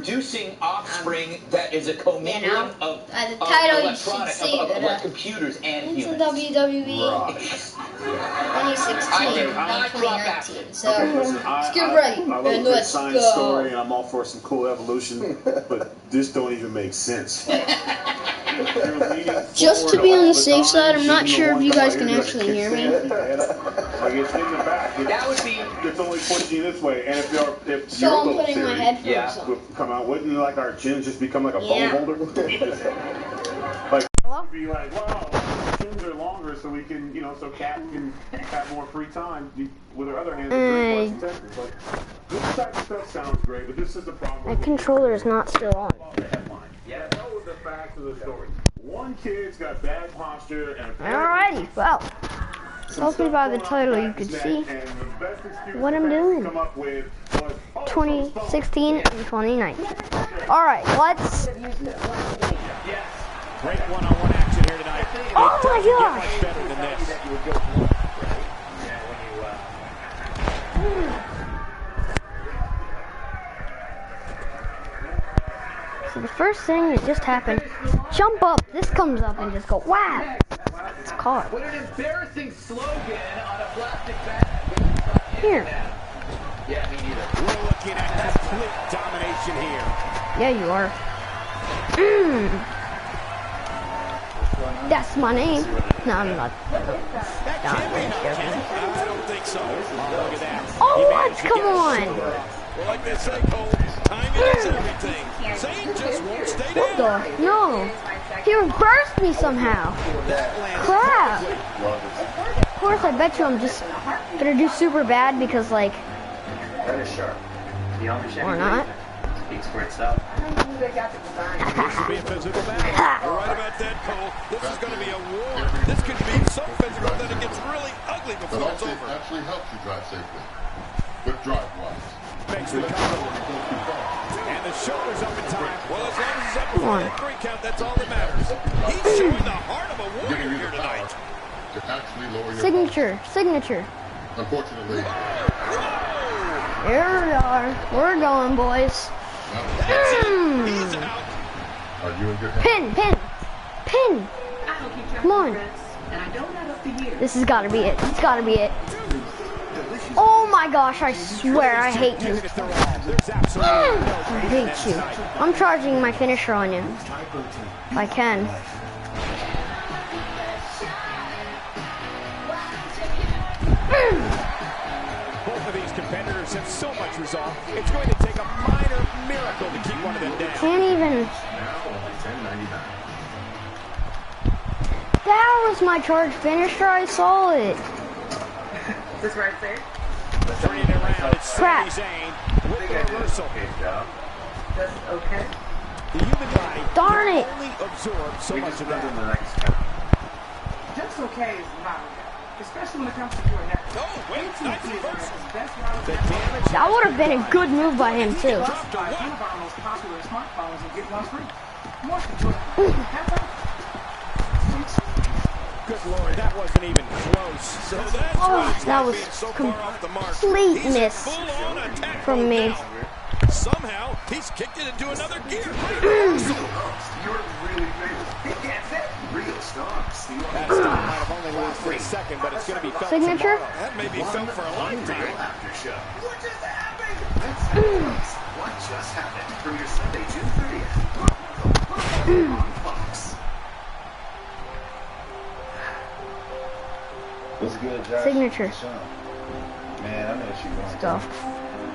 producing offspring that is a commingling of the title electronics, of computers and it's humans. a WWE 2016 and 2019. So, let's get ready. I love And a let's science go. story, and I'm all for some cool evolution, but this don't even make sense. Just to be on the safe side, I'm not sure if you guys can actually hear me. Like it's in the back. That would be. It's only pushing this way, and if So I'm putting my headphones on. come out, wouldn't like our chins just become like a phone holder? Like, be like, wow, our chins are longer, so we can, so Cat can have more free time with her other hands. Like, this type of stuff sounds great, but this is the problem. My controller is not still on. Yeah, that was the facts of the story. One kid's got bad posture and. Alrighty, well. Hopefully by the title you can see what I'm doing. 2016 and 2019. Alright, let's... Great one-on-one action here tonight. Oh my gosh! Much better than this. So the first thing that just happened, jump up, this comes up and just go, wow! It's caught. What an embarrassing slogan on a plastic bag. Here. Yeah, me neither. We're looking at complete domination here. Yeah, you are. That's my name. No, I'm not. That can't be enough, Ken. I don't think so. Look at that. Oh, what? Come on. Well, like they say, Cole, timing is everything. Zane just won't stay What down. the? No. He reversed me somehow. Crap. Of course, I bet you I'm just gonna do super bad because, like, or not. Speaks for itself. This should be a physical battle. You're right about that, Cole. This is going to be a war. This could be so physical that it gets really ugly before it's over. Actually helps you drive safely. But drive-wise. Makes the cover. And the shoulder's up in time. Well, as long as he's up before that 3 count, that's all that matters. He's showing the heart of a warrior here tonight. To actually lower your Signature. Unfortunately. Here we are. We're going, boys. He's out. Are you in good hands? Pin. Come on. This has got to be it. It's got to be it. Oh my gosh, I swear I hate you. I hate you. I'm charging my finisher on you. If I can. Both of these competitors have so much resolve. It's going to take a minor miracle to keep one of them down. Can't even. That was my charge finisher. I saw it. This right there. Turning it around, it's Crap. Zane with the reversal. That's okay. The human body Darn it. only absorbs so much of that. Just okay is not okay. Especially when it comes to your neck. Oh, wait, nice reversal. The damage. That would have been a good move by him too. One of our most popular smartphones and get one free. More control. Good Lord, that wasn't even close. So that's That was so far off the mark. complete He's in miss full-on attack from mode me. now. Somehow, he's kicked it into another gear. You're really famous. Real stars. That stop might have only lasted a second, but it's going to be felt Signature? tomorrow. That may be felt for a lifetime. After show. What just happened? Let's have What just happened from your Sunday, June 30th. On Fox. What's good, Josh? Signature. Man, I know what you're going Let's go.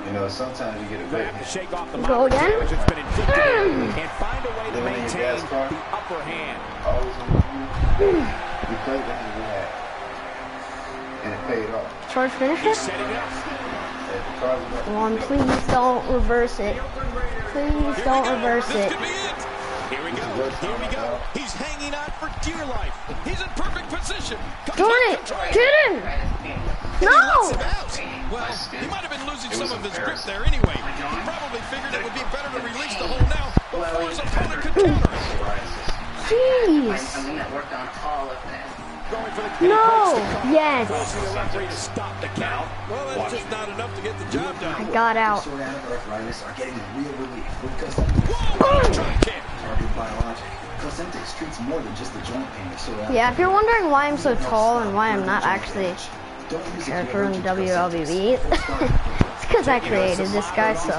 You know, sometimes you get a You're going big to have to shake off the Go moderate again? damage that's been inflicted and find a way to Living in your maintain dad's car? the upper hand. always in the view. You played the hand we had. And it paid off. Charge finisher? He's setting up. If the cars were Come on, please don't reverse it. Please don't reverse This it. could be it. Here we go. Here we go. He's hanging on for dear life. He's in perfect position. Darn it! Get him! No! Well, he might have been losing some of his grip there anyway. He probably figured it would be better to release the hold now before his opponent could counter it. Jeez! worked on all of this. Going for the No! Yes! forcing the referee to stop the count. Well, that's just not enough to get the job done. I got out. Sore arthritis are getting real relief with Cosentix treats more than just the joint pain. So yeah, if you're wondering why I'm so tall and why I'm not actually a character in WLBB, it's because I created this guy, so.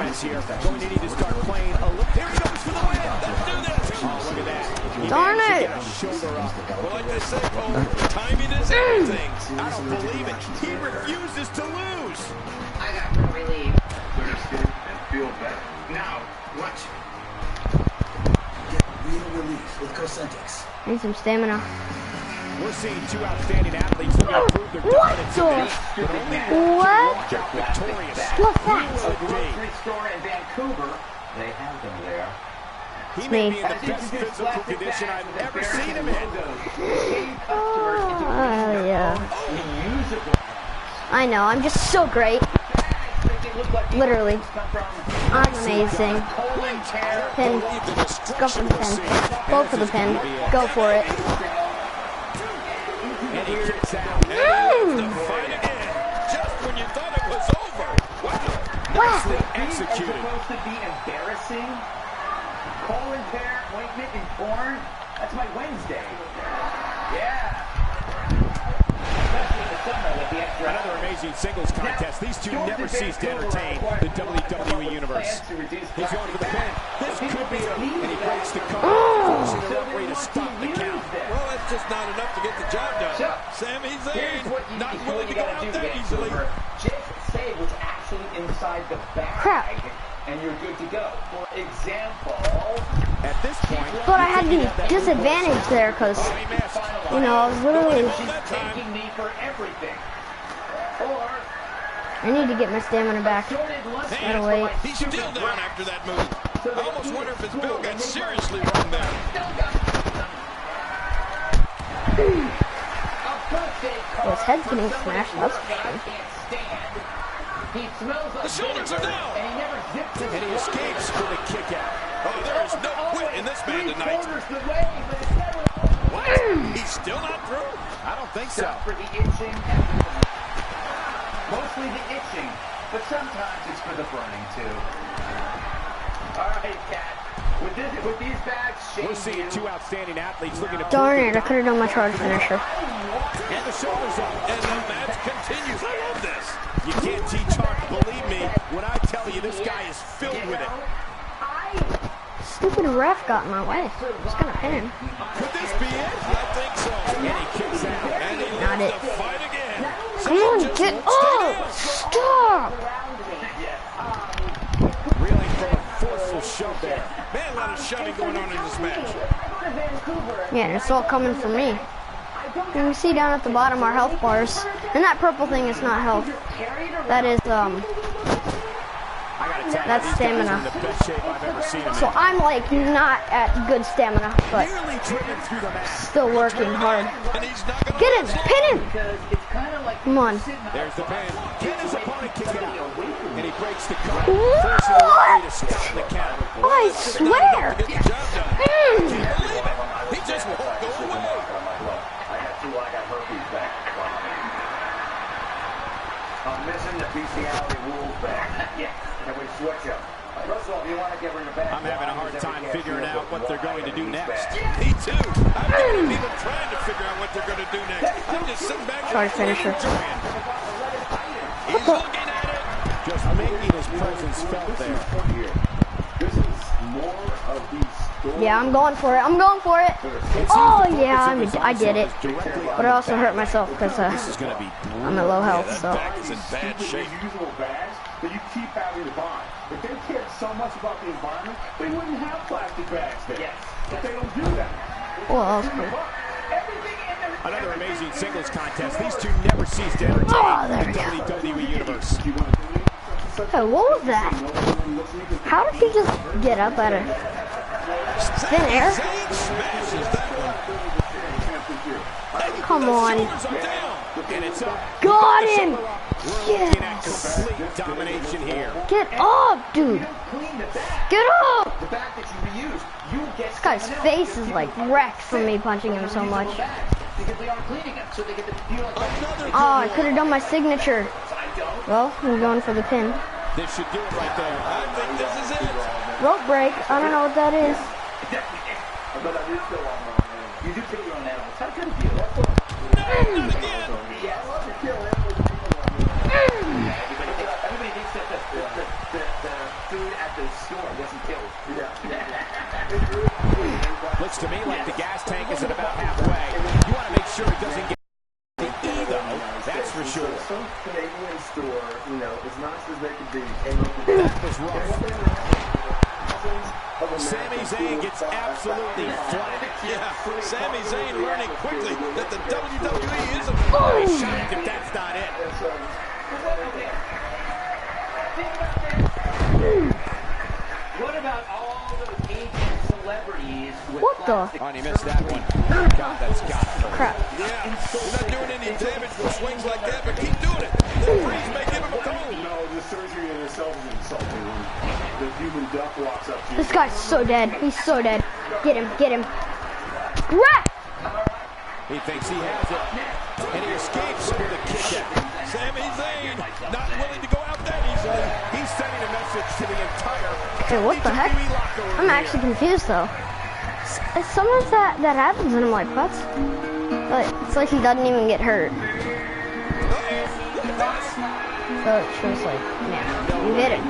Darn it! Well, like they say, Cole, timing is everything. I don't believe it. He refuses to lose. I got no relief. And feel better. Now, watch. Get real relief with Cosentix. Need some stamina. We're seeing two outstanding athletes who can prove their dominance. What? What's that? A grocery store in Vancouver. They have them there. He may be in the best physical condition I've ever seen him in. Yeah. I know, I'm just so great. Literally. I'm amazing. Pin. Go for the pin. Go for the pin. Go for it. And he kicks out. And the fight again. Just when you thought it was over. Wow. Nicely executed. It's supposed to be embarrassing. Colon tear, ointment, and corn. That's my Wednesday. Yeah. Another amazing singles contest. These two never cease to entertain the WWE Universe. He's going for the pin. This could be it. And he breaks the cover, forcing the referee to stop the count. Well, that's just not enough to get the job done. Sami Zayn, not willing to go out there easily. Just say what's actually inside the bag. Crap. And you're good to go. For example, at this point, but I had the disadvantage there because, you know, I was literally. Taking me for everything. Or I need to get my stamina back. Gotta wait. He's still down after that move. I almost wonder if his bill got seriously wrong there. His head's getting smashed. That's for sure. The shoulders are down. And he escapes with a kick out. Oh, there is no quit in this man tonight. What? He's still not through? I don't think so. For the itching. Mostly the itching, but sometimes it's for the burning too. All right, Kat. With these bags, we're seeing two outstanding athletes looking to. Darn it! I could have done my charge finisher. And the shoulders up, and the match continues. I love this. You can't teach art, believe me when I tell you this guy is filled with it. Stupid ref got in my way. It's gonna pin him. Could this be it? I think so. And he kicks out, and he Not leads it. the fight again. Come on, get up! Stop! Reeling from a forceful shove there. Man, a lot of shoving going on in this match. Yeah, and it's all coming from me. And we see down at the bottom our health bars. And that purple thing is not health. That is, that's stamina. So I'm like not at good stamina, but still working hard. Get him! Pin him! Come on. There's the pin. Can his opponent kick out? And he breaks the cover. What? I swear! He just won't go away. I got herpes back. I'm missing the bestiality rules back. Yeah. Can we switch up? First of all, if you want to get rid of back, I'm having a hard time figuring out what they're going to do next. Me too. I'm not even trying to figure out what they're going to do next. I'm just sitting back. Charge finisher. He's looking at it. Just making his presence felt there. This is more of these stories. Yeah, I'm going for it. I'm going for it. Oh yeah, I did it. But I also hurt myself because I'm at low health. So. Back is in bad shape. Usual bags that you keep having to buy. If they cared so much about the environment, they wouldn't have plastic bags there. Yes. But they don't do that. Well, that was cool. Another amazing singles contest. These two never cease to entertain the WWE Universe. Hey, what was that? How did he just get up out of thin air? Come on. Got him! Yes! Domination here. Get up, dude! Get up! This guy's face is like wrecked from me punching him so much. Oh, I could have done my signature. Well, I'm going for the pin. This should do it right there. I think this is it. Rope break. I don't know what that is. But I do still want my own. You do kill your own animals. How good of you? No, not again. Yes. I love to kill animals and people love me. Everybody thinks that the food at the store wasn't killed. Looks to me like the gas tank is at about halfway. You want to make sure it doesn't get the ego, that's for sure. Some Canadian store, you know, as nice as they could be. That was rough. Sami Zayn gets absolutely flat. Yeah, Sami Zayn learning quickly that the WWE isn't shocked if that's not it. What about all those aging celebrities with What the? Oh, and he missed that one. God, that's got to hurt. Crap. Yeah, you're not doing any damage with swings like that, but keep doing it. The referees may give him a call. No, the surgery in itself is insulting when the human duck walks up to you. This guy's so dead. He's so dead. Get him. Get him. Rap! He thinks he has it, and he escapes with a kick out. Sami Zayn not willing to go out that easily. He's sending a message to the entire Hey, what the heck? WWE locker room I'm here. actually confused though. Sometimes that happens and I'm like, what? But it's like he doesn't even get hurt. So it shows like, man, you hit him.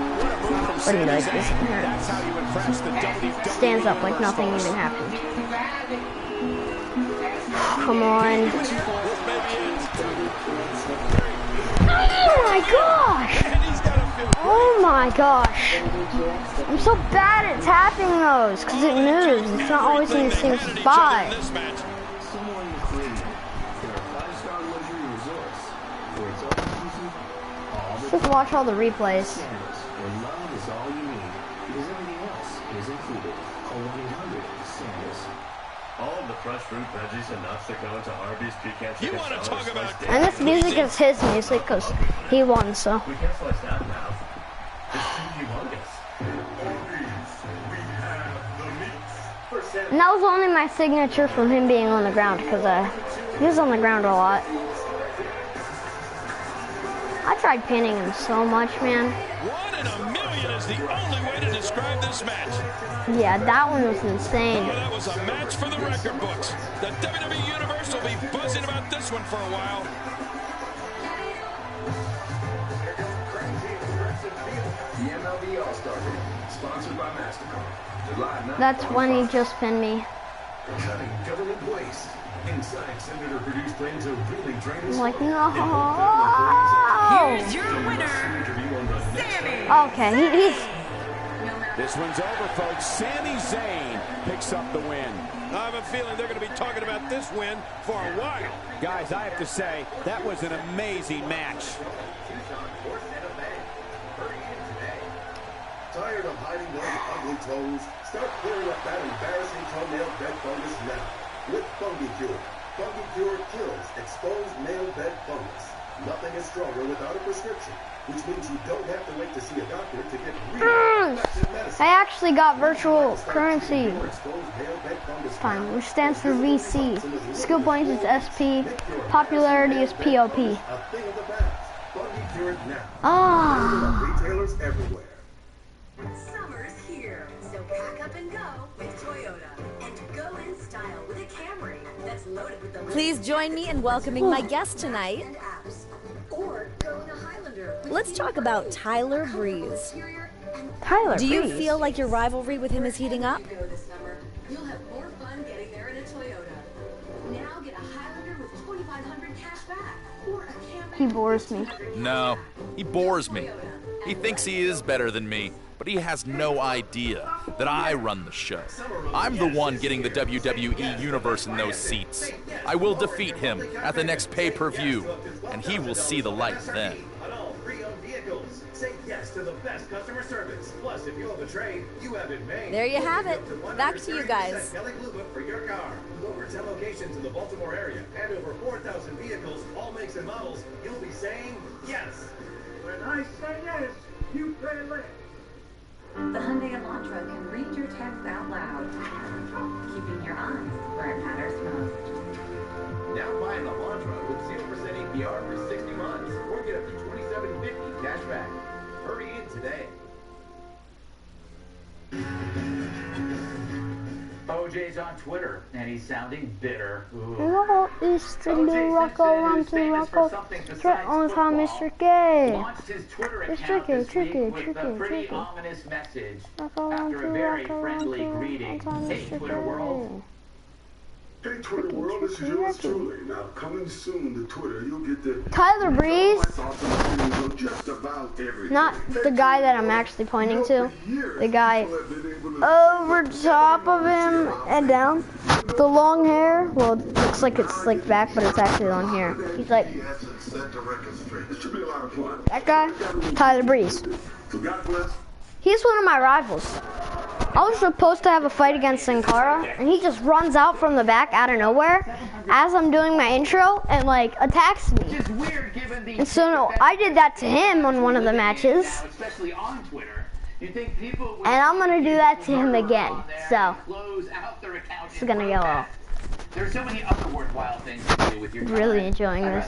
But he like isn't hurt. That's how you impress the WWE. Stands up like nothing even happened. Come on. Oh my gosh! Oh my gosh! I'm so bad at tapping those because it moves. It's not always in the same spot. Someone created there are 5-star luxury resorts where it's all inclusive, all the Just watch all the replays. Sandals, where love is all you need because everything else is included. Call 1-800-SANDALS. All of the fresh fruit, veggies, and nuts that go into Arby's pecan chicken. You want to talk about... And this music is his music because he won, so. We can't slice that now. It's too humongous. And that was only my signature from him being on the ground because he was on the ground a lot. I tried pinning him so much, man. 1 in a million is the only way to describe this match. Yeah, that one was insane. Well, that was a match for the record books. The WWE Universe will be buzzing about this one for a while. The MLB All-Star Game, sponsored by MasterCard. July 9th. That's when he just pinned me. Cutting government waste. Inside Senator-produced things are really draining. I'm like, no. Here's your winner, Sami. Okay, he's. This one's over, folks. Sami Zayn picks up the win. I have a feeling they're going to be talking about this win for a while. Guys, I have to say, that was an amazing match. Tired of hiding those ugly toes? Start clearing up that embarrassing toenail bed fungus now with Fungi Cure. Fungi Cure kills exposed nail bed fungus. Nothing is stronger without a prescription, which means you don't have to wait to see a doctor to get real effective medicine. I actually got virtual currency time, which stands for VC. Skill points is SP. Popularity is POP. A thing of the past. Fungi Cure now. Ah. Retailers everywhere. Summer's here, so pack up and go with Toyota. And go in style with a Camry that's loaded with the... Please join me in welcoming my guest tonight. And apps. Or go in a Highlander. Let's talk about Tyler Breeze. Tyler, Do you Breeze. feel like your rivalry with him is heating up? Go this summer. You'll have more fun getting there in a Toyota. Now get a Highlander with $2,500 cash back. Or a Camry. He bores me. No, he bores me. He thinks he is better than me, but he has no idea that I run the show. I'm the one getting the WWE Universe in those seats. I will defeat him at the next pay-per-view, and he will see the light then. On all pre-owned vehicles, say yes to the best customer service. Plus, if you have a trade, you have it made. There you have it. Back to you guys. Kelly Blue Book for your car. Over 10 locations in the Baltimore area and over 4,000 vehicles, all makes and models. You'll be saying yes. When I say yes, you pay less. The Hyundai Elantra can read your text out loud, keeping your eyes where it matters most. Now buy an Elantra with 0% APR for 60 months or get up to $2,750 cash back. Hurry in today. OJ's on Twitter, and he's sounding bitter. Hello, Eastern Rocco, I'm to Rocco. Threat on time, Mr. Gay. Launched his Twitter account this week with a pretty ominous message after a very friendly greeting. Hey, Twitter world. Hey, Twitter world, this is yours truly. Now, coming soon to Twitter, you'll get the Tyler Breeze. Just about everything. Not the guy that I'm actually pointing to. The guy over top of him and down. The long hair. Well, it looks like it's slicked back, but it's actually long hair. He's like that guy, Tyler Breeze. He's one of my rivals. I was supposed to have a fight against Sin Cara, and he just runs out from the back out of nowhere as I'm doing my intro and like attacks me. And so no, I did that to him on one of the matches. And I'm gonna do that to him again. So it's gonna go well. There's so many other worthwhile things to do with your time. Really enjoying this.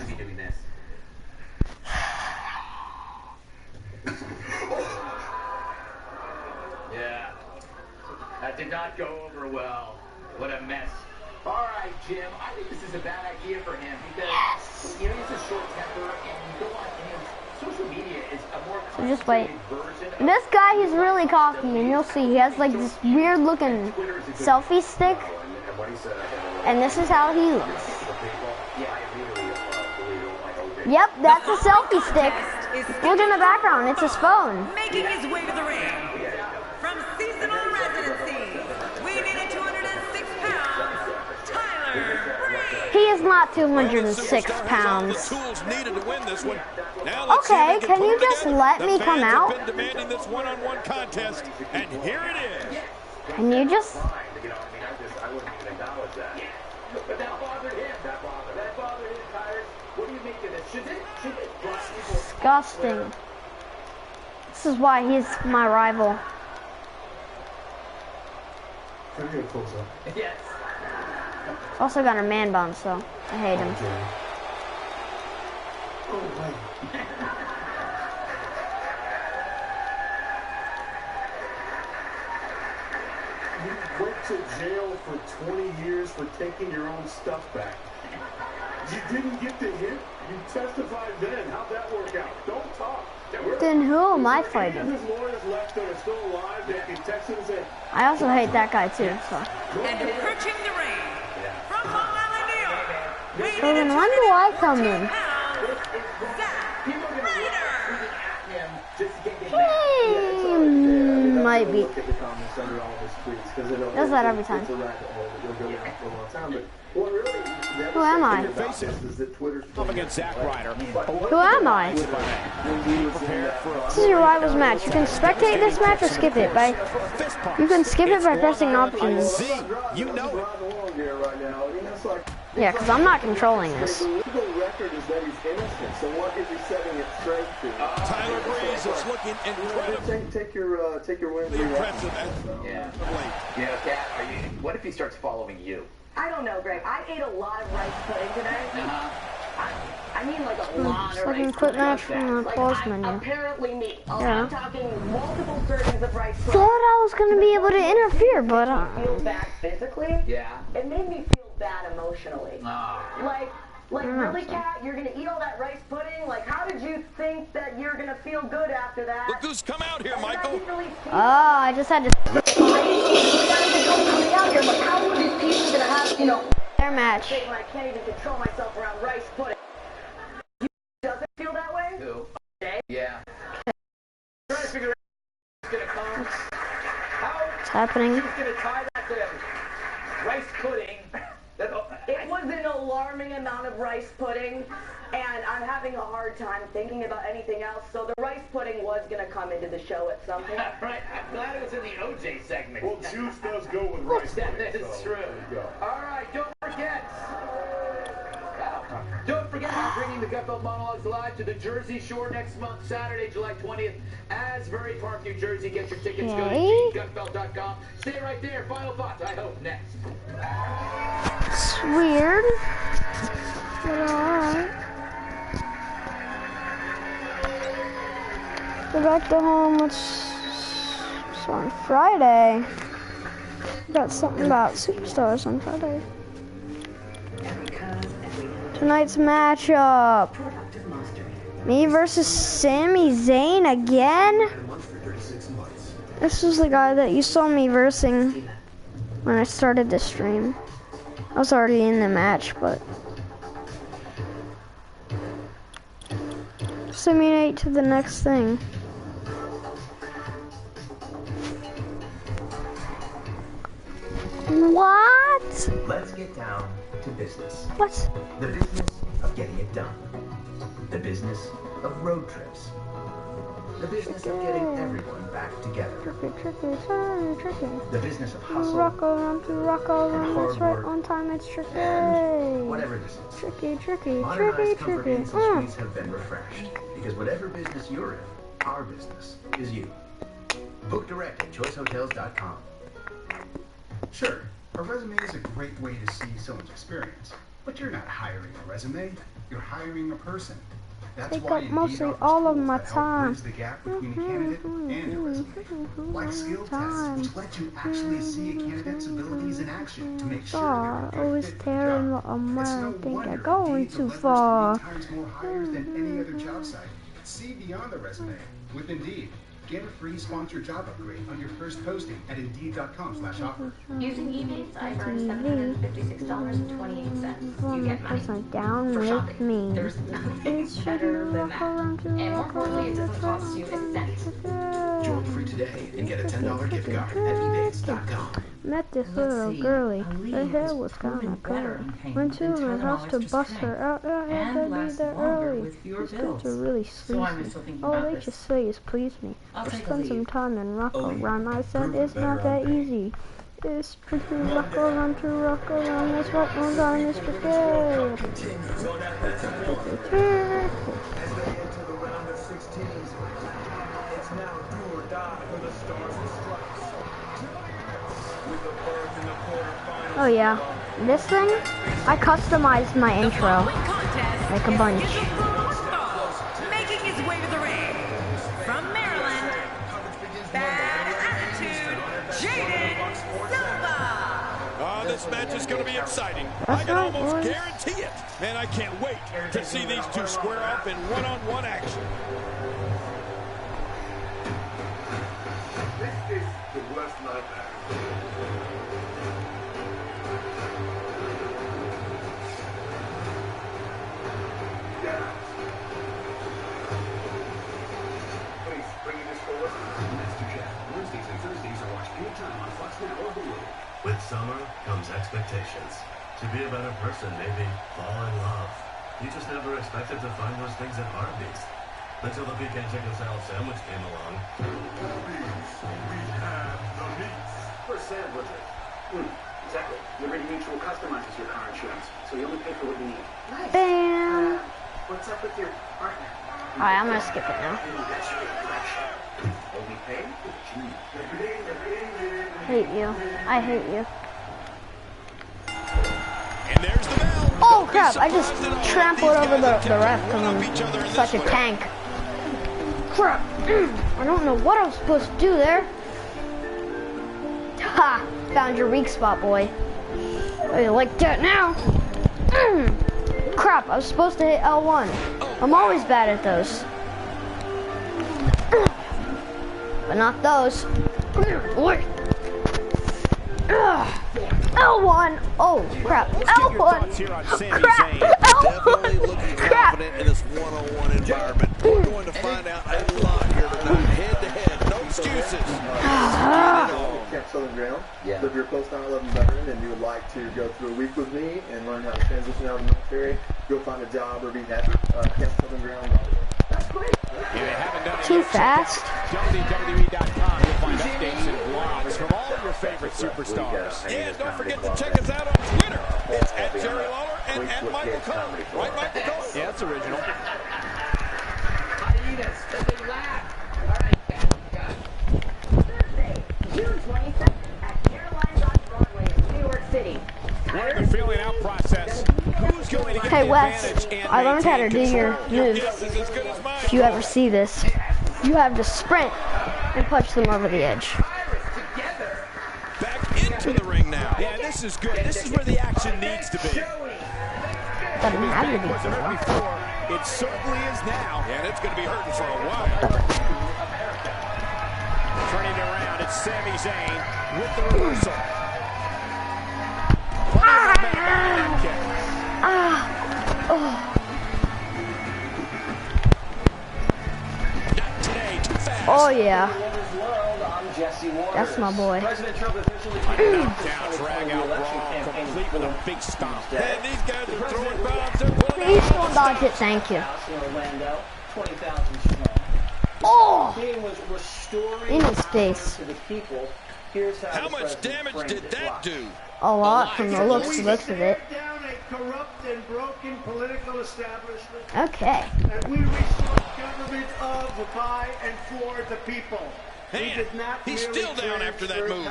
Yeah. That did not go over well. What a mess. All right, Jim. I think this is a bad idea for him because you know he's a short temper, and you go on social media is a more just wait. This guy, he's really cocky, and you'll see he has like this weird looking selfie stick, and this is how he looks. Yep, that's a selfie stick. Look in the background, it's his phone. Making his way to the ring. From seasonal residency, weighing in at 206 pounds, Tyler Breeze. He is not 206 pounds. Okay, can you just let me come out? Demanding this one-on-one contest, and here it is. Can you just? But that bothered him. That bothered him, Tyrus. What do you make of this? Should it Disgusting. This is why he's my rival. Can I get a close-up? Yes. Also got a man bun, so I hate him. Oh, wait. You went to jail for 20 years for taking your own stuff back. You didn't get the hit. You testified then. How'd that work out? Don't talk. Then who am I fighting? His lawyers left that are still alive. They can text him and say, I also hate that guy too, so. And approaching the ring from Long Island, New York. So then when do I come in? Might be. Does that every time. Who am I? Up against Zack Ryder. Who am I? This is your rivals match. You can spectate this match or skip it by. You can skip it by pressing options. You know. Yeah, because I'm not controlling this. Tyler Breeze is looking incredible. Take your win. Impressive. Yeah. Kat, what if he starts following you? I don't know, Greg. I ate a lot of rice pudding today. I mean, like a lot of rice pudding. Match from the pause menu. Apparently me. I'm talking multiple servings of rice pudding. Thought I was going to be able to interfere, but feel bad physically. Yeah. It made me feel bad emotionally. Like really, Kat? You're gonna eat all that rice pudding? Like, how did you think that you're gonna feel good after that? Look who's come out here, Michael. I just had to. How are these people gonna have, their match? I can't even control myself around rice pudding. Does it feel that way? Who? Yeah. Trying to figure out who's gonna come. What's happening? Who's gonna tie that to rice pudding? It was an alarming amount of rice pudding, and I'm having a hard time thinking about anything else, so the rice pudding was going to come into the show at some point. Right, I'm glad it was in the OJ segment. Well, juice does go with rice pudding. That is true. All right, don't forget, I'm bringing the Gutfeld Monologues live to the Jersey Shore next month, Saturday, July 20th, Asbury Park, New Jersey. Get your tickets, go to gutfeld.com. Stay right there. Final thoughts, I hope, next. It's weird, but alright. Go back to home. It's on Friday. Got something about superstars on Friday. Tonight's matchup. Me versus Sami Zayn again? This was the guy that you saw me versing when I started this stream. I was already in the match, but... Simulate to the next thing. What? Let's get down to business. What? The business of getting it done. The business of road trips. The business of getting everyone back together. The business of hustle. Rocco, and hard that's right, work, on time, it's tricky. and whatever this is. Tricky. Modernized comfort inns and suites have been refreshed. Because whatever business you're in, our business is you. Book direct at choicehotels.com. Sure, a resume is a great way to see someone's experience, but you're not hiring a resume, you're hiring a person. That's Take why up mostly all of my time. bridge the gap between a candidate and a resume. Like skill tests, which let you actually see a candidate's abilities in action to make sure they're a good always fit for the tearing job. what I'm It's no wearing. Think wonder I'm going Indeed too delivers far. 3 times more hires than any other job site. See beyond the resume with Indeed. Get a free sponsored job upgrade on your first posting at Indeed.com/offer. Using eBay, I earned $756.28. You get money. Down For with shopping. me. There's nothing better than that. And more importantly, it doesn't cost you a cent. Join free today and get a $10 gift card at eBay.com. Met this little girlie. Her hair was kind of curly. Went to her house to bust her out. I had to be there early. These kids are really sleazy. All they just say is please me. Or spend some time in Rocco Run. I said it's not that easy. It's tricky. Rocco Run to Rocco Run. That's right on time. It's tricky. Oh yeah, this thing, I customized my intro, like a bunch. Making his way to the ring, from Maryland, Bad Attitude, Jaden Silva. This match is going to be exciting. That's I can right, almost boys. guarantee it. Man, I can't wait to see these two square up in one-on-one action. This is the worst nightmare. Please, bring this forward. MasterChef, Wednesdays and Thursdays are watched anytime on Foxnet or Hulu. With summer comes expectations. To be a better person, maybe fall in love. You just never expected to find those things at Arby's. Until the pecan chicken salad sandwich came along. Arby's, we have the meats. For sandwiches. Exactly. Liberty Mutual customizes your car insurance, so you only pay for what you need. Nice. Bam. What's up with your partner? Alright, I'm gonna skip it now. Only pay for what you need. Hate you. I hate you. And there's the bell. Oh crap, I just trampled over the ref because I'm such a tank. Crap. I don't know what I was supposed to do there. Ha! Found your weak spot, boy. Oh, you like that now? Crap, I was supposed to hit L1. I'm always bad at those. But not those. L1. Oh crap. L1. Crap. Definitely looking confident in this one-on-one environment. We're going to find out a lot here tonight. Head-to-head, no excuses. Camp Southern Ground. Yeah. So if you're a post 9/11 veteran and you would like to go through a week with me and learn how to transition out of the military, go find a job or be happy, CampSouthernGround.org. That's great. Too fast. WWE.com. You'll find updates and blogs from all of your favorite superstars. Yeah, and don't forget to check us out on Twitter. It's at Jerry Lawler and at Michael Cole. Right, Michael Cole? Yeah, that's original. Hyenas, but they laugh. All right, guys. Thursday, June 22nd at Caroline's on Broadway in New York City. We're in the feeling out process. Who's going to get Hey the Wes, advantage and I learned how to do maintain your control? moves. Guess is as good as mine. If you ever see this, you have to sprint and punch them over the edge. Back into to the ring now. Yeah, this is good. This is where the action needs to be. Doesn't have to be. Wasn't hurt before. It certainly is now. And it's going to be hurting for a while. Turning around, it's Sami Zayn with the reversal. Oh yeah. That's my boy. Down, drag out brawl, complete with a big stomp. And these guys are throwing bombs. Please don't dodge it, thank you. Oh! In his face. How much damage did that do? A lot from the looks of it. Corrupt and broken political establishment. Okay. And we restore government of, by, and for the people. Man, he's still down after that move.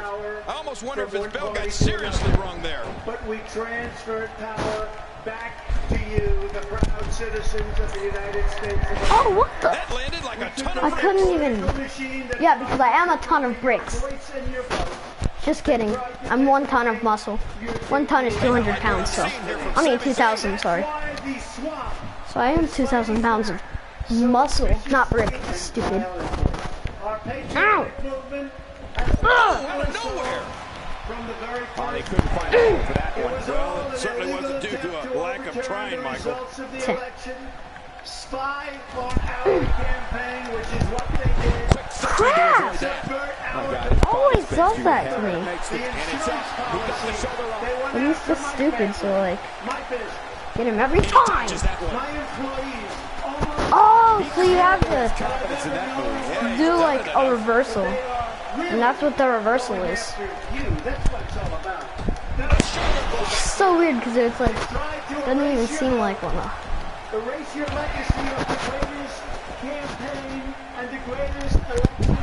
I almost wonder if his belt got seriously wrong there. But we transferred power back to you, the proud citizens of the United States of America. Oh, what the? That landed like a ton of I couldn't even. Yeah, because I am a ton of bricks. Just kidding. I'm 1 ton of muscle. 1 ton is 200 pounds, so. I mean 2,000, sorry. So I am 2,000 pounds of muscle, not brick. Stupid. Ow! Out of nowhere! Oh, they couldn't find a hole for that one. Well, it certainly wasn't due to a lack of trying, Michael. Spy on our campaign, which is what they did. Crap! Always does that to me. But he's just stupid, so like, get him every time. Oh, so you have to do like a reversal, and that's what the reversal is. It's so weird because it's like doesn't even seem like one. Erase your legacy of the greatest campaign and the greatest election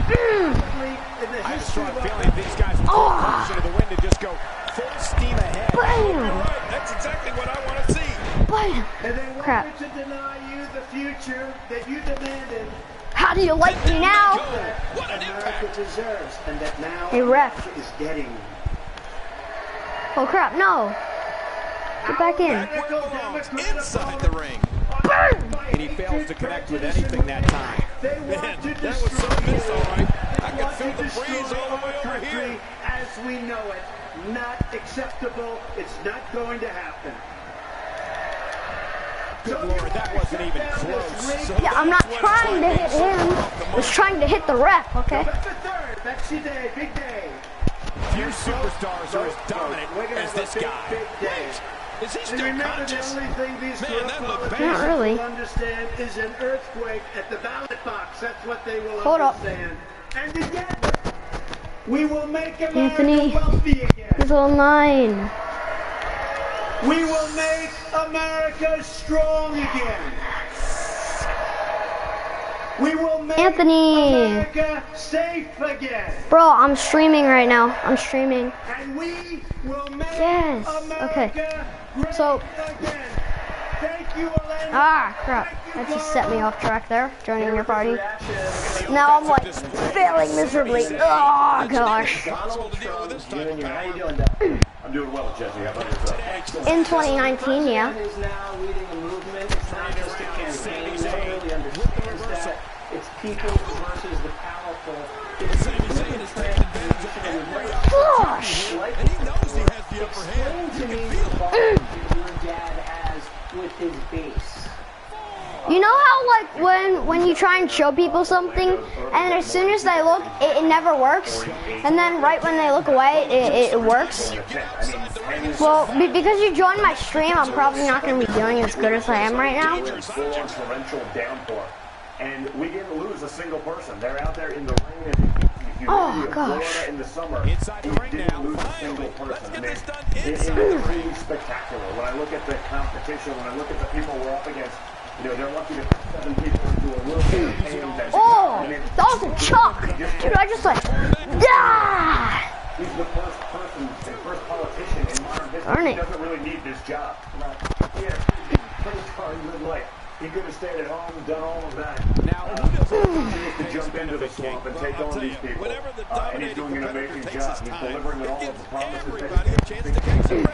in the I have a history strong of feeling these guys will take caution to the wind and just go full steam ahead. Bam! That's exactly what I want to see. Bam! And they Crap. wanted to deny you the future that you demanded. How do you like me now? What an America deserves, and that now Hey, ref. America is getting. Oh crap! No. Get back in. Inside the ring. And he fails to connect with anything that time. Man, that was so miss, all right. I can feel the breeze all the way over here. As we know it, not acceptable. It's not going to happen. Good Lord, that wasn't even close. Yeah, I'm not trying to hit him. I was trying to hit the ref. Okay. November 3rd, that's your day, big day. Few superstars are as dominant as this guy. Big day. Is he And still remember, conscious? the only thing these Man, that looked bad. Not really. will understand is an earthquake at the ballot box. That's what they will Hold up. understand. And together, we will make America Anthony, wealthy again. he's all 9. We will make America strong again. We will make America safe again. Bro, I'm streaming right now. I'm streaming. And we will make Yes. Okay. great So. again. Thank you, Orlando. Ah, crap. That just set me off track there, joining your party. Now I'm like failing miserably. Oh gosh. I'm doing well, Jesse. How about yourself? In 2019, yeah. Is now leading a movement. It's not just a campaign. You don't really understand that. It's people versus the powerful. It's Gosh. And he knows he has the upper hand. to me the bond that your dad has with his base. You know how like when you try and show people something, and as soon as they look, it never works, and then right when they look away, it works. Well, because you joined my stream, I'm probably not going to be doing as good as I am right now. Full-on torrential downpour. And we didn't lose a single person. They're out there in the rain and Oh gosh. Florida in the summer. Inside the ring now. Lose a single person. It's really spectacular. When I look at the competition, when I look at the people we're up against, you know, they're lucky to put 7 people into a little campaign. Oh, that was a chuck. Dude, I just like, yeah. He's the first person, the first politician in modern history Darn who it. doesn't really need this job. He has a pretty darn good life. He could have stayed at home and done all of that. Now, who doesn't to jump into the swamp and take on these people. And he's doing an amazing job. He's delivering on all of the promises that he's making.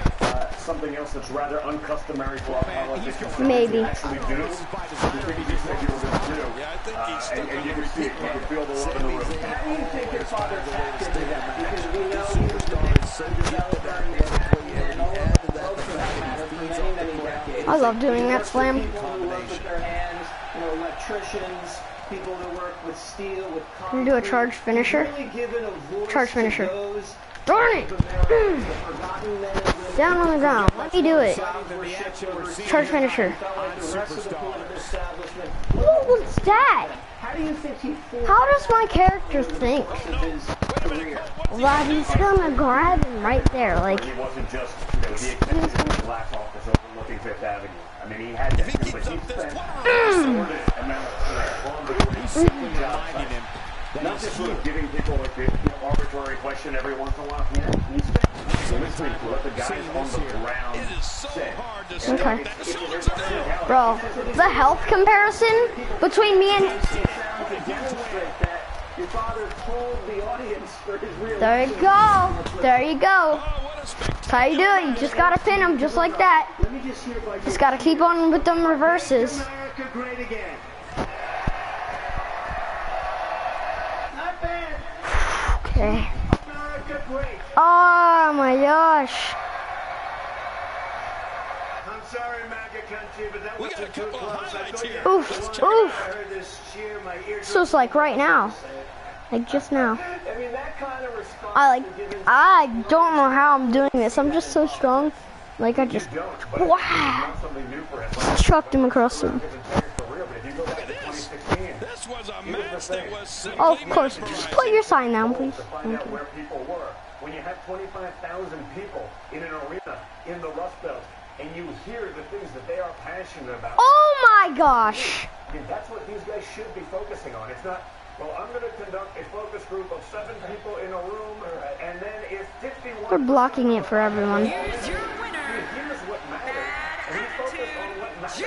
Something else that's rather uncustomary for our politicians. Maybe. Actually do the things he said you were going to do. And you can see it. You can feel the love in the room. How do you think your father tapped into that? Because we know he was the big I love doing that slam. People who work with their hands, you know, electricians, people that work with steel, with concrete. Can you do a charge finisher? Really giving a voice Charge finisher. to those Darn it! Down on the ground. Let me do it. Charge finisher. What was that? How does my character think? Well, he's gonna grab him right there, like. He wasn't just, you know, the executive glass office overlooking Fifth Avenue. I mean, he had that too, but he spent assorted amount of time on the ground job site. Not just sort of giving people like the arbitrary question every once in a while. He spent listening to what the guys on the ground say. Okay. Bro, the health comparison between me and... There you go. There you go. That's how you do it. You just gotta pin them just like that. Just gotta keep on with them reverses. Okay. Oh my gosh. I'm sorry, MAGA country, but that wasn't too close. Oof, oof. So it's like right now. Like just now. I don't know how I'm doing this. I'm just so strong. Like I just, wow, chucked him across the room. Oh, of course. Just put your sign down, please. Thank you. When you have 25,000 people in an arena in the Rust Belt, and you hear the things that they are passionate about. Oh my gosh! I mean, that's what these guys should be focusing on. It's not, well, I'm going to conduct a focus group of 7 people in a room, and then if 51... We're blocking it for everyone. Here's your winner. Here's what matters. And he's focused on what matters.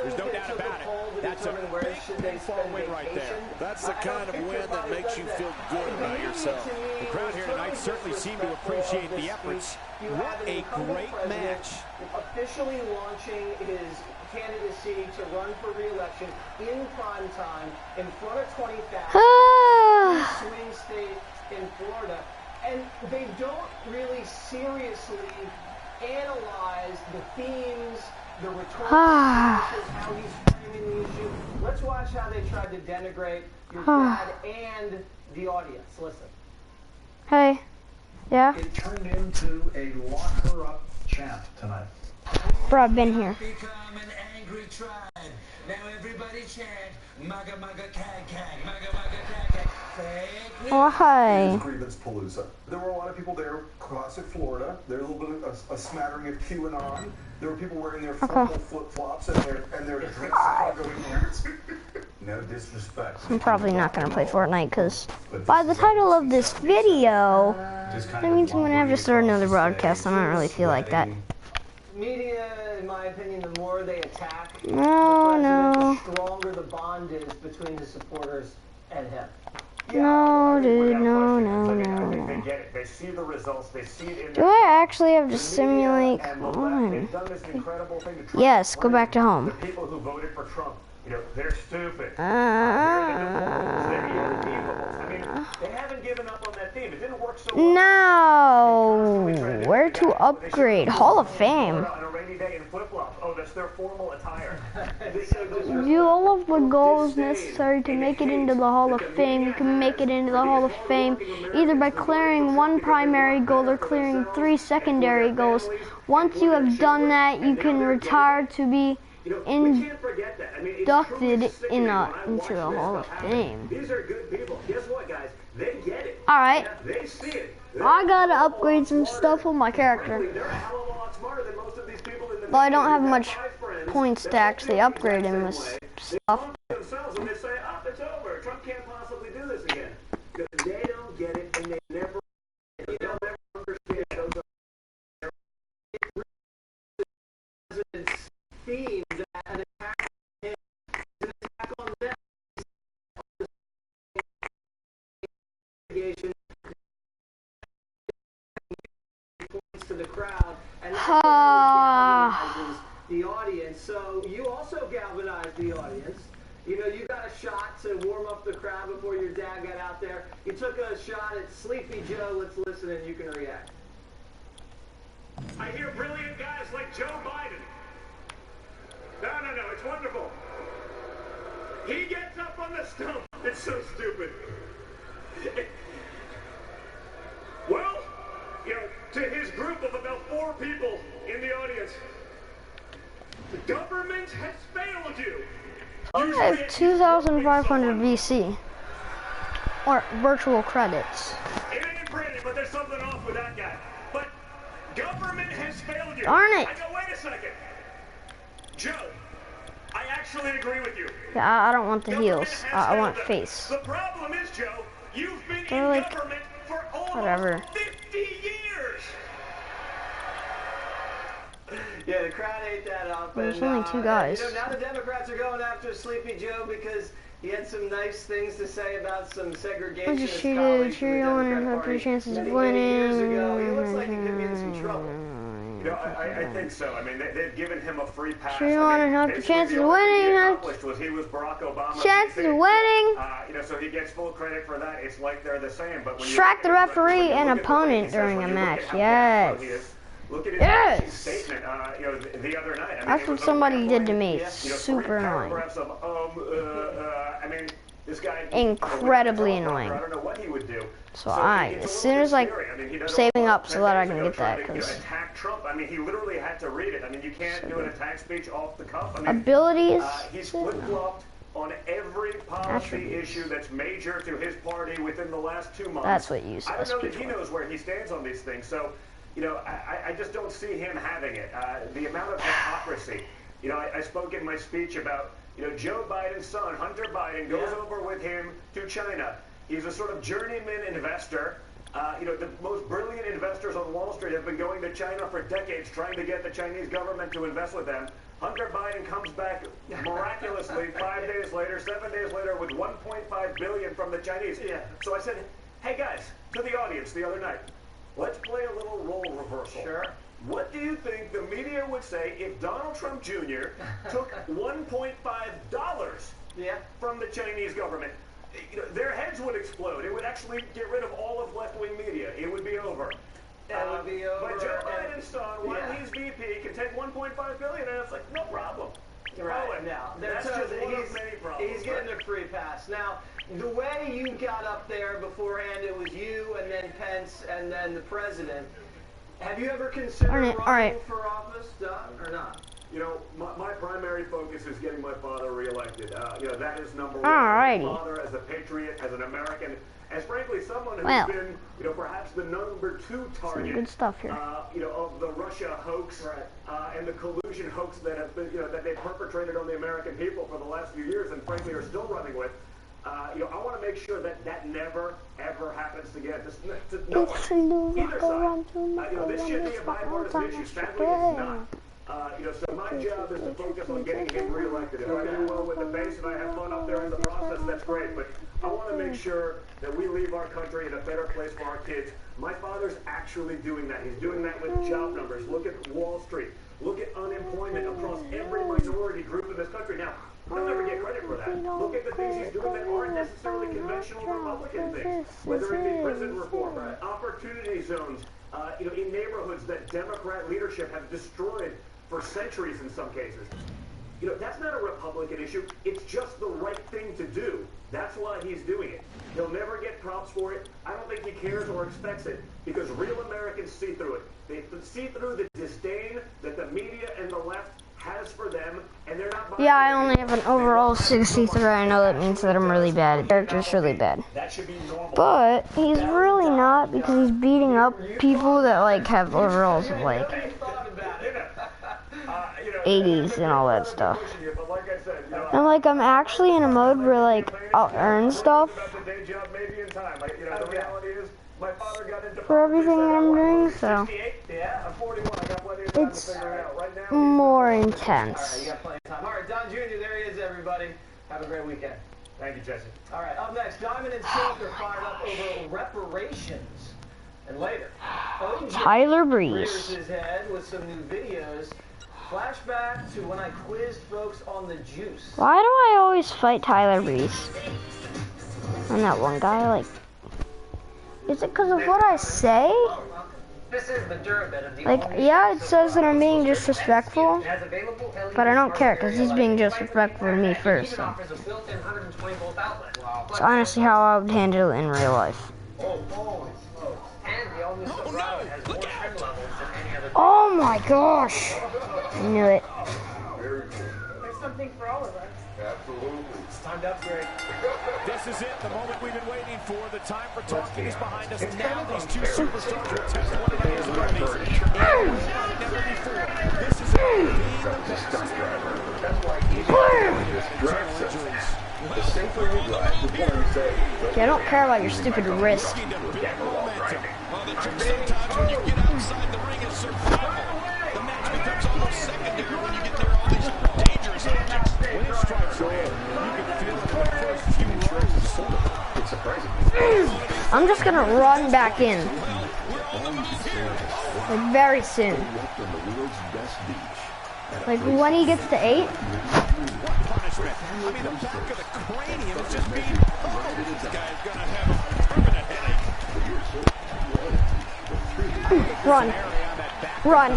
There's no doubt about it. That's a big fall win right there. That's the kind of win that makes you feel good about yourself. The crowd here tonight certainly seemed to appreciate the efforts. What a great match. Officially launching his candidacy to run for re-election in prime time in front of 20,000 in swing state in Florida. And they don't really seriously analyze the themes, the rhetorical how he's framing the issue. Let's watch how they tried to denigrate your dad and the audience. Listen. Hey. Yeah? It turned into a lock her up chant tonight. Bro, I've been here. Become an angry tribe. Now everybody chant MAGA MAGA CAG CAG MAGA MAGA CAG CAG. Oh, hi. Grievance Palooza. There were a lot of people there, classic Florida. There's a little bit of a smattering of QAnon. There were people wearing their flip-flops and their dress Chicago ears. No disrespect. I'm probably not going to play Fortnite because by the title of this video, that means I'm going to have to start another broadcast and I don't really feel like that. Media, in my opinion, the more they attack the stronger the bond is between the supporters and him. No, dude, no. They get it. They see the results. They see it in Do I actually have to simulate? Come on. Yes, go back to home. The people who voted for Trump, you know, they're stupid. They haven't given up on that theme. It didn't work so well. No. Where to upgrade? Hall of Fame. Oh, that's their formal attire. Do all of the goals necessary to make it into the Hall of Fame. You can make it into the Hall of Fame either by clearing 1 primary goal or clearing 3 secondary goals. Once you have done that, you can retire to be inducted into the Hall of Fame. These are good people. Guess what, guys? They get it. Alright. They see it. I gotta upgrade some stuff on my character. Though I don't have much points to actually upgrade him with stuff. Themselves when they say, "Oh, it's over. Trump can't possibly do this again." They don't get it, and they never understand those theme the crowd, and that galvanizes the audience. So you also galvanized the audience. You know, you got a shot to warm up the crowd before your dad got out there. You took a shot at Sleepy Joe. Let's listen and you can react. I hear brilliant guys like Joe Biden. No, it's wonderful. He gets up on the stump. It's so stupid. Well, you know, to his group of about 4 people in the audience, the government has failed you. I have 2,500 VC. Or virtual credits. It ain't pretty, but there's something off with that guy. But government has failed you. Darn it. I go, wait a second. Joe, I actually agree with you. Yeah, I don't want the heels. I want face. The problem is, Joe, you've been They're in like, government for whatever. 50 years. Yeah, the crowd ate that up. There's and, only 2 guys. You know, now the Democrats are going after Sleepy Joe because he had some nice things to say about some segregation. I just cheated. Cheer on and have your chances of winning. Years ago, he looks like he could be in some trouble. You know, I think so. I mean, they've given him a free pass. Cheer on and have your chances of winning. Was he was Barack Obama. Chances of winning. You know, so he gets full credit for that. It's like they're the same. But Distract the referee and opponent during a match. Yes. Look at his Yes. statement, you know, the other night. I mean, That's what somebody did to me. It's super annoying. I mean, this guy incredibly annoying. I don't know what he would do. So as soon as I'm saving up so that I can get that, because attack Trump. I mean, he literally had to read it. I mean, you can't do an attack speech off the cuff. I mean, abilities. He's flip-flopped on every policy issue that's major to his party within the last 2 months. That's what you I don't know that he knows where he stands on these things. So, you know, I just don't see him having it. The amount of hypocrisy. You know, I spoke in my speech about, you know, Joe Biden's son, Hunter Biden, goes over with him to China. He's a sort of journeyman investor. You know, the most brilliant investors on Wall Street have been going to China for decades trying to get the Chinese government to invest with them. Hunter Biden comes back miraculously 5 days later, 7 days later with $1.5 billion from the Chinese. So I said, hey guys, to the audience the other night, let's play a little role reversal. Sure. What do you think the media would say if Donald Trump Jr. took $1.5 from the Chinese government? You know, their heads would explode. It would actually get rid of all of left-wing media. It would be over. That would be over. But Joe Biden's son, when he's VP, can take $1.5 billion, and it's like, no problem. Right now, that's just one of many problems. He's getting a free pass. Now, the way you got up there beforehand, it was you and then Pence and then the president. Have you ever considered running for office, Don, or not? You know, my primary focus is getting my father reelected. You know, that is number one. Alrighty. My father as a patriot, as an American, as frankly someone who's been, you know, perhaps the number 2 target. Good stuff here. You know, of the Russia hoax and the collusion hoax that have been, you know, that they've perpetrated on the American people for the last few years, and frankly are still running with. You know, I want to make sure that that never, ever happens again. No one, either side. You know, this should be a bipartisan issue. Sadly, it's not. You know, so my job is to focus on getting him reelected. If I do well with the base and I have fun up there in the process, that's great. But I want to make sure that we leave our country in a better place for our kids. My father's actually doing that. He's doing that with job numbers. Look at Wall Street. Look at unemployment across every minority group in this country. Now, he'll never get credit for that. Look at the things he's doing that aren't necessarily conventional Republican things, whether it be prison reform, opportunity zones, you know, in neighborhoods that Democrat leadership have destroyed for centuries in some cases. You know, that's not a Republican issue. It's just the right thing to do. That's why he's doing it. He'll never get props for it. I don't think he cares or expects it, because real Americans see through it. They see through the disdain that the media and the left has for them, and they're not. Yeah, I only have an overall 63. I know that means that I'm really bad. The character's really bad. But he's really not, because he's beating up people that like have overalls of like 80s and all that stuff. And like I'm actually in a mode where like I'll earn stuff for everything that I'm doing, so it's more intense. Alright, Don Jr., there he is, everybody. Have a great weekend. Thank you, Jesse. Alright, up next, Diamond and Silk are fired up over reparations. And later. Tyler Breeze. Rears his head with some new videos. Flashback to when I quizzed folks on the juice. Why do I always fight Tyler Breeze? I'm that one guy, like... Is it because of what I say? This is the Durabit of the Like, yeah, it says that I'm being disrespectful, but I don't care because he's being disrespectful to me first. So. It's honestly how I would handle it in real life. Oh my gosh! I knew it. There's something for all of us. Absolutely. It's time to upgrade. This is it, the moment we've been waiting for. The time for talking is behind us. Now these two superstars will test one another's abilities. Never before. This is it. That's a stunt driver. That's why he's doing this drive system. The safer you drive, the more you save. Okay, I don't care about your stupid wrist. Well, the trick sometimes when you get outside the ring is survival. The match becomes almost secondary when you get near all these dangerous objects. When it strikes land, you can feel it in the first few rows. It's surprising. I'm just gonna run back in. Like, very soon. Like, when he gets to 8. I mean, the back of the cranium is just being hurled. This guy's gonna have a permanent headache. Run. Run.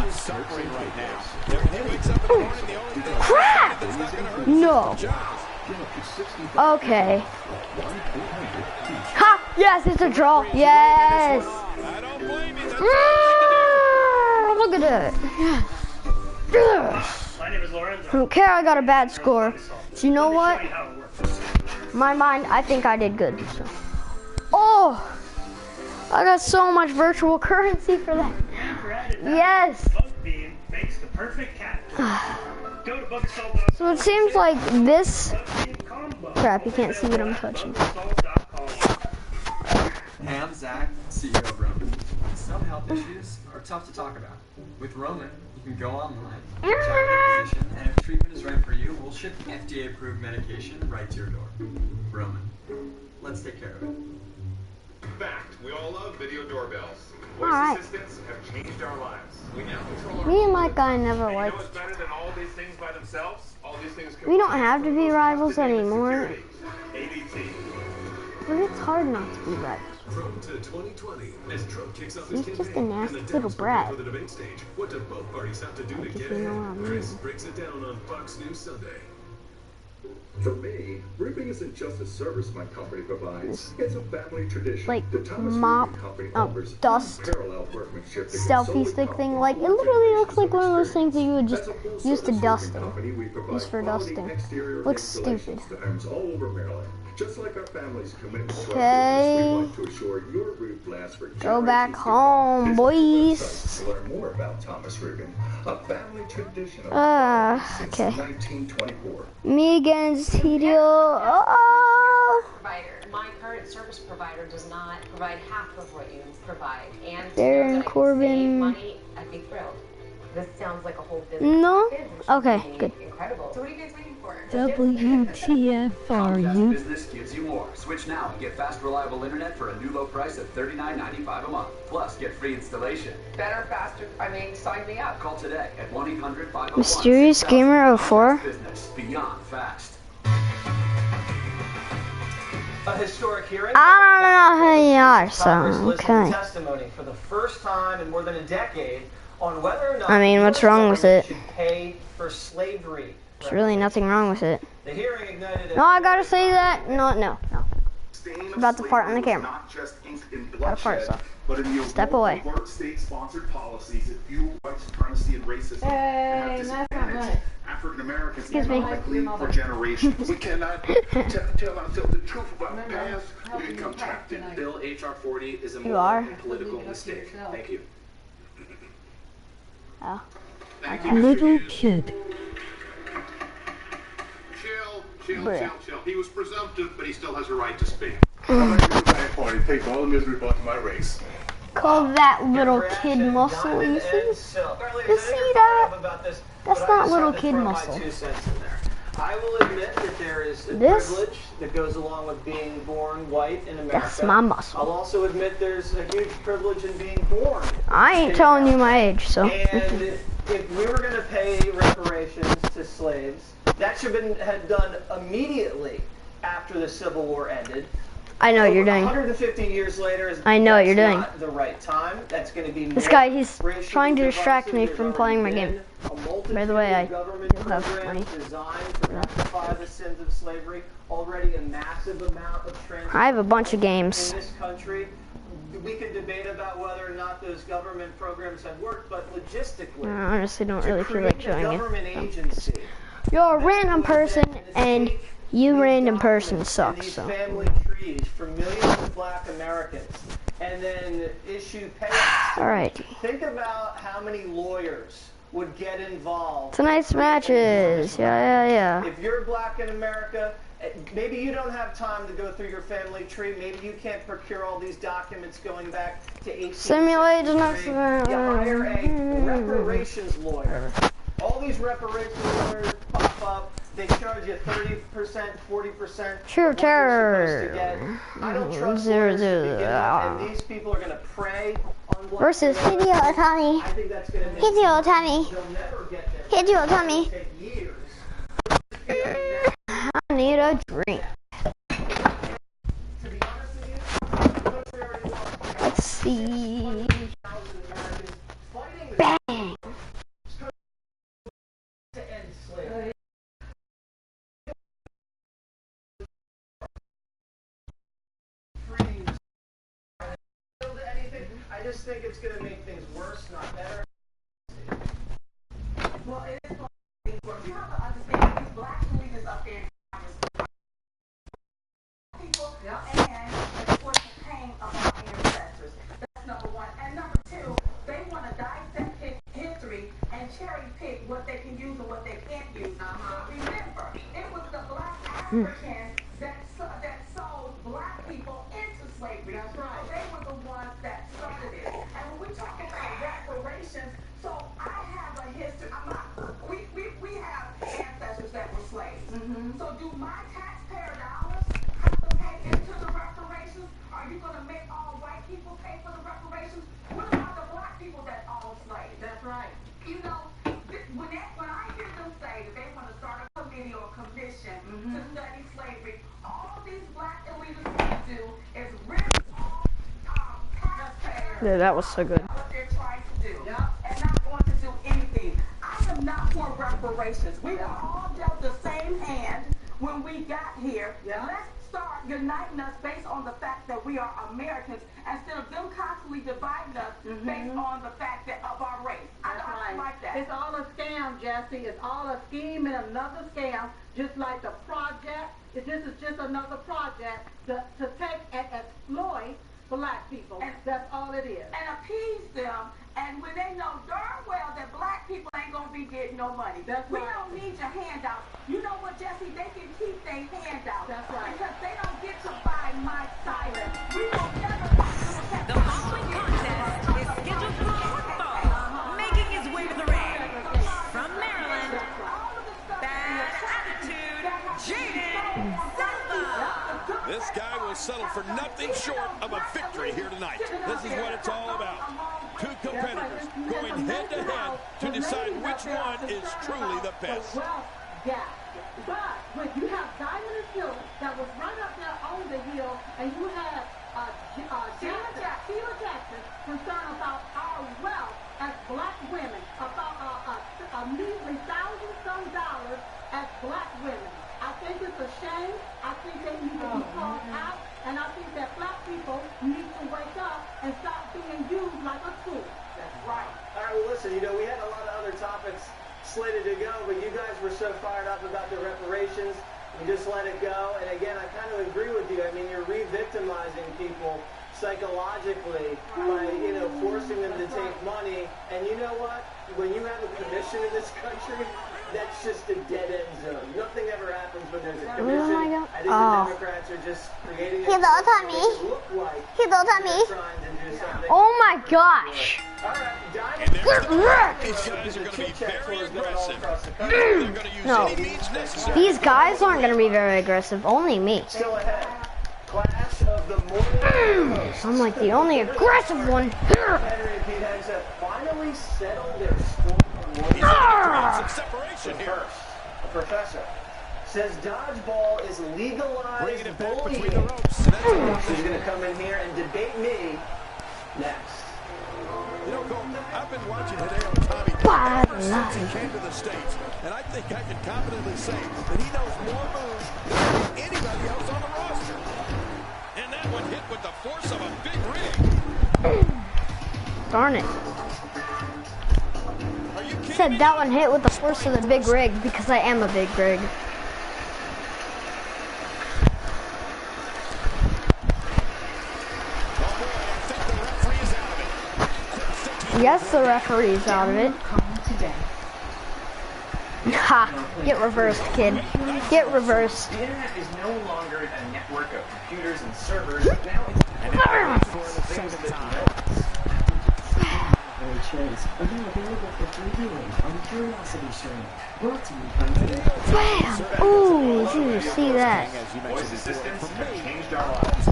Crap! No. Okay. Ha! Yes, it's a draw. Yes! Look at it. My name is Lorenzo. I don't care I got a bad score. So you know what? In my mind, I think I did good. So. Oh! I got so much virtual currency for that. Yes! Makes the perfect cat. So it seems like this... Crap, you can't see what I'm touching. Hey, I'm Zach, CEO of Roman. Some health issues are tough to talk about. With Roman, you can go online, check your physician, and if treatment is right for you, we'll ship FDA-approved medication right to your door. Roman, let's take care of it. Fact, we all love video doorbells. Voice Alright. assistants have changed our lives. We now control our Me and my guy never and you know liked. what's better than all these things by themselves? All these things We don't have to be rivals anymore. ADT. But it's hard not to be rivals. Chrome to 2020 as Trump kicks off He's just a nasty little brat. for the debate stage. What do both parties have to do to get you know what I ahead? mean. Chris breaks it down on Fox News Sunday. For me, roofing isn't just a service my company provides. It's a family tradition. Like, The Thomas mop, Roofing Company offers dust, unparalleled workmanship that can selfie solely stick come thing. from Like, it literally looks like one of those things that you would As just a full use to service dusting. roofing company, we provide Use for quality dusting. exterior Looks installations stupid. to homes all over Maryland. Just like our family's commitment to our Okay. business, we want to assure your roof lasts for Go back generations to home, come. boys. Visit our website to learn more about Thomas Roofing, a family tradition of since Okay. 1924. Me against Hideo. Oh! Provider. My current service provider does not provide half of what you provide, and to know Darren that I can Corbin. save money, I'd be thrilled. This sounds like a whole business No? package, which would Okay, be good. Incredible. So what are you guys waiting for? WTF are Comcast you? Business gives you more. Switch now and get fast, reliable internet for a new low price of $39.95 a month. Plus, get free installation. Better, faster. Sign me up. Call today at 1-800-501-6000. Mysterious Gamer 04. Business beyond fast. A historic hearing. I don't know who you are, so Congress listened to okay. testimony for the first time in more than a decade on whether or not I mean, the what's US wrong with government it? should pay for slavery. There's really nothing wrong with it. The hearing ignited No, I gotta say that. No. About to fart on the camera. Not just ink and Gotta fart, bloodshed, so. but in the Step away. overt state-sponsored policies that fuel white supremacy and racism and have disadvantaged African Americans Excuse me. economically for generations. We cannot tell ourselves the truth about the past. We become trapped in it. Bill H.R. 40 is a You are? moral and political mistake. Thank you. Oh. Little kid. Chill. He was presumptive, but he still has a right to speak. Party takes all the misery brought to my race. Call that little kid muscle. You see that? That's not little kid muscle. I will admit that there is a privilege that goes along with being born white in America. That's my muscle. I'll also admit there's a huge privilege in being born. I ain't telling you my age, so. And if we were going to pay reparations to slaves, that should have been done immediately after the Civil War ended. I know what you're doing. 150 years later, I know what you're doing. Not the right time. That's going to be this guy, he's trying to distract me from playing my game. By the way, I do have money. Designed to rectify the sins of slavery. Already a massive amount of I have a bunch of games. In this country. We could debate about whether or not those government programs have worked, but logistically, I honestly don't really feel like showing it. You're a random person, and you random person sucks. So. Family trees for millions of Black Americans, and then issue payouts. All right. Think about how many lawyers would get involved. Tonight's matches. Yeah. If you're Black in America, maybe you don't have time to go through your family tree. Maybe you can't procure all these documents going back to 1863. Simulated next. You hire a reparations lawyer. All these reparations lawyers pop up. They charge you 30%, 40%. Sure, terror. I don't trust lawyers to begin with, and these people are going to prey on Black versus Hideo Tommy. I think that's going to make Hideo Tommy. They'll never get there. Hideo Tommy. Years. I need a drink. Let's see. Bang. I just think it's going to make things worse, not better. Well, it is you have to understand these Black leaders up there people and of course the pain of our ancestors. That's number one. And number two, they want to dissect history and cherry pick what they can use and what they can't use. Remember, it was the Black Africans that sold Black people into slavery. That's right. So they were the ones that started it. And when we talk about reparations, so I have a history. We have ancestors that were slaves. So do my taxpayer dollars have to pay into the reparations? Are you going to make all white people pay for the reparations? What about the Black people that own slaves? That's right. You know, when I hear them say that they want to start a committee or commission to study slavery, all these Black elitists want to do is rip off taxpayers. Yeah, that was so good. What they're trying to do, and not going to do anything. I am not for reparations. We were all dealt the same hand when we got here. Let's start uniting us based on the fact that we are Americans instead of them constantly dividing us based on the fact that of our race. I don't like that. It's all a scam, Jesse. It's all a scheme and another scam, just like the project. This is just another project to take and exploit Black people. And that's all it is. And appease them. And when they know darn well that Black people ain't going to be getting no money. We don't need your handout. You know what, Jesse? They can keep their handout. That's right. Because they don't get to buy my silence. We will never The following contest is scheduled for football. Making his way to the ring. From Maryland, Bad Attitude, Jaden Silva. This guy will settle for nothing short of a victory here tonight. This is what it's all about. Two competitors going head-to-head to decide which one is truly the best. But when you have Diamond Hill that was right up there on the hill, and you had Sheila Jackson concerned about our wealth as Black women, about a measly $1,000-some as Black women. I think it's a shame. I think they need to be called out, and I think that Black people need to wake up and stop being used like a tool. That's right. All right, well, listen, we had a lot of other topics slated to go, but you guys were so fired up about the reparations, you just let it go. And again, I kind of agree with you. I mean, you're re-victimizing people psychologically by, forcing them to take money. And you know what? When you have a commission in this country, that's just a dead end zone. Nothing ever happens when there's a Oh division. my God. I think the Democrats are just creating Hello, Tommy. look like Hello, Tommy. they're trying to do something. Oh my gosh. Get wrecked. These guys are going to be very aggressive. They're going to use No. any means necessary. These guys aren't going to be very aggressive. Only me. Still ahead. Clash of the morning. I'm like the only aggressive one. Henry and Pete Hegseth finally settled their score on one. Some separation here. First, a professor says dodgeball is legalized Bringing it back bullying. between the ropes. She's going to come in here and debate me next. You know, Cole, I've been watching Hideo Itami ever since he came to the States, and I think I can confidently say that he knows more moves than anybody else on the roster. And that one hit with the force of a big rig. Darn it. Said that one hit with the force of the big rig because I am a big rig. Yes, the referee's out of it. Ha! Get reversed, kid. Get reversed. The internet is no longer a network of computers and servers. Now it's Bam! Ooh, did you see that? Voice assistants have changed our lives.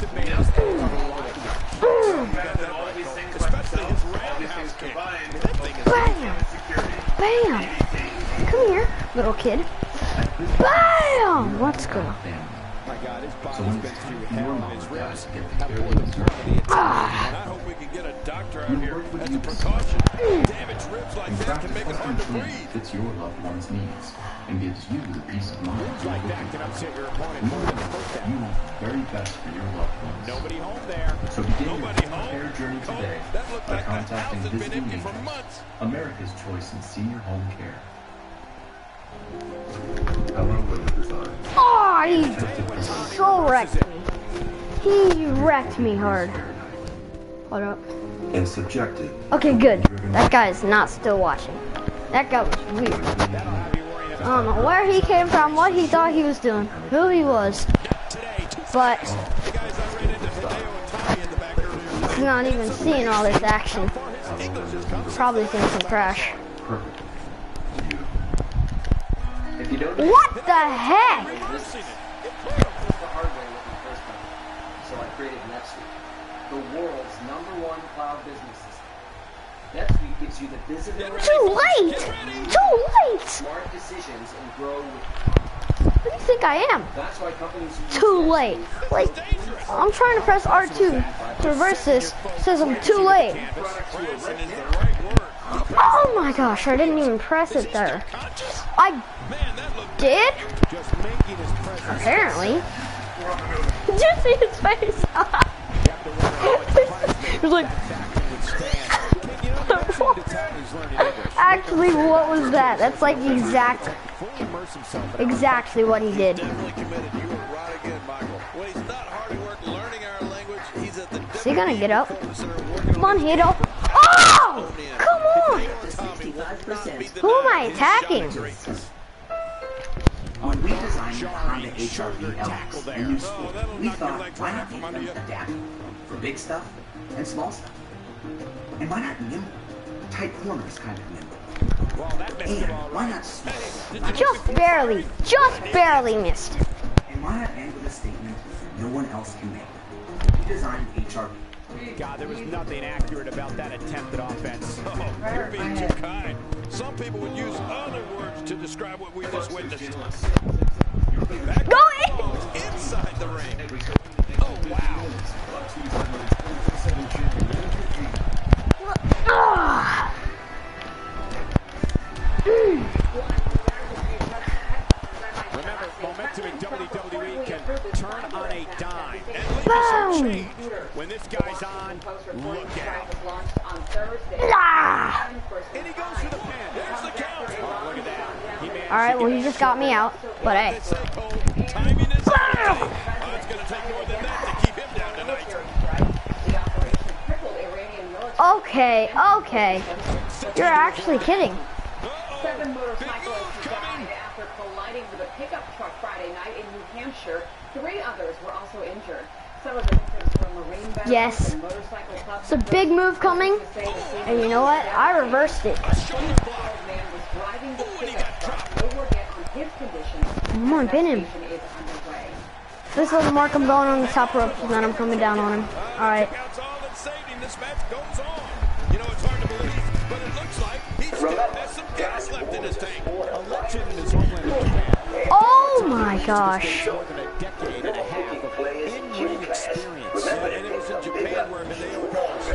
Bam! Bam! Come here, little kid. Bam! Let's go. My God, his body's been through hell and his ribs have more than probably and I hope we can get a doctor out here as a precaution. Damaged ribs like that can make it hard to breathe. Fits your loved one's needs and gives you the peace of mind. Moves like that can upset your opponent more than the first You want the very best for your loved ones. Nobody home there. So begin your care journey today by contacting Visiting for Angels, months. America's choice in senior home care. Hello, Women Design. Oh, he so wrecked me. He wrecked me hard. Hold up. And subjected. Okay, good. That guy is not still watching. That guy was weird. I don't know where he came from, what he thought he was doing, who he was. But he's not even seeing all this action. Probably seeing some crash. What the heck? The hard way with my first one. So I created NetSuite, the world's #1 cloud business system. NetSuite gives you the visibility. Too late! Too late! Smart decisions and grow with. Who do you think I am? That's why companies use Too late. Like, I'm trying to press R2 to reverse this. It says I'm too late. Oh my gosh, I didn't even press it there. I did? Apparently. Did you see his face? He was like... Actually, what was that? That's like exactly what he did. Is he gonna get up? Come on, Hito. Oh! Come on! Who am I attacking? When we designed the Honda HR-V LX, a new sport, we thought, why not make them adaptable for big stuff and small stuff? And why not nimble? Tight corners kind of nimble. And why not small? Just barely missed. And why not end with a statement no one else can make? We designed HR-V. God, there was nothing accurate about that attempted offense. Oh, you're being too kind. Some people would use other words to describe what we just witnessed. Go in! Inside the ring. Oh, wow. Remember, momentum in WWE can turn on a dime. Boom! When this guy's on, look out. And he goes for the pin. There's the count. Oh, look at that. Alright, well, he just got me out. But hey. Timing is everything. Oh, it's going to take more than that to keep him down tonight. Okay. You're actually kidding. 7 motorcyclists died after colliding with a pickup truck Friday night in New Hampshire. 3 others were also injured. Some of the victims were Marine veterans Yes. and motorcycle clubs. It's a big move coming. And you know what? I reversed it. A 24-year-old man was driving the pickup truck. No word yet on his condition. Come on, pin him. Investigation is underway. This little mark, I'm going on the top rope, and then I'm coming down on him. Alright. That's all that saved him. This match goes on. You know, it's hard to believe, but it looks like he still has some gas left in his tank. A legend in his homeland of Japan. Oh my gosh. More than a decade and a half of in-ring experience. And it was in Japan where Hideo was.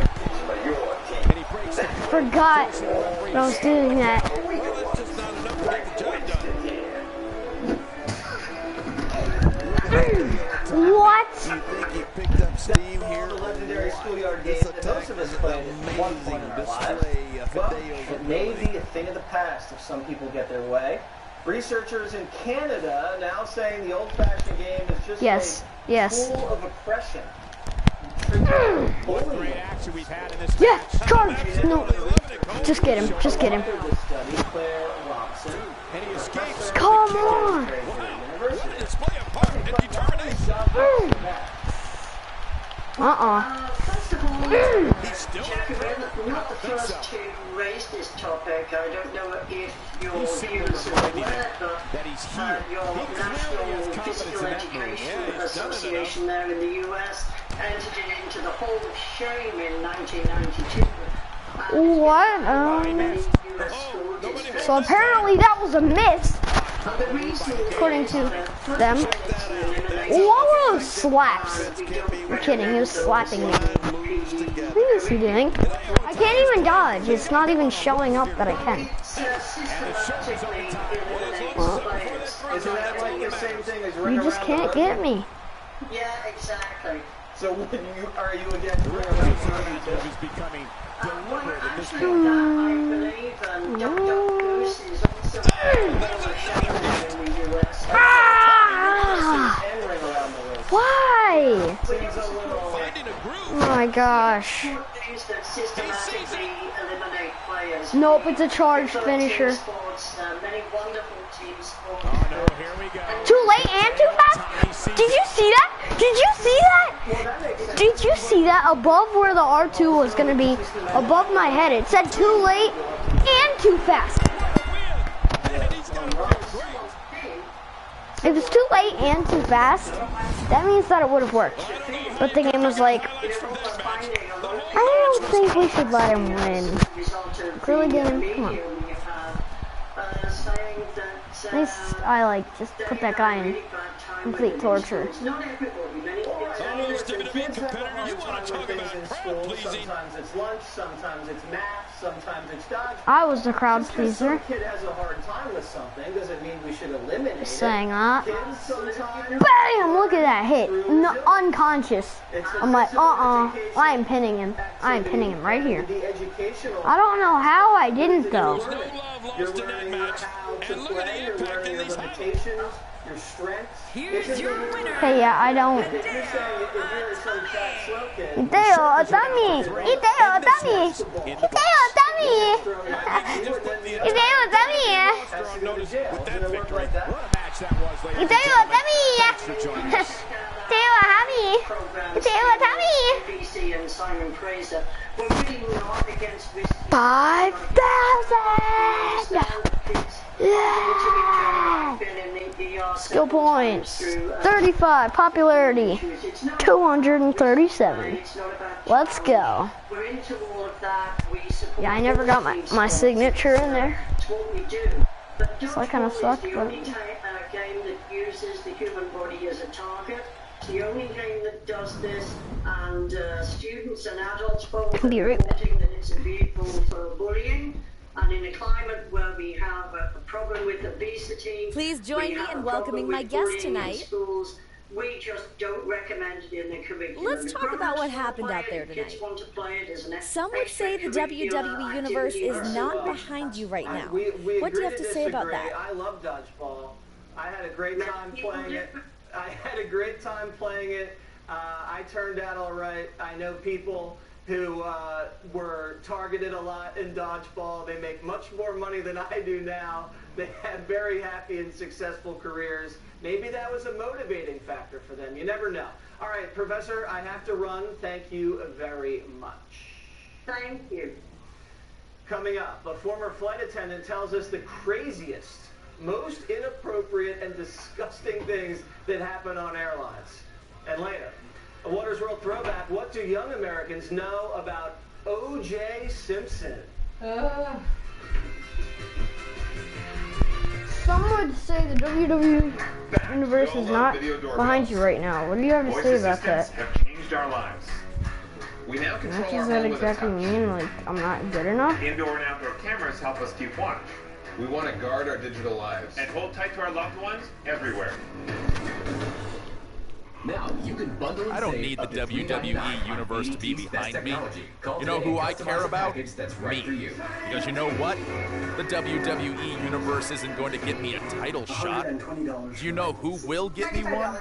And he breaks the Forgot that I was doing that. What? You think he picked up steam here? The legendary schoolyard game that most of us played at one point in our lives. Well, it may be a thing of the past if some people get their way. Researchers in Canada now saying the old-fashioned game is just a tool of oppression. What great action we've had in this Yeah, charge! No. Just get him. Just get him. And he escapes. Come on! Display of heart and determination. First of all, He's still not the first to raise this topic. I don't know if your views are aware, but your National Physical Education Association there in the US entered into the Hall of Shame in 1992. What? So apparently that was a miss, according to them. What were those slaps? You're kidding, he was slapping me. What is he doing? I can't even dodge. It's not even showing up that I can. Isn't that like the same thing as You just can't get me. Yeah, exactly. So are you against ring around is becoming deliberate at this I point. believe Duck Goose is also in the US. Why? Finding a groove. Oh my gosh. That systematically eliminate players. Nope, it's a charge finisher. Many wonderful team sports. Oh no, here we go. Too late and too fast? Did you see that? Did you see that? Did you see that? Above where the R2 was going to be, above my head, it said too late and too fast. If it's too late and too fast, that means that it would have worked. But the game was like, I don't think we should let him win. Really, game? Come on. At least I like just put that guy in complete torture. Sometimes it's lunch, sometimes it's math, sometimes it's dodge. I was the crowd pleaser. Some kid has a hard time with something doesn't mean we should eliminate it. Saying that. Kids sometimes Bam! Look at that hit. No, unconscious. I'm like, I am pinning him. I am pinning him right here. I don't know how I didn't though. You're learning how to play, you're learning your limitations, your strengths. Here's your winner. Hey, yeah, I don't. If you're saying if you're some fat slow kid, Iteo Otami! Iteo Otami! Iteo Otami! Iteo Otami! Iteo Otami! Iteo Otami! Iteo Otami! 5,000! Yeah! Skill points 35, popularity 237. Let's go. Yeah, I never got my signature in there, so I kind of sucked. But game that uses the human body as a target. It's the only game that does this, and students and adults both are reporting that it's a vehicle for bullying. And in a climate where we have a problem with obesity, please join me in welcoming my guest tonight. Schools, we just don't recommend it in the curriculum. Let's talk about what happened out there tonight. Some would say the WWE Universe is not behind you right now. What do you have to say about that? I love dodgeball. I had a great time playing it. I turned out all right. I know people who were targeted a lot in dodgeball. They make much more money than I do now. They had very happy and successful careers. Maybe that was a motivating factor for them. You never know. All right, Professor, I have to run. Thank you very much. Thank you. Coming up, a former flight attendant tells us the craziest, most inappropriate and disgusting things that happen on airlines. And later, a Water's World throwback. What do young Americans know about O.J. Simpson? Some would say the WWE universe is not behind you right now. What do you have to say about that? Have changed our lives. We now What control our does that home with a exactly touch. mean? Like, I'm not good enough? Indoor and outdoor cameras help us keep watch. We want to guard our digital lives. And hold tight to our loved ones everywhere. Now you can bundle and I don't save need the up to WWE universe to be AT&T's behind best me. technology. Call You know today who and I customize care a about? package that's right for you. Because you know what? The WWE universe isn't going to get me a title shot. Do you know who will get me one?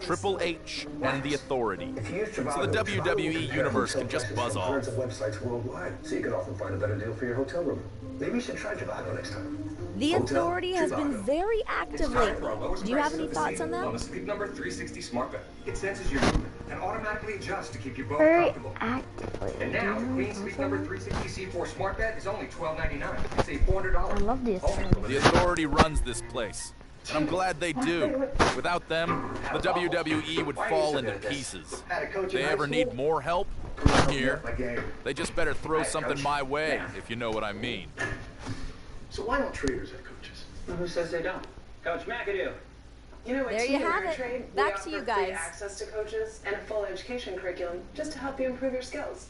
Triple H and the Authority. So the WWE universe can just buzz off. Hundreds of websites worldwide, so you can often find a better deal for your hotel room. Maybe you should try Trivago next time. The Hotel Authority has been Trivago. very active lately. Do you have any thoughts on that? On the Sleep Number 360 smart bed. It senses your movement and automatically adjusts to keep you both Very comfortable. actively. And now, the Queen Sleep Number 360 C4 smart bed is only $12.99. Save $400. I love this. The Authority runs this place. And I'm glad they do. Without them, the WWE would fall into pieces. If they ever need more help, I'm here. They just better throw something my way, if you know what I mean. So why don't traders have coaches? Well, who says they don't? Coach McAdoo. You know, at There you Team have it. Ameritrade, Back we to you offer free guys. access to coaches and a full education curriculum just to help you improve your skills.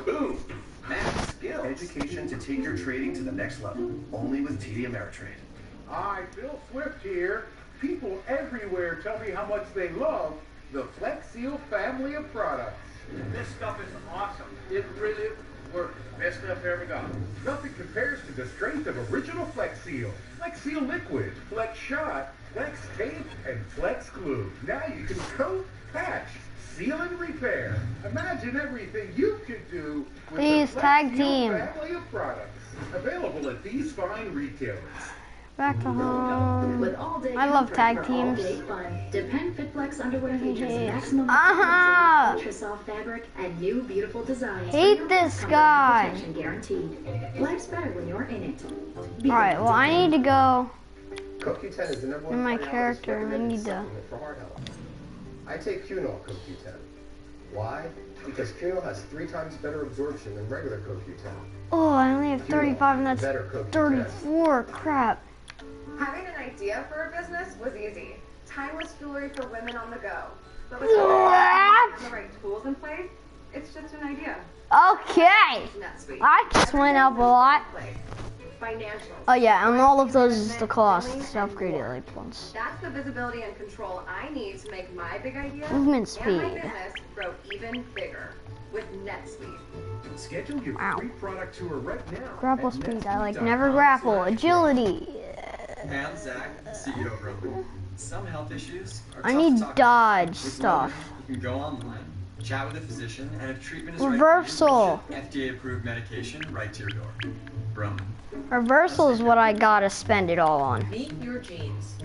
Boom! Math skills. Education to take your trading to the next level. Only with TD Ameritrade. Hi, Bill Swift here. People everywhere tell me how much they love the Flex Seal family of products. This stuff is awesome. It really works. Best stuff ever got. Nothing compares to the strength of original Flex Seal. Flex Seal Liquid, Flex Shot, Flex Tape, and Flex Glue. Now you can coat, patch, seal, and repair. Imagine everything you could do with Please, the Flex tag Seal team. family of products. Available at these fine retailers. Back to home. With all day I love comfort tag for teams. all day fun. Depend FitFlex underwear features maximum ultra soft fabric and new beautiful designs. Hate this guy. Protection guaranteed. Life's better when you're in it. Alright, well I need to go CoQ10 is the number one in my cardiologist character and I recommended need to... supplement for heart health. I take Cunol CoQ10. Why? Because Cunol has 3 times better absorption than regular CoQ10. Oh, I only have 35 and that's Better CoQ10. 34. Crap. Having an idea for a business was easy. Timeless jewelry for women on the go. But with the right tools in place, it's just an idea. Okay. NetSuite. I just went up a lot. Financial. Oh yeah, and all of those is the cost to upgrade it like once. That's the visibility and control I need to make my big idea Movement and my speed. business grow even bigger with NetSuite. Schedule your free product tour right now. Grapple at speed, I like netsuite.com. never grapple. Agility. Hey, I'm Zach, CEO of Roman. Some health issues are I tough need to talk dodge about. With stuff. Roman, you can go online, chat with a physician, and if treatment is Reversal. right for you, ship FDA-approved medication right to your door. Roman. Reversal is what I gotta spend it all on. Meet your genes.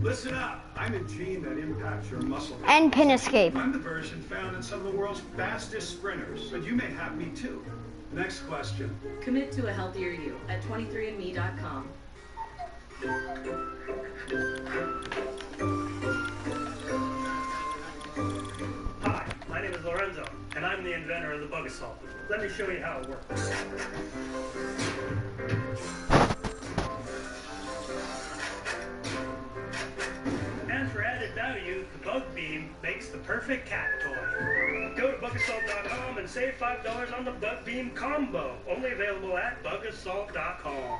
Listen up. I'm a gene that impacts your muscle. And pin escape. I'm the version found in some of the world's fastest sprinters, but you may have me too. Next question. Commit to a healthier you at 23andme.com. Hi, my name is Lorenzo, and I'm the inventor of the Bug Assault. Let me show you how it works. And for added value, the Bug Beam makes the perfect cat toy. Go to bugassault.com and save $5 on the Bug Beam combo. Only available at bugassault.com.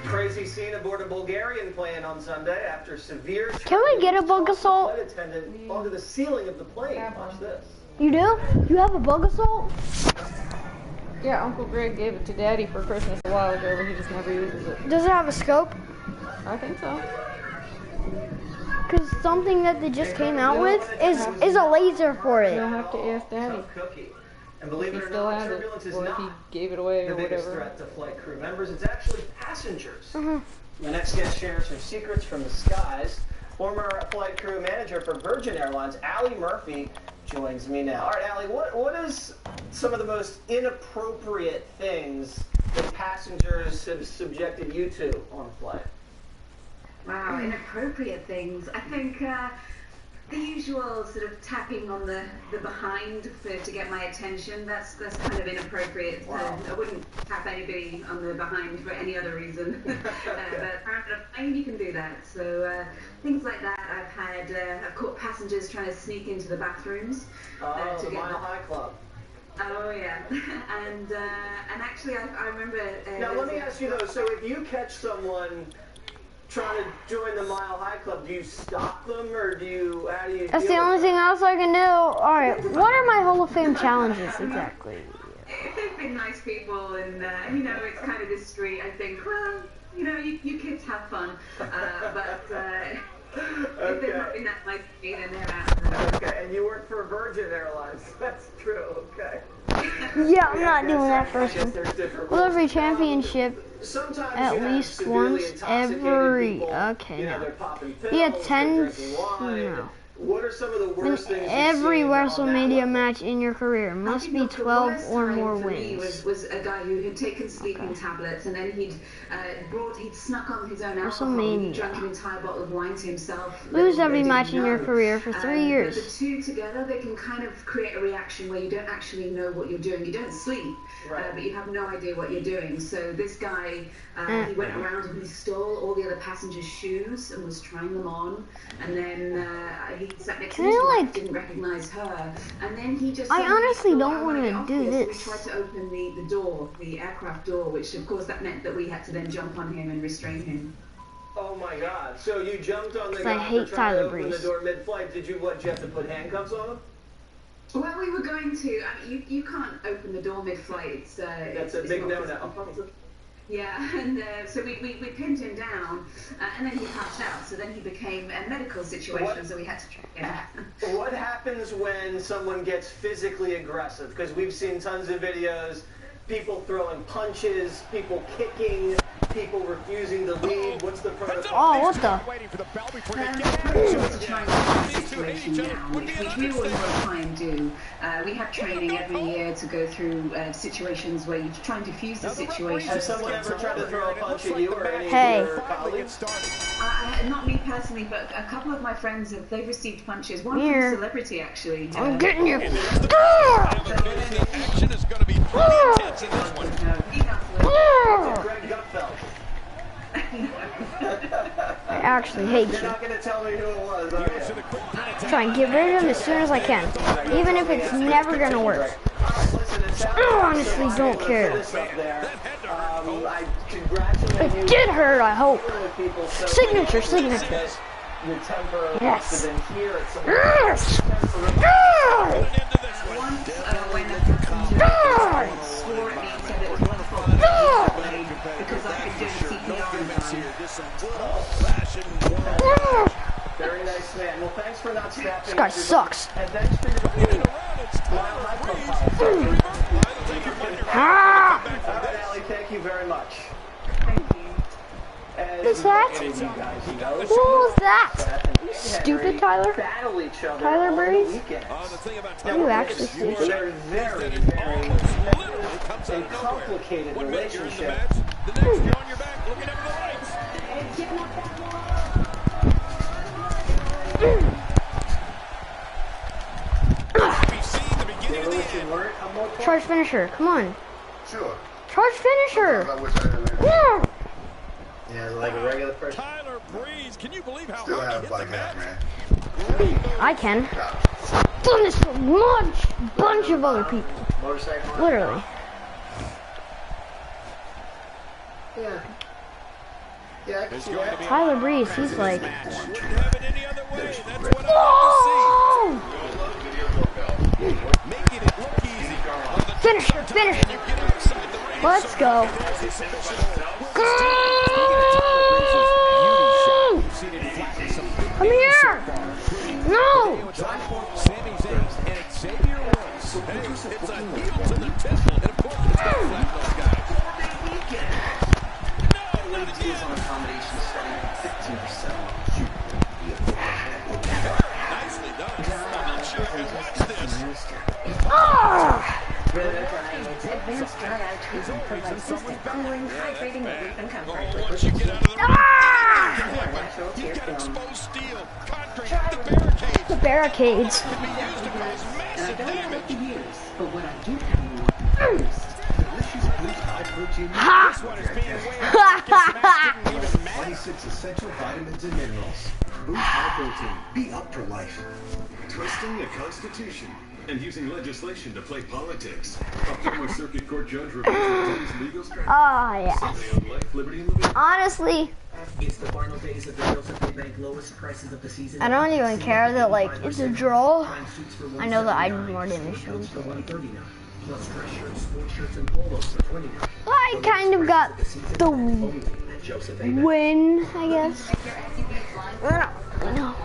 Crazy scene aboard a Bulgarian plane on Sunday after severe. Can we get a Bug Assault? Flight attendant onto the ceiling of the plane. Watch this. You do? You have a Bug Assault? Yeah, Uncle Greg gave it to Daddy for Christmas a while ago, but he just never uses it. Does it have a scope? I think so. Because something that they just came out with is a laser for it. You'll have to ask Daddy. And believe If it he or still not, has it, turbulence is or if he not gave it away the or biggest whatever. threat to flight crew members. It's actually passengers. The next guest shares her secrets from the skies. Former flight crew manager for Virgin Airlines, Allie Murphy, joins me now. All right, Allie, what is some of the most inappropriate things that passengers have subjected you to on a flight? Wow, inappropriate things. I think the usual sort of tapping on the behind to get my attention, that's kind of inappropriate. Wow. I wouldn't tap anybody on the behind for any other reason. But on a plane you can do that. So things like that. I've caught passengers trying to sneak into the bathrooms. To the Mile High Club. Oh yeah, and actually I remember. Now let me ask you though. So if you catch someone trying to join the Mile High Club, do you stop them or how do you That's the only thing else I can do. Alright, what are my Hall of Fame challenges exactly? If they've been nice people and, it's kind of discreet, I think, well, you kids have fun. But if they've not been that nice to me, then they're out. Okay, and you work for Virgin Airlines. That's true, okay. Yeah, I'm not doing that first one. Well, every championship, at least once every, okay, now. Yeah, 10, no. What are some of the worst things every WrestleMania match in your career must be 12 or more wins. Was a guy who had taken sleeping tablets and then he'd snuck on his own alcohol. He drank an entire bottle of wine to himself. Lose every match in your career for 3 years. But the two together, they can kind of create a reaction where you don't actually know what you're doing. You don't sleep, but you have no idea what you're doing. So this guy, he went around and he stole all the other passengers' shoes and was trying them on, and then he sat next to his wife, didn't recognize her, and then he just. I honestly don't want to do this. We tried to open the door, the aircraft door, which of course that meant that we had to then jump on him and restrain him. Oh my God! So you jumped on the guy for trying to open the door mid-flight. Did you have to put handcuffs on him? Well, we were going to. I mean, you can't open the door mid-flight. That's a big no-no. Yeah, and so we pinned him down, and then he passed out. So then he became a medical situation, so we had to track him. What happens when someone gets physically aggressive? Because we've seen tons of videos, people throwing punches, people kicking, people refusing to leave. What's the protocol? Oh, what the? Situation now, which we always want to try and do. We have training every year to go through situations where you try and defuse the situation. Has someone ever tried to throw a punch at you or any of your colleagues? Not me personally, but a couple of my friends they've received punches. One from a celebrity actually. I'm getting you. Action is going to be pretty intense in this one. Greg Gutfeld. I actually hate you. You're not going to tell me who it was. Try and get rid of him as soon as I can, even if it's never going to work. I honestly don't care. It did hurt, I hope. Signature. Your temper yes. Yes. Once when a swore at me and said it was my fault because I've been doing CPR. Very nice man. Well, thanks for not snapping. This guy sucks. And thanks for your Ah! All right, Allie, thank you very much. Who's that? Who was that? You stupid, Tyler? Tyler Breeze? Are you actually stupid? They're very, very a complicated relationship. The next you're on your back looking up the lights. Charge finisher, come on. Sure. Charge finisher. Yeah. Yeah, like a regular person. Tyler Breeze, can you believe how Still hard have he hit like the that, match? man. I can. I've done this for a bunch of other people. Motorcycle. Literally. Yeah. Yeah, I can see that. Tyler Breeze, he's like. Oh! Finisher. Let's go. Come here! No! Sami Zayn and Xavier Woods. Hey, it's a heel to the temple, and of course it's going to flatten those guys. No, not again. On a combination starting at 15%. Nicely done. I'm not sure if you watched this. Advanced dry eye treatment provides instant cooling, hydrating relief and comfort. Once you get out of the ring, you've got exposed steel, concrete, the barricades. The barricades. Can be used to cause massive damage. But what I do have first, delicious Boost High Protein. This one is being weighed. 26 essential vitamins and minerals. Boost High Protein. Be up for life. Twisting the Constitution and using legislation to play politics. A former circuit court judge reveals today's legal strategy. Oh, yeah. Sunday on Life, Liberty, and Liberty. Honestly, It's the final days of the Joseph A. Bank lowest prices of the season. I don't even care that, like, it's a draw. I know that I need more damage. Plus dress shirts, sports shirts, and polos for $20. I kind of got the win, I guess. No.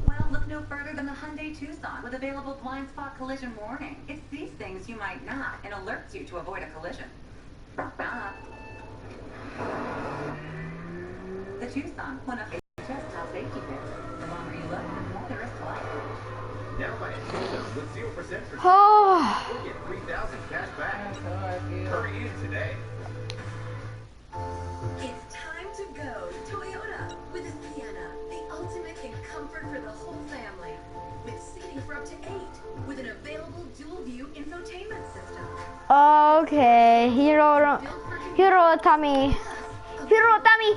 Well, look no further than the Hyundai Tucson with available blind spot collision warning. It's these things you might not and alerts you to avoid a collision. Stop. The Tucson, one of HS's top safety picks. The longer you look, the more there is to life. Now buy a Tucson with 0% for Oh. You'll get 3,000 cash back. Hurry in today. It's time to go Toyota with a Sienna, the ultimate in comfort for the whole family. With seating for up to 8, with an available dual-view infotainment system. Okay, Hirotami. Hirotami. Hirotami.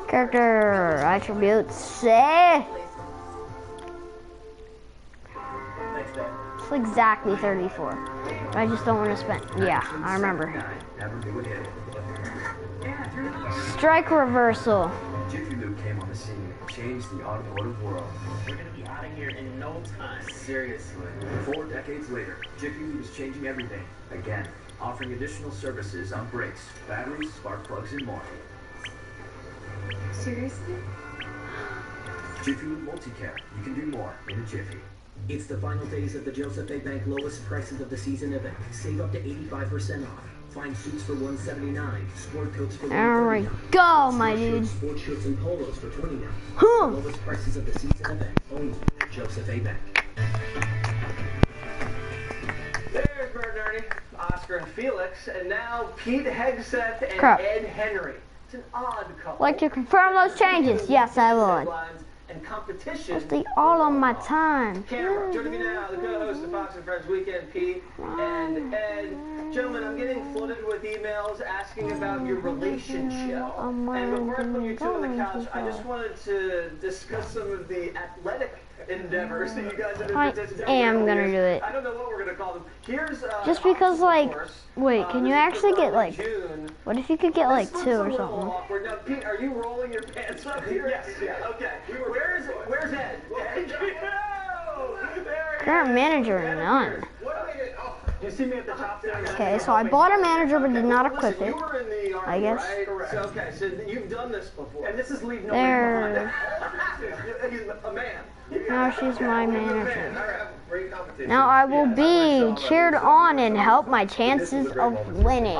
Character attributes. It's exactly 34. I just don't want to spend. Yeah, I remember. Strike reversal. Jiffy Lube came on the scene and changed the automotive world. We're gonna be out of here in no time. Seriously. 4 decades later, Jiffy Lube is changing everything. Again, offering additional services on brakes, batteries, spark plugs, and more. Seriously? Jiffy Lube Multicare. You can do more in a jiffy. It's the final days of the Joseph A. Bank lowest prices of the season event. Save up to 85% off. Find suits for $179, sport coats for $139. Alright, go, my dude. Sports shirts and polos for $20. Huh. Lowest prices of the season event. Only Joseph A. Bank. There's Bert and Ernie, Oscar and Felix, and now Pete Hegseth and Crap. Ed Henry. It's an odd couple. Like to confirm those changes? Yes, I would. And competition. That's the all on my time. Camera, joining me now, the co-host of Fox and Friends Weekend, Pete and Ed. Gentlemen, I'm getting flooded with emails asking about your relationship. And before I put you two on the couch, I just wanted to discuss some of the athletic endeavors that you guys have been participating in. I am gonna do it. I don't know what we're gonna call them. Here's just because, like, wait, can you actually get like? What if you could get like 2 or something? Now, Pete, are you rolling your pants up here? Yes. Yeah. Okay. Where's Ed? Current manager, none. You see me at the top there? Okay, so I bought a manager but did not equip it. I guess. So, okay, so you've done this before. And this is leave nobody There. behind. He's a man. Now she's my manager. Now I will be cheered on and help my chances of winning.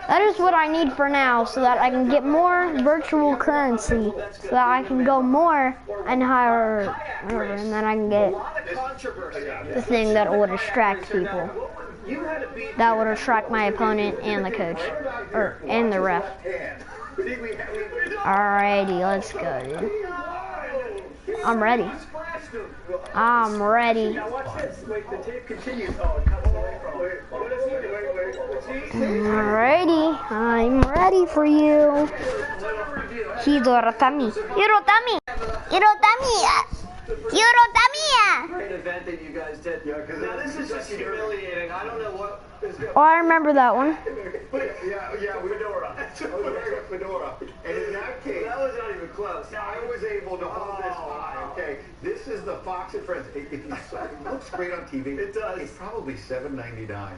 That is what I need for now, so that I can get more virtual currency, so that I can go more and higher, whatever, and then I can get the thing that would distract people. That would distract my opponent and the coach, and the ref. Alrighty, let's go, dude. I'm ready. I'm ready. Now watch this. Wait, the tape continues. Oh, it cuts away from it. Alrighty, I'm ready for you. Hirotami. Hirotami. Hirotami. Hirotami. Great event that you guys did. Now this is just humiliating. I don't know what is going on. Oh, I remember that one. Yeah, Fedora. Fedora. And in that case, that was not even close. I was able to hold this high, okay? This is the Fox and Friends. If you saw it, it looks great on TV. It does. It's probably $7.99. Yeah.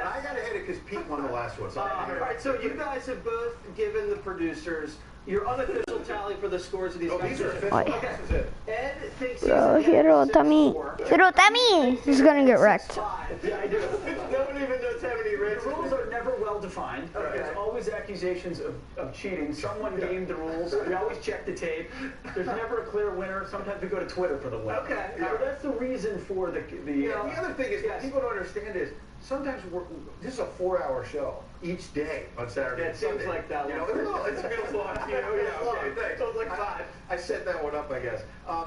But I got to hit it because Pete won the last one. So all right, so you guys have both given the producers your unofficial tally for the scores of these guys. These are official. Okay. This is it. Ed thinks Bro, Hirotami. Hirotami! This is gonna get wrecked. Yeah, I do. No one even knows how many rings. The rules are never well defined. There's always accusations of cheating. Someone gamed the rules. We always check the tape. There's never a clear winner. Sometimes we go to Twitter for the win. Okay. So that's the reason for the The other thing is, what people don't understand is, sometimes this is a 4-hour show each day on Saturday. It seems like that. You know, it feels long to you. Yeah, okay, thanks. Sounds like 5. I set that one up, I guess.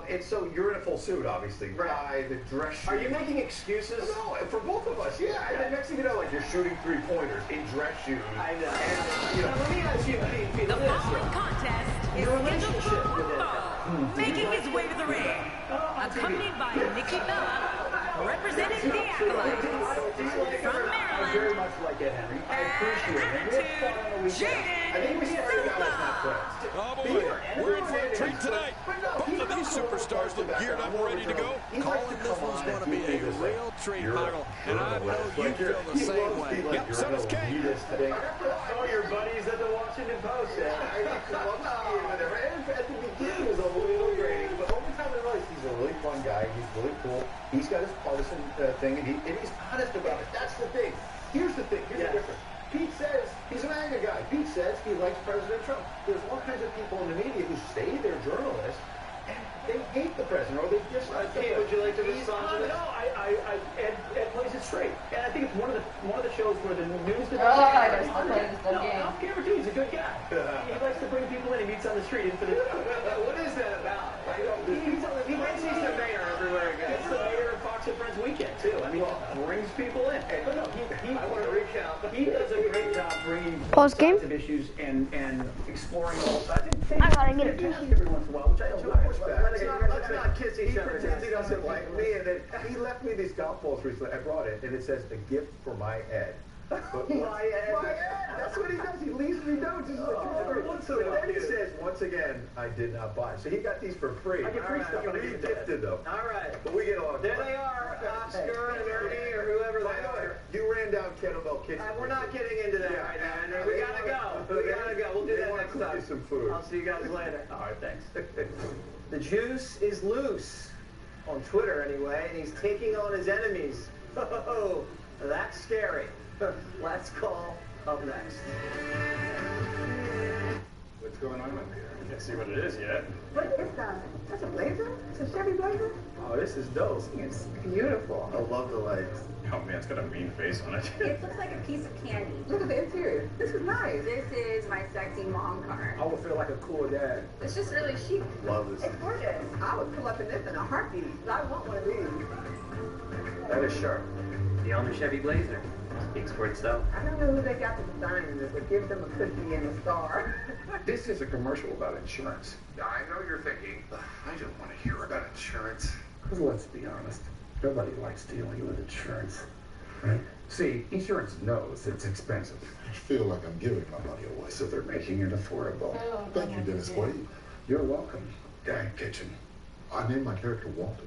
And so you're in a full suit, obviously. Tie, the dress shoes. Are you making excuses? No, for both of us, yeah. And the next thing you know, like, you're shooting 3-pointers in dress shoes. I know. And, you know, let me ask you, Pete, the following contest is relationship with Ed, making his way to the ring, accompanied by Nikki Bella, representing the Acolytes. From I Maryland, very much like Ed Henry. I appreciate it. We have fun on the weekend. I think we started out as not friends. Oh boy, we're in for a treat tonight. Both of these superstars look geared up and ready to go. Calling this one's going to be a real treat, Michael. And I know you feel the same way. Yep, so does Kate. Oh, your buddies at the Washington Post. At the beginning, it was a little grating, but over time I realized he's a really fun guy. He's really cool. He's got his partisan thing, and he's honest about it. That's the thing. Here's the thing. Here's the difference. Pete says he's an MAGA guy. Pete says he likes President Trump. There's all kinds of people in the media who say they're journalists, and they hate the president, or they dislike the president. Would you like to respond to this? No, Ed plays it straight. And I think it's one of the shows where the news doesn't off camera too. He's a good guy. He likes to bring people in. He meets on the street. What is that about? He thinks he's the mayor everywhere he goes. He's the mayor of Fox and Friends weekend too. I mean, he brings people in. But no, I want to recount. He does a great job bringing Post game of issues and exploring all sides. I gotta get it. Every once in a while, which I enjoy. Let's not kiss each other. He pretends he doesn't like me, and then he left me these golf balls recently. I brought it, and it says, "A gift for my Ed." But my Ed. That's what he does. He leaves me notes. He's like, so then he says, once again, I did not buy. So he got these for free. I get free stuff. He gifted them. All right. But we get along. There they are, Oscar and Ernie or whoever they are. You ran down Kettlebell Kitchen. We're not getting into that right now. We gotta go. We gotta go. We'll do that next time. Some food. I'll see you guys later. All right, thanks. The juice is loose. On Twitter, anyway, and he's taking on his enemies. Oh, that's scary. Let's call up next. What's going on up here? I can't see what it is yet. What is that? That's a blazer? It's a Chevy Blazer? Oh, this is dope. It's beautiful. I love the legs. Oh man, it's got a mean face on it. It looks like a piece of candy. Look at the interior. This is nice. This is my sexy mom car. I would feel like a cool dad. It's just really chic. Love this. It's gorgeous. I would pull up in this in a heartbeat. I want one of these. That is sharp. The owner Chevy Blazer speaks for itself. I don't know who they got to design this, but give them a cookie and a star. This is a commercial about insurance. I know you're thinking, I don't want to hear about insurance. Because let's be honest, nobody likes dealing with insurance, right? See, insurance knows it's expensive. I feel like I'm giving my money away. So they're making it affordable. Thank you, Dennis Quaid. You're welcome, Gang Kitchen. I named my character Walter.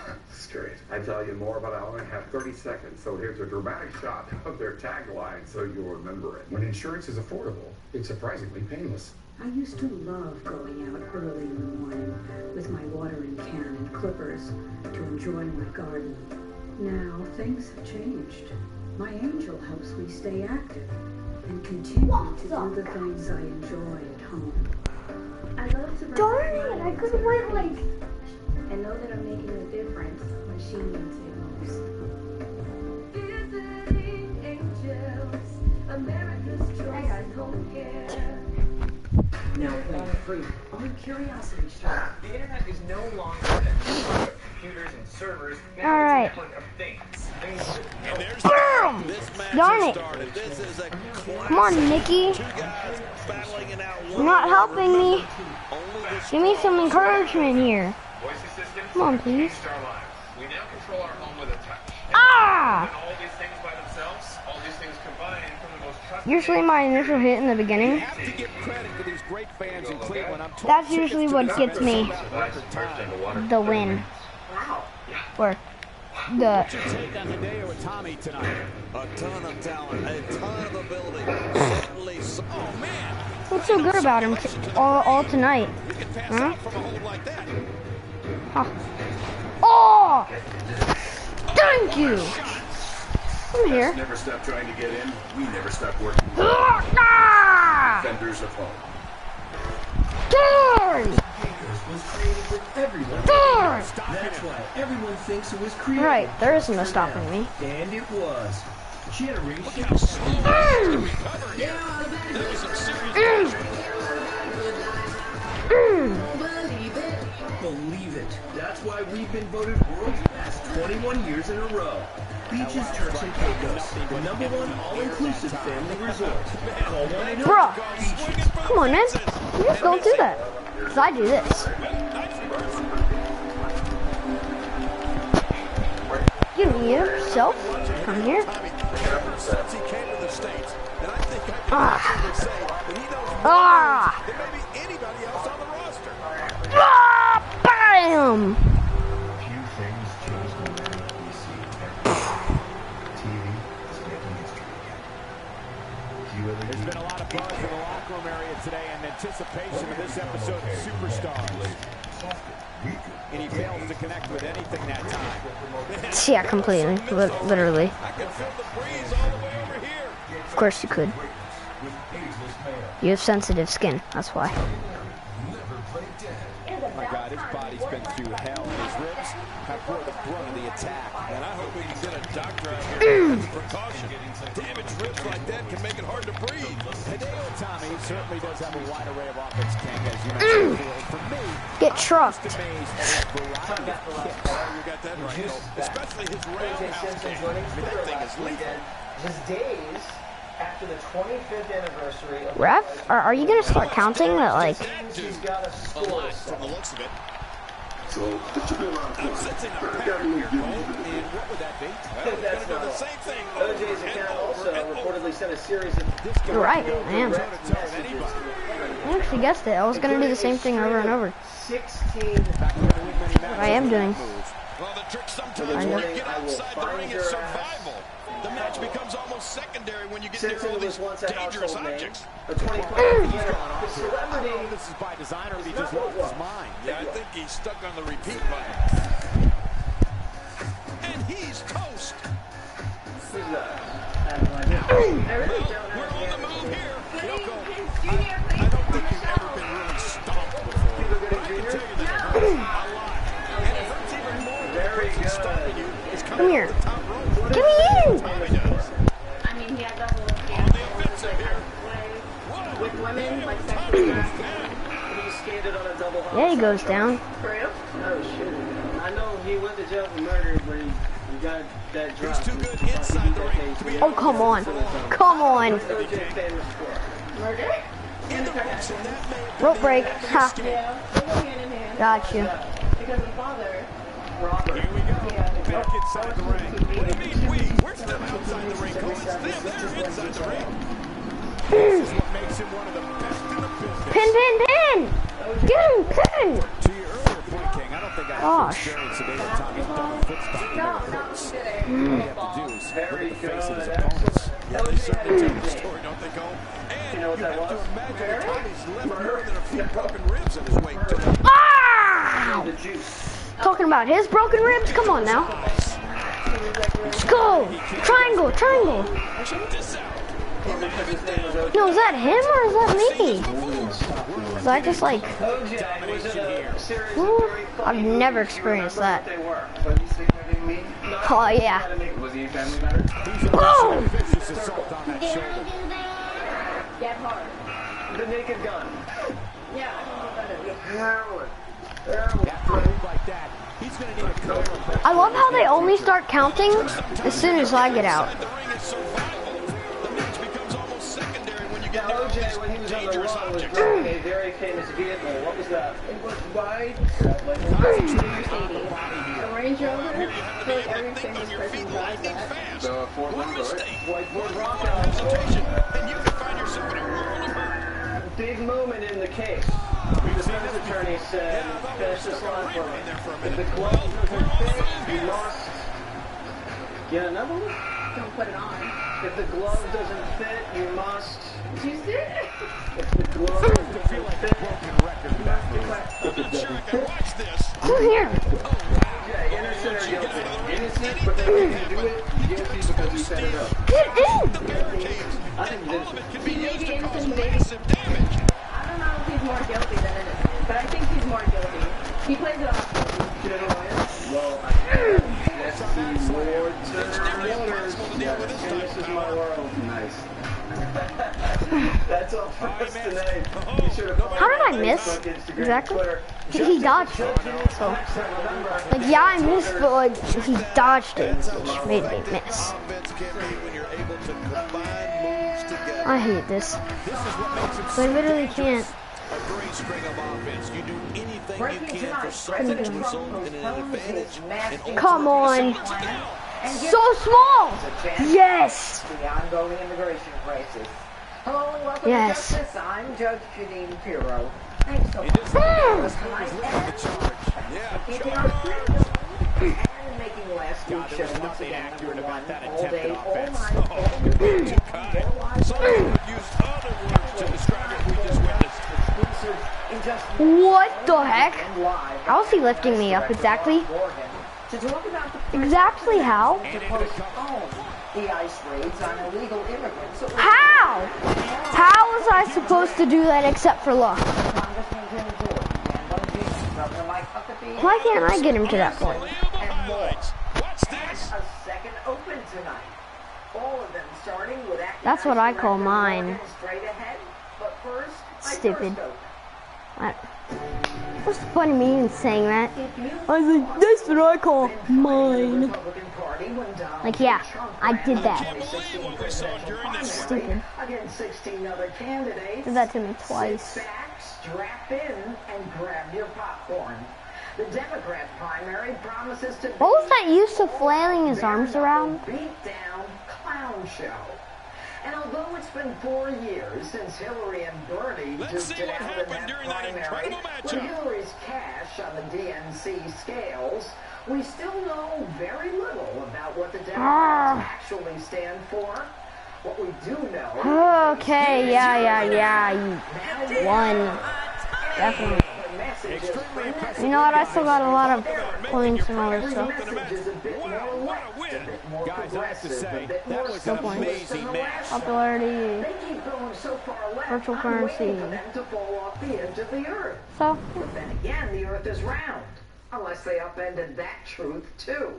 That's great. I tell you more, but I only have 30 seconds, so here's a dramatic shot of their tagline so you'll remember it. When insurance is affordable, it's surprisingly painless. I used to love going out early in the morning with my watering can and clippers to enjoy my garden. Now things have changed. My angel helps me stay active and continue to do the things I enjoy at home. I love to Darn it, I could have went like... and know that I'm making a difference when she needs it most. Visiting angels, America's choice home care. Now playing free on Curiosity Stream. The internet is no longer a network of computers and servers. Now All right. it's a network of things. And there's Boom! this match Darn has it. started. This is a classic. Come on, Nikki. Two guys battling it out. You're not helping me. Give me some encouragement here. Voice assistant. Come on, please. Changed our lives. We now control our home with a touch. Ah! And all these things by themselves, all these things combined from the most trusted. Usually my initial hit in the beginning. You have to give credit to these great fans in Cleveland. That's usually what gets me the win. Or the. What's your take on Hideo Itami tonight? A ton of talent, a ton of ability. Certainly. Oh man. What's so good about him all tonight? Huh? Huh. Oh! Thank you! I'm here. Never stop trying to get in. We never stop working. Defenders of home. Darn! Was created with everyone. Darn! That's why everyone thinks it was created. Right, there isn't no stopping me. And it was. Generation. Look how slow he is to recover here. That was some serious Believe it. That's why we've been voted world's best 21 years in a row. Beaches, Turks, and Caicos, the #1 all-inclusive family resort. Call 1-800 Bruh, Beaches. come on, man. You just don't do that. Because I do this. You need yourself. Come here. Since he came to the States, and I think I can say that he knows more than maybe anybody else on the roster. Bam! Few things changed in the DC. TV is making history again. There's been a lot of buzz in the locker room area today in anticipation of this episode of Superstars. And he fails to connect with anything that time. Yeah, completely. Literally. I can feel the breeze all the way over here. Of course you could. You have sensitive skin, that's why. Oh my God, his body's been through hell, and his ribs have brought the brunt of the attack. And I hope we can get a doctor out here as a precaution. Damaged ribs like that can make it hard to breathe. Hideo Itami certainly does have a wide array of offense, King, as you mentioned before. For me, get trucked. You got that right, especially his roundhouse kick. I mean, that thing is lethal. Just days after the 25th anniversary of Ref, are you gonna start counting that, like... he's got a score from the looks of it. So, what you been on? I'm sensing a pattern here, Cole, and what would that be? Well, we're going to do the same thing. OJ's account also reportedly sent a series of... You're right, I am. I actually guessed it. I was gonna do the same thing over and over. 16. What I am doing. Well, the trick sometimes when you get outside the ring is survival. The match becomes almost secondary when you get near all these dangerous objects. A 2020 celebrity. This is by design, or he just lost his mind. Yeah, I think he's stuck on the repeat button. And he's toast. Who's that? I really don't know. We're on the move here. Yoko, I don't think you've ever been really stomped before. But I can tell you that it hurts a lot. And it hurts even more when the person stomping you is coming off the top rope. Give me in! I mean, he has that whole stance with women, like sexual harassment. He skated on a double hop. Yeah, he goes down. For real? Oh, shit. I know he went to jail for murder, but he got that drop. He's too good inside the ring to be Oh, come on. Come on. Murder? Rope break. Ha. Yeah, they go hand in hand. Got you. Because the father... Robert. Here we go. Back inside the ring. What do you mean we? We're still outside the ring. Cole, it's them. They're inside the ring. This is what makes him one of the best in the business. Pin, pin, pin! Get him, pin! To your earlier point, King, I don't think I have experience today with Tommy's double foot stop. No, not today. All you have to do is look at the face of his opponents. Yeah, they certainly tell the story, don't they, Cole? And you have to imagine that Tommy's left more than a few broken ribs in his wake today. Ah! Talking about his broken ribs? Come on now. Let's go! Triangle, triangle! No, is that him or is that me? Is that just like... Ooh, I've never experienced that. Oh, yeah. Boom! Get hard. The naked gun. Yeah, I don't know what that is. Heroin. I love how they only start counting as soon as I get out. Yeah, OJ, when he was on the run, was driving a very famous vehicle. What was that? It was wide, like a Range Rover. I feel like every famous person drives that. The Ford Lincoln, White Ford Bronco. And you can find yourself in a world of hurt. Big moment in the case. defense attorney said, finish this line for me. If the glove doesn't fit, you must get another one? Don't put it on. If the glove doesn't fit, you must. Juice it? If the glove doesn't fit, I'm not sure I can watch this. Come here. Yeah, innocent or guilty. Innocent, but they didn't do it. Guilty because he set it up. Get in. I think he's innocent. Maybe innocent, maybe. I don't know if he's more guilty than innocent, but I think he's more guilty. He plays it off. Well, let's see more turn waters. and this is my world. Nice. That's all for us tonight. Be sure to follow How did I us on miss? Facebook, Instagram, Exactly. Twitter. He dodged it. So, like, yeah, I missed, but like he dodged it, which made me miss. I hate this. I literally can't. A great string of offense. You do anything you can for something to result in an advantage. Come on. So small. Yes. The ongoing immigration crisis. Hello and welcome to Justice. I'm Judge Janine Pirro. Thanks so much for keeping our freedom and making last week's show once again number one all day, all night, all weekend. Someone would use other words to describe what we just witnessed. What the heck? How's he lifting me up exactly? To talk about the Exactly how? to postpone the ICE raids on illegal immigrants. How? How was I supposed to do that except for luck? Why can't I get him to that point? And more. A second open tonight. All of them starting with That's what I call mine. straight ahead. But first, Stupid. What's the point of me even saying that? I was like, that's what I call mine. Like, yeah, I did that. Stupid. Against 16 other candidates. Did that to me twice. Sit back, strap in, and grab your popcorn. The Democrat primary promises to What was that use of flailing his arms around? beat down clown show. And although it's been 4 years since Hillary and Bernie duked it out in that primary, with Hillary's cash on the DNC scales, we still know very little about what the Democrats actually stand for. What we do know... Okay, yeah, you won. Definitely. You know what, I still got a lot of points and all this stuff. Guys, I have to say, that was an amazing match. Popularity, virtual currency. So, But then again, the earth is round, unless they upended that truth too.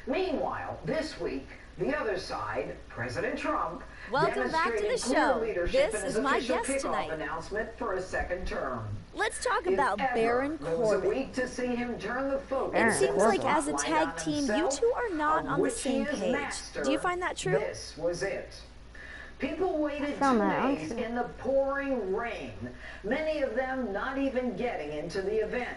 Meanwhile, this week, the other side, President Trump, Welcome back to the show. This is my guest tonight. Announcement for a second term. Let's talk about Baron Corbin. Week to see him turn the focus. It seems like as a tag team, you two are not on the same page. Do you find that true? This was it. People waited 2 that days in the pouring rain, many of them not even getting into the event.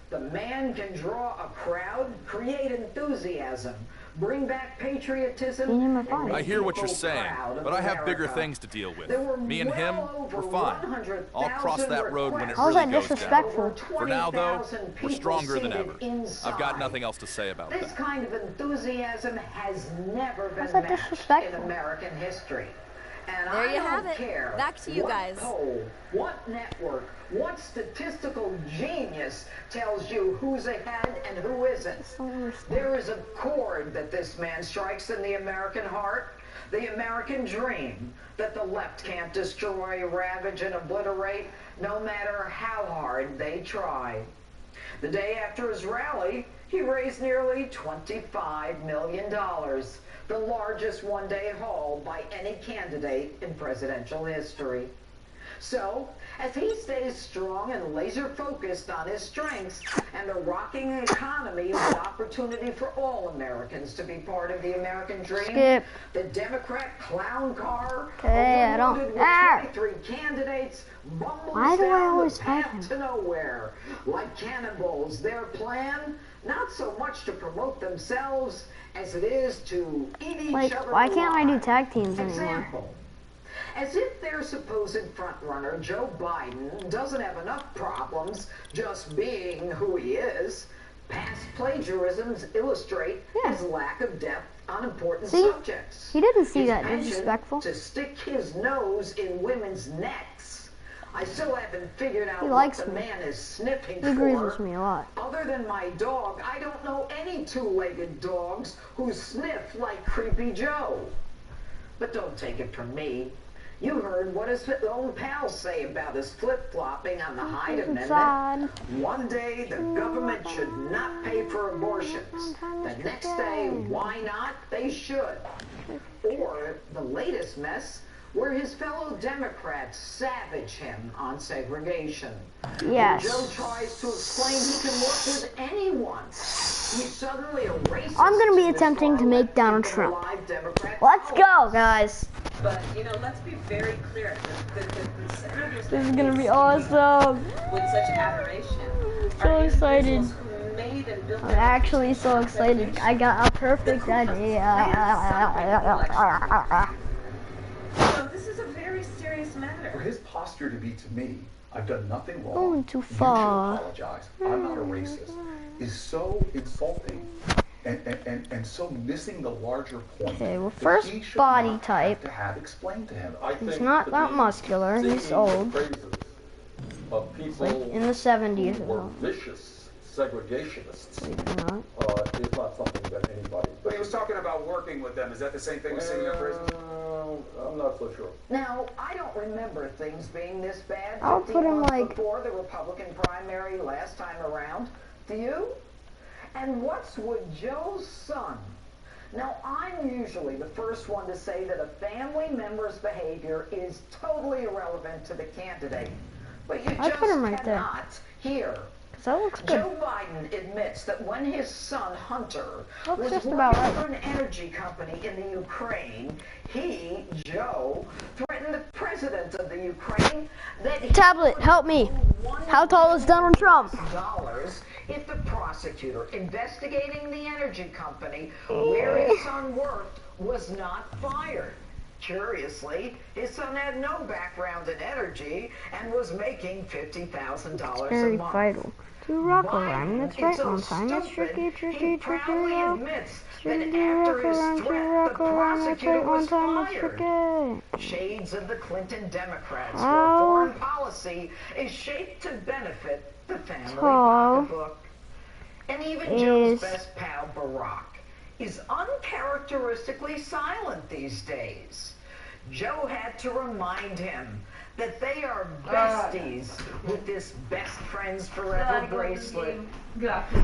The man can draw a crowd, create enthusiasm, bring back patriotism. I hear what you're saying, but I have bigger things to deal with. Me and him, we're fine. I'll cross that road when it really goes down. For now, though, we're stronger than ever. I've got nothing else to say about This that. kind of enthusiasm has never been How's that matched in disrespectful? American history. And There I you have don't it. care Back to you what guys. poll, what network, what statistical genius tells you who's ahead and who isn't. There is a chord that this man strikes in the American heart, the American dream, that the left can't destroy, ravage, and obliterate, no matter how hard they try. The day after his rally, he raised nearly $25 million. The largest one-day haul by any candidate in presidential history. So, as he stays strong and laser-focused on his strengths and the rocking economy with opportunity for all Americans to be part of the American dream, the Democrat clown car, overloaded with 23 candidates, bumbles down the path to nowhere. Like cannonballs, their plan, not so much to promote themselves as it is to eat each other why can't I do alive. tag teams anymore? Example. As if their supposed frontrunner, Joe Biden, doesn't have enough problems just being who he is. Past plagiarisms illustrate his lack of depth on important subjects. He didn't see his that passion disrespectful. to stick his nose in women's necks. I still haven't figured out He what likes the me. man is sniffing He agrees for. with me a lot. Other than my dog, I don't know any two-legged dogs who sniff like Creepy Joe. But don't take it from me. You heard what his own pals say about his flip-flopping on the Hyde Amendment. One day, the government should not pay for abortions. The next day, why not? They should. Or the latest mess, where his fellow Democrats savage him on segregation. Yes. When Joe tries to explain he can work with anyone, he's suddenly a racist. I'm going to be attempting to make Donald Trump. Let's go, guys. But, you know, let's be very clear. The senators This is going to be awesome. with such adoration So excited. who made and built I'm actually so excited. I got a perfect idea. So this is a very serious matter. For his posture to be to me, I've done nothing wrong. Going too You should far. apologize. I'm not a racist. Is so insulting and so missing the larger point. Okay, well, first body type. To have explained to him. He's not that muscular. He's old. Of people Like in the 70s or were something. vicious segregationists Not. is not something that anybody. But he was talking about working with them. Is that the same thing as sitting in prison? I'm not so sure. Now, I don't remember things being this bad I'll 15 put him months like- before the Republican primary last time around. Do you? And what's with Joe's son? Now, I'm usually the first one to say that a family member's behavior is totally irrelevant to the candidate. But you I just put him right there. cannot here. That looks good. Joe Biden admits that when his son Hunter Looks was just working about right. for an energy company in the Ukraine, he, Joe, threatened the president of the Ukraine that he Tablet, help me. How tall is Donald Trump? dollars if the prosecutor investigating the energy company where his son worked was not fired. Curiously, his son had no background in energy and was making $50,000 a Very month. vital. To rock a Biden rhyme, that's is right so on time. It's stupid, tricky, he tricky, tricky, proudly rock. admits that Tricky, after rock a his rhyme, to threat, the rock a rhyme, that's prosecutor right on was time. It's fired. tricky. Shades of the Clinton Democrats, where How foreign policy is shaped to benefit the family tall pocketbook. And even Joe's is best pal, Barack, is uncharacteristically silent these days. Joe had to remind him that they are besties with this best friends forever bracelet.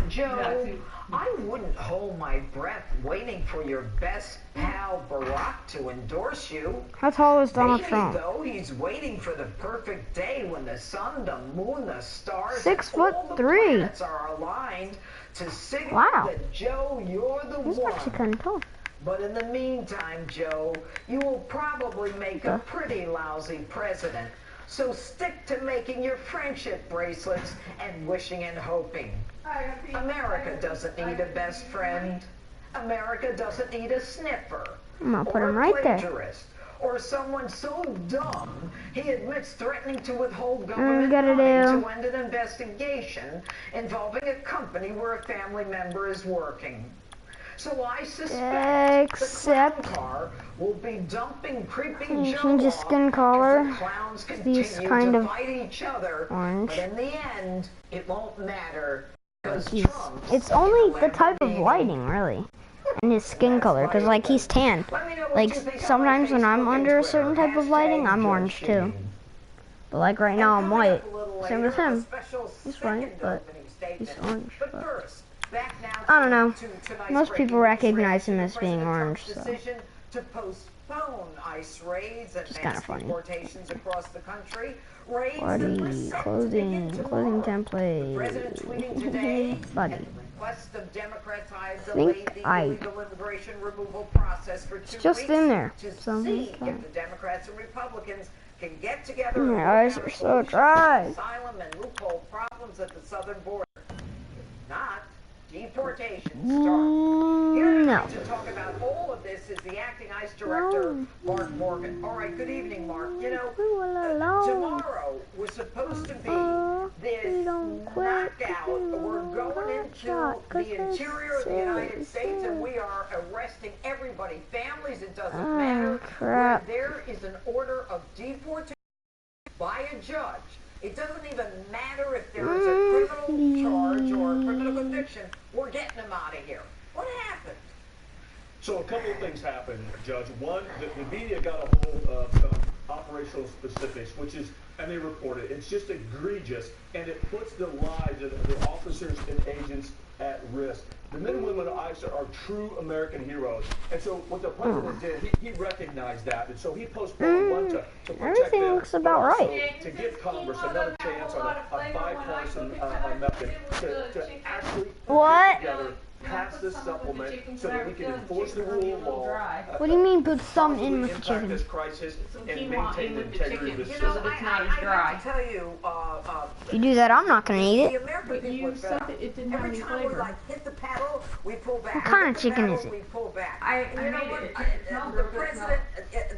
Joe, I wouldn't hold my breath waiting for your best pal Barack to endorse you. How tall is Donald Maybe, Trump? though, he's waiting for the perfect day when the sun, the moon, the stars, 6'3". all the planets are aligned to signal Wow. that, Joe, you're the He's one. actually kind of tall. But in the meantime, Joe, you will probably make a pretty lousy president. So stick to making your friendship bracelets and wishing and hoping. America doesn't need a best friend. America doesn't need a sniffer. I'm gonna put or him a right there. plagiarist, or someone so dumb he admits threatening to withhold gotta government money do. to end an investigation involving a company where a family member is working. So I suspect Except the clown car will be dumping Creepy you Joe change his off skin if color. the clowns He's continue kind to of fight each other. orange. But in the end, it won't matter because He's, it's only the type of lighting, really, and his skin color, because, like, he's tan. Like, sometimes when I'm under a certain type of lighting, I'm orange, too. But, like, right now, I'm white. Same with him. He's white, but he's orange. But I don't know. Most people recognize him as being orange, so. To postpone ICE raids and It's kind of funny. deportations across the country. Raids Body, clothing template. Body. Request of Democrats have Think delayed the I- illegal immigration removal process for 2 It's just weeks in there. to So see okay. if the Democrats and Republicans can get together My and work eyes out are a so solution to dry. asylum and loophole problems at the southern border. If not, deportation start. Here to talk about all of this is the acting ICE director, Mark Morgan. All right, good evening, Mark. You know, tomorrow was supposed to be this knockout. We're going into the interior of the United States, and we are arresting everybody, families, it doesn't matter. Where there is an order of deportation by a judge. It doesn't even matter if there is a criminal charge or a criminal conviction. We're getting them out of here. What happened? So a couple of things happened, Judge. One, the media got a hold of some operational specifics, which is, and they reported, it's just egregious, and it puts the lives of the officers and agents at risk. The men and women of ICE are true American heroes. And so what the president did, he recognized that. And so he postponed one to protect everything them, looks about right. to give Congress another chance on a bipartisan method to actually get together, pass this supplement so that we can enforce the rule of law. What do you mean put some in with the chicken? This crisis and maintain the integrity of the system. It's not as dry. I tell you, If you do that, I'm not gonna eat it. the American people are fed up. Every time we like hit the pedal, we pull back. What kind of chicken is it? We pull back. You know what? The president,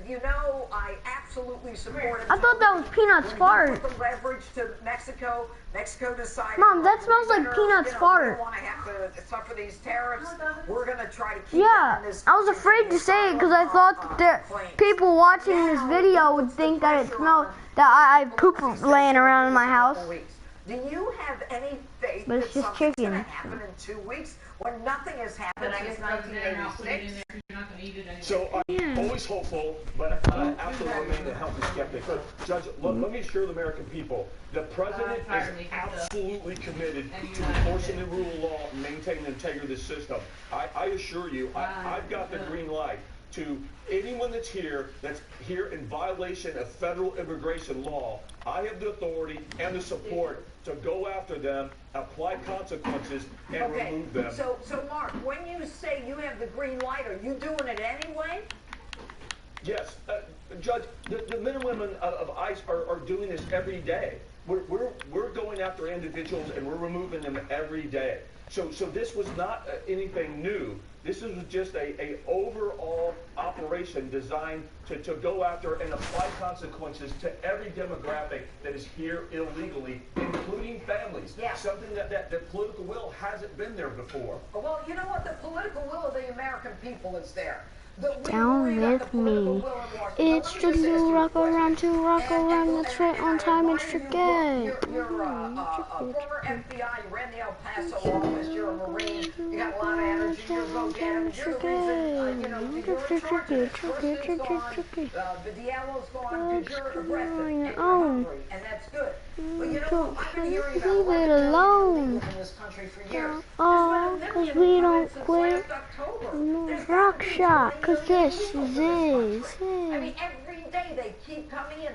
you know, I absolutely support him. I thought that was Peanut's fart. Put the leverage to Mexico. Mexico decided. Mom, that smells like Peanut's fart. We don't want to have to suffer these tariffs. We're gonna try to keep Yeah, this. I was afraid to say it because I thought that people watching this video would think that it smelled, that I poop laying around in my house. Do you have any faith But it's that just something's chicken. going to happen in 2 weeks when nothing has happened since 1986? So I'm always hopeful, but I absolutely remain a healthy skeptic. But Judge, let me assure the American people, the president is absolutely committed to enforcing the rule of law and maintaining the integrity of the system. I assure you, I've got the green light to anyone that's here in violation of federal immigration law. I have the authority and the support to go after them, apply consequences, and remove them. So Mark, when you say you have the green light, are you doing it anyway? Yes, Judge, the men and women of ICE are doing this every day. We're going after individuals and we're removing them every day. So this was not anything new. This is just a overall operation designed to go after and apply consequences to every demographic that is here illegally, including families. Yeah. Something that the political will hasn't been there before. Well, you know what? The political will of the American people is there. Down with me. It's the new rock around to rock around. That's right, on time and strict. You're a former FBI. You ran the El Paso office. You're a Marine. You got a lot of energy. You're go get 'em. You're the reason. You know, you're in charge of it. Kristen's gone. The Diallo's gone. Because you're aggressive and you're hungry, and that's good. But you know, I've been hearing about Leave it alone. in this country for years. Oh, because we don't quit. Rock shot, because this is it. I mean, every day they keep coming in,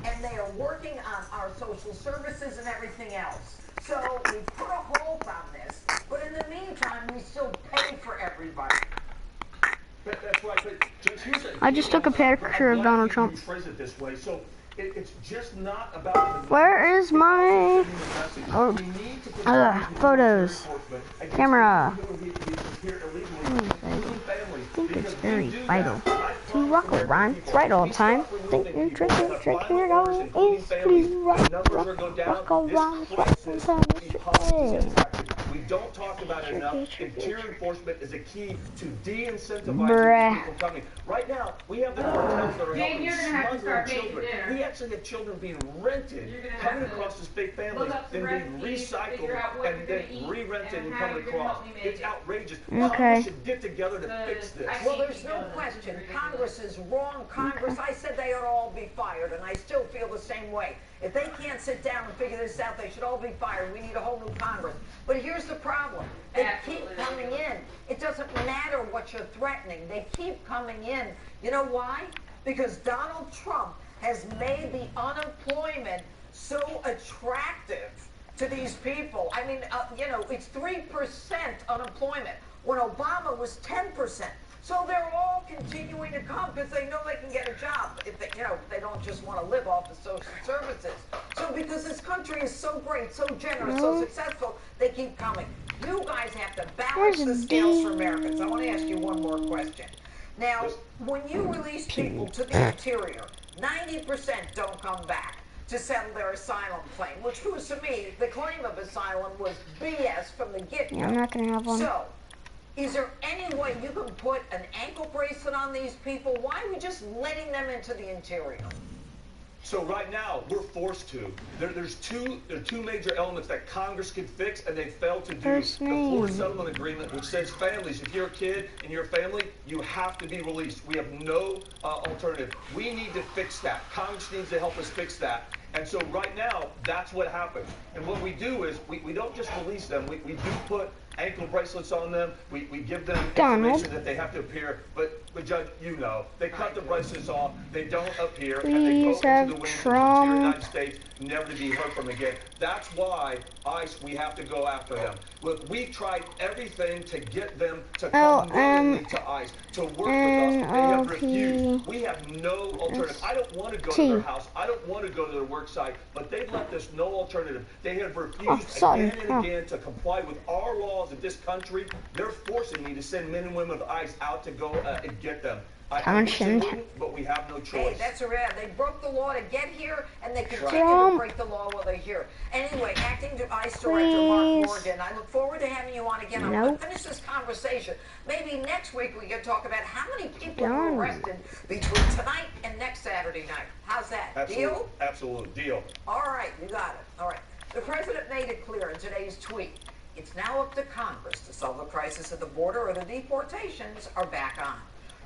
and they are working on our social services and everything else. So we put a hold on this, but in the meantime, we still pay for everybody. That's right, but Judge, here's I just took a picture of Donald Trump. Phrase it this way. So it's just not about. Where is my photos? Camera. I think it's very vital to rock around right all the time. Think you're tricking it all is please rock around right all the time. We don't talk about it enough. Interior enforcement is a key to de-incentivizing people coming. Right now, we have the cartels that are helping smuggle children. We actually have children being rented, coming across as fake families, then being recycled and then re-rented and coming across. It's outrageous. Congress should get together to fix this. Well, there's no question. Congress is wrong. Congress, I said they ought to all be fired, and I still feel the same way. If they can't sit down and figure this out, they should all be fired. We need a whole new Congress. But here's the problem. They keep coming in. It doesn't matter what you're threatening. They keep coming in. You know why? Because Donald Trump has made the unemployment so attractive to these people. I mean, you know, it's 3% unemployment when Obama was 10%. So they're all continuing to come because they know they can get a job if they, you know, they don't just want to live off the social services. So because this country is so great, so generous, so successful, they keep coming. You reverse the scales for Americans. I want to ask you one more question. Now, when you release people to the interior, 90% don't come back to settle their asylum claim, which proves to me the claim of asylum was BS from the get-go. Yeah, I'm not gonna have one. So, is there any way you can put an ankle bracelet on these people? Why are we just letting them into the interior? So right now, we're forced to. There are two major elements that Congress could fix, and they failed to do. The Florida Settlement Agreement, which says families, if you're a kid and you're a family, you have to be released. We have no alternative. We need to fix that. Congress needs to help us fix that. And so right now, that's what happens. And what we do is we don't just release them. We do put ankle bracelets on them. We give them information that they have to appear. But Judge, you know, they cut the bracelets off. They don't appear. And they go into the wings of the United States, never to be heard from again. That's why ICE, we have to go after them. Look, we tried everything to get them to come willingly to ICE, to work with us. They have refused. We have no alternative. I don't want to go to their house. I don't want to go to their work site, but they've left us no alternative. They have refused again and again to comply with our laws of this country. They're forcing me to send men and women of ICE out to go and get them. I wish they wouldn't, but we have no choice. Hey, that's right. They broke the law to get here, and they continue to break the law while they're here. Anyway, Acting ICE Director Mark Morgan, I look forward to having you on again. I'm going to finish this conversation. Maybe next week we can talk about how many people were arrested between tonight and next Saturday night. How's that? Absolutely. Deal? Absolutely. Deal. All right, you got it. All right. The president made it clear in today's tweet. It's now up to Congress to solve the crisis at the border, or the deportations are back on.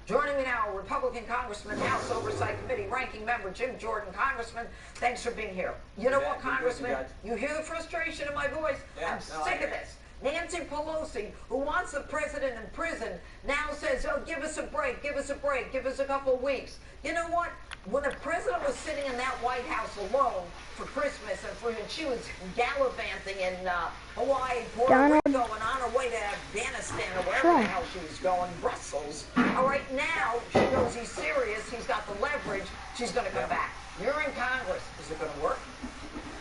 Joining me now, Republican Congressman, House Oversight Committee Ranking Member Jim Jordan. Congressman, thanks for being here. You know what, Congressman? You hear the frustration in my voice? I'm sick of this. Nancy Pelosi, who wants the president in prison, now says, oh, give us a break, give us a break, give us a couple weeks. You know what? When the president was sitting in that White House alone for Christmas, and she was gallivanting in Hawaii, Puerto Rico, and on her way to Afghanistan, or wherever the hell she was going, Brussels. All right, now she knows he's serious, he's got the leverage, she's going to come back. You're in Congress. Is it going to work?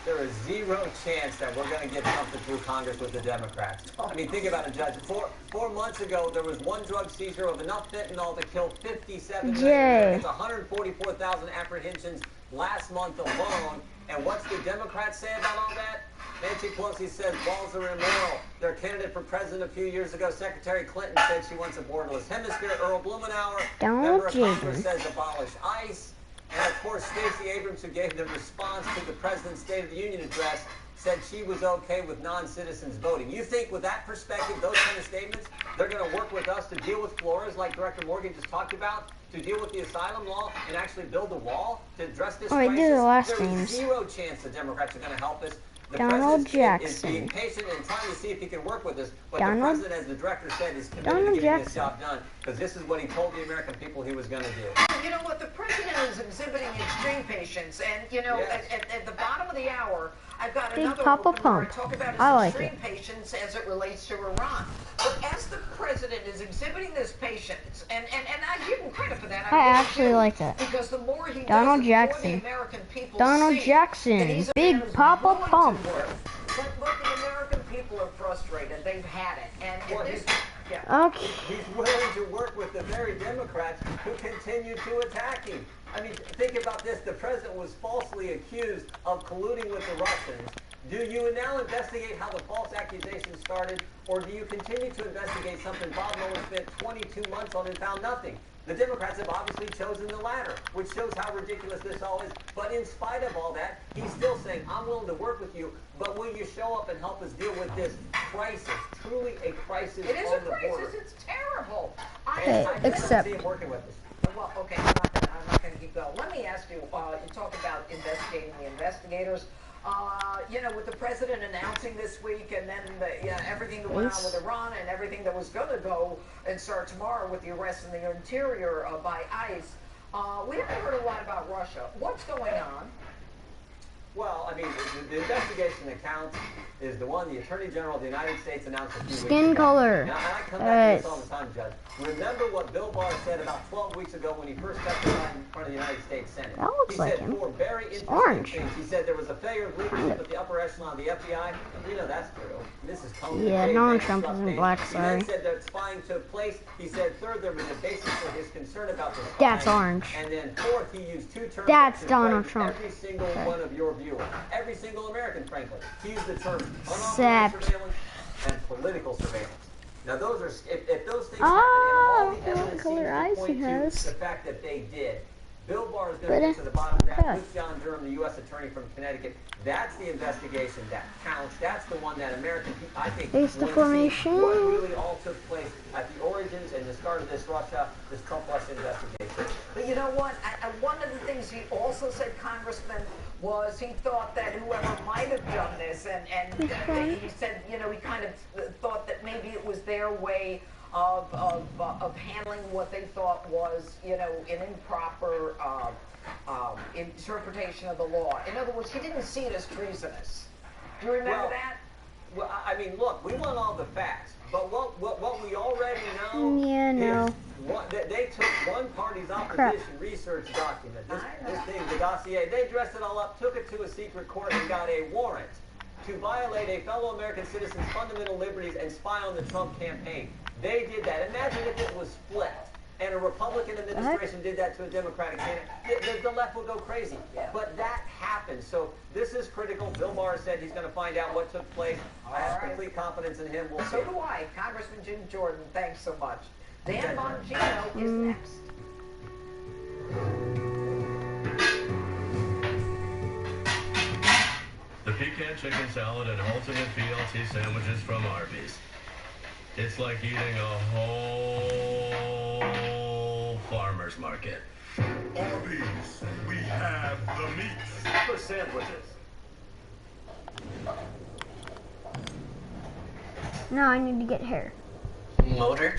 There is zero chance that we're going to get something through Congress with the Democrats. I mean, think about it, Judge. Four months ago, there was one drug seizure of enough fentanyl to kill 57 million Americans, 144,000 apprehensions last month alone. And what's the Democrats say about all that? Nancy Pelosi says balls are immoral. Their candidate for president a few years ago, Secretary Clinton, said she wants a borderless hemisphere. Earl Blumenauer, member of Congress, says abolish ICE. And, of course, Stacey Abrams, who gave the response to the President's State of the Union address, said she was okay with non-citizens voting. You think with that perspective, those kind of statements, they're going to work with us to deal with Flores, like Director Morgan just talked about, to deal with the asylum law and actually build a wall to address this crisis? There is zero chance the Democrats are going to help us. The president is being patient and trying to see if he can work with us. But the president, as the director said, is committed to getting this job done, because this is what he told the American people he was going to do. You know what? The president is exhibiting extreme patience. And, you know, at the bottom of the hour, I've got another open where I talk about his extreme patience as it relates to Iran. But as the president is exhibiting this patience, and I give him credit for that. I actually like that. Because the more he Donald does, Jackson. the more the American people Donald see Jackson. Big Papa Pump. But the American people are frustrated. They've had it. And this, Okay. He's willing to work with the very Democrats who continue to attack him. I mean, think about this. The president was falsely accused of colluding with the Russians. Do you now investigate how the false accusation started, or do you continue to investigate something Bob Mueller spent 22 months on and found nothing? The Democrats have obviously chosen the latter, which shows how ridiculous this all is. But in spite of all that, he's still saying, I'm willing to work with you, but will you show up and help us deal with this crisis, truly a crisis on the border? It is a crisis. It's terrible. I just don't see him working with us. Well, okay, I'm not going to keep going. Let me ask you, you talk about investigating the investigators. You know, with the president announcing this week, and then everything that went on with Iran, and everything that was going to go and start tomorrow with the arrest in the interior by ICE, we haven't heard a lot about Russia. What's going on? Well, I mean, the investigation that counts is the one the Attorney General of the United States announced a few weeks ago. Skin color. Now, I come back to this all the time, Judge. Remember what Bill Barr said about 12 weeks ago when he first testified in front of the United States Senate? That looks like him. He said four very interesting orange. things. He said there was a failure of leadership at the upper echelon of the FBI. We know that's true. This is Tony. Yeah, Donald Trump is in black, sorry. He then said that spying took place. He said third, there was a basis for his concern about the spying. That's orange. And then fourth, he used two terms. That's Donald Trump. Every single one of your viewers. Every single American, frankly. He used the terms Except unauthorized surveillance and political surveillance. Now, those are, if those things happen, and all the evidence seems to point to the fact that they did. Bill Barr is going to get to the bottom of that with John Durham, the U.S. Attorney from Connecticut. That's the investigation that counts. That's the one that American people, I think, want to see what really all took place at the origins and the start of this Trump-Russia investigation. But you know what? One of the things he also said, Congressman, was he thought that whoever might have done this, and he said, you know, he kind of thought that maybe it was their way of handling what they thought was, you know, an improper interpretation of the law. In other words, he didn't see it as treasonous. Do you remember that? Well, I mean, look, we want all the facts, but what we already know is they took one party's opposition research document, this thing, the dossier, they dressed it all up, took it to a secret court, and got a warrant to violate a fellow American citizen's fundamental liberties and spy on the Trump campaign. They did that. Imagine if it was split and a Republican administration did that to a Democratic candidate. The left will go crazy. But that happened. So this is critical. Bill Barr said he's going to find out what took place. I have complete confidence in him. We'll see. So do I. Congressman Jim Jordan, thanks so much. Dan Bongino is next. The pecan chicken salad and ultimate BLT sandwiches from Arby's. It's like eating a whole farmer's market. Arby's, we have the meats. For sandwiches. No, I need to get hair. Motor?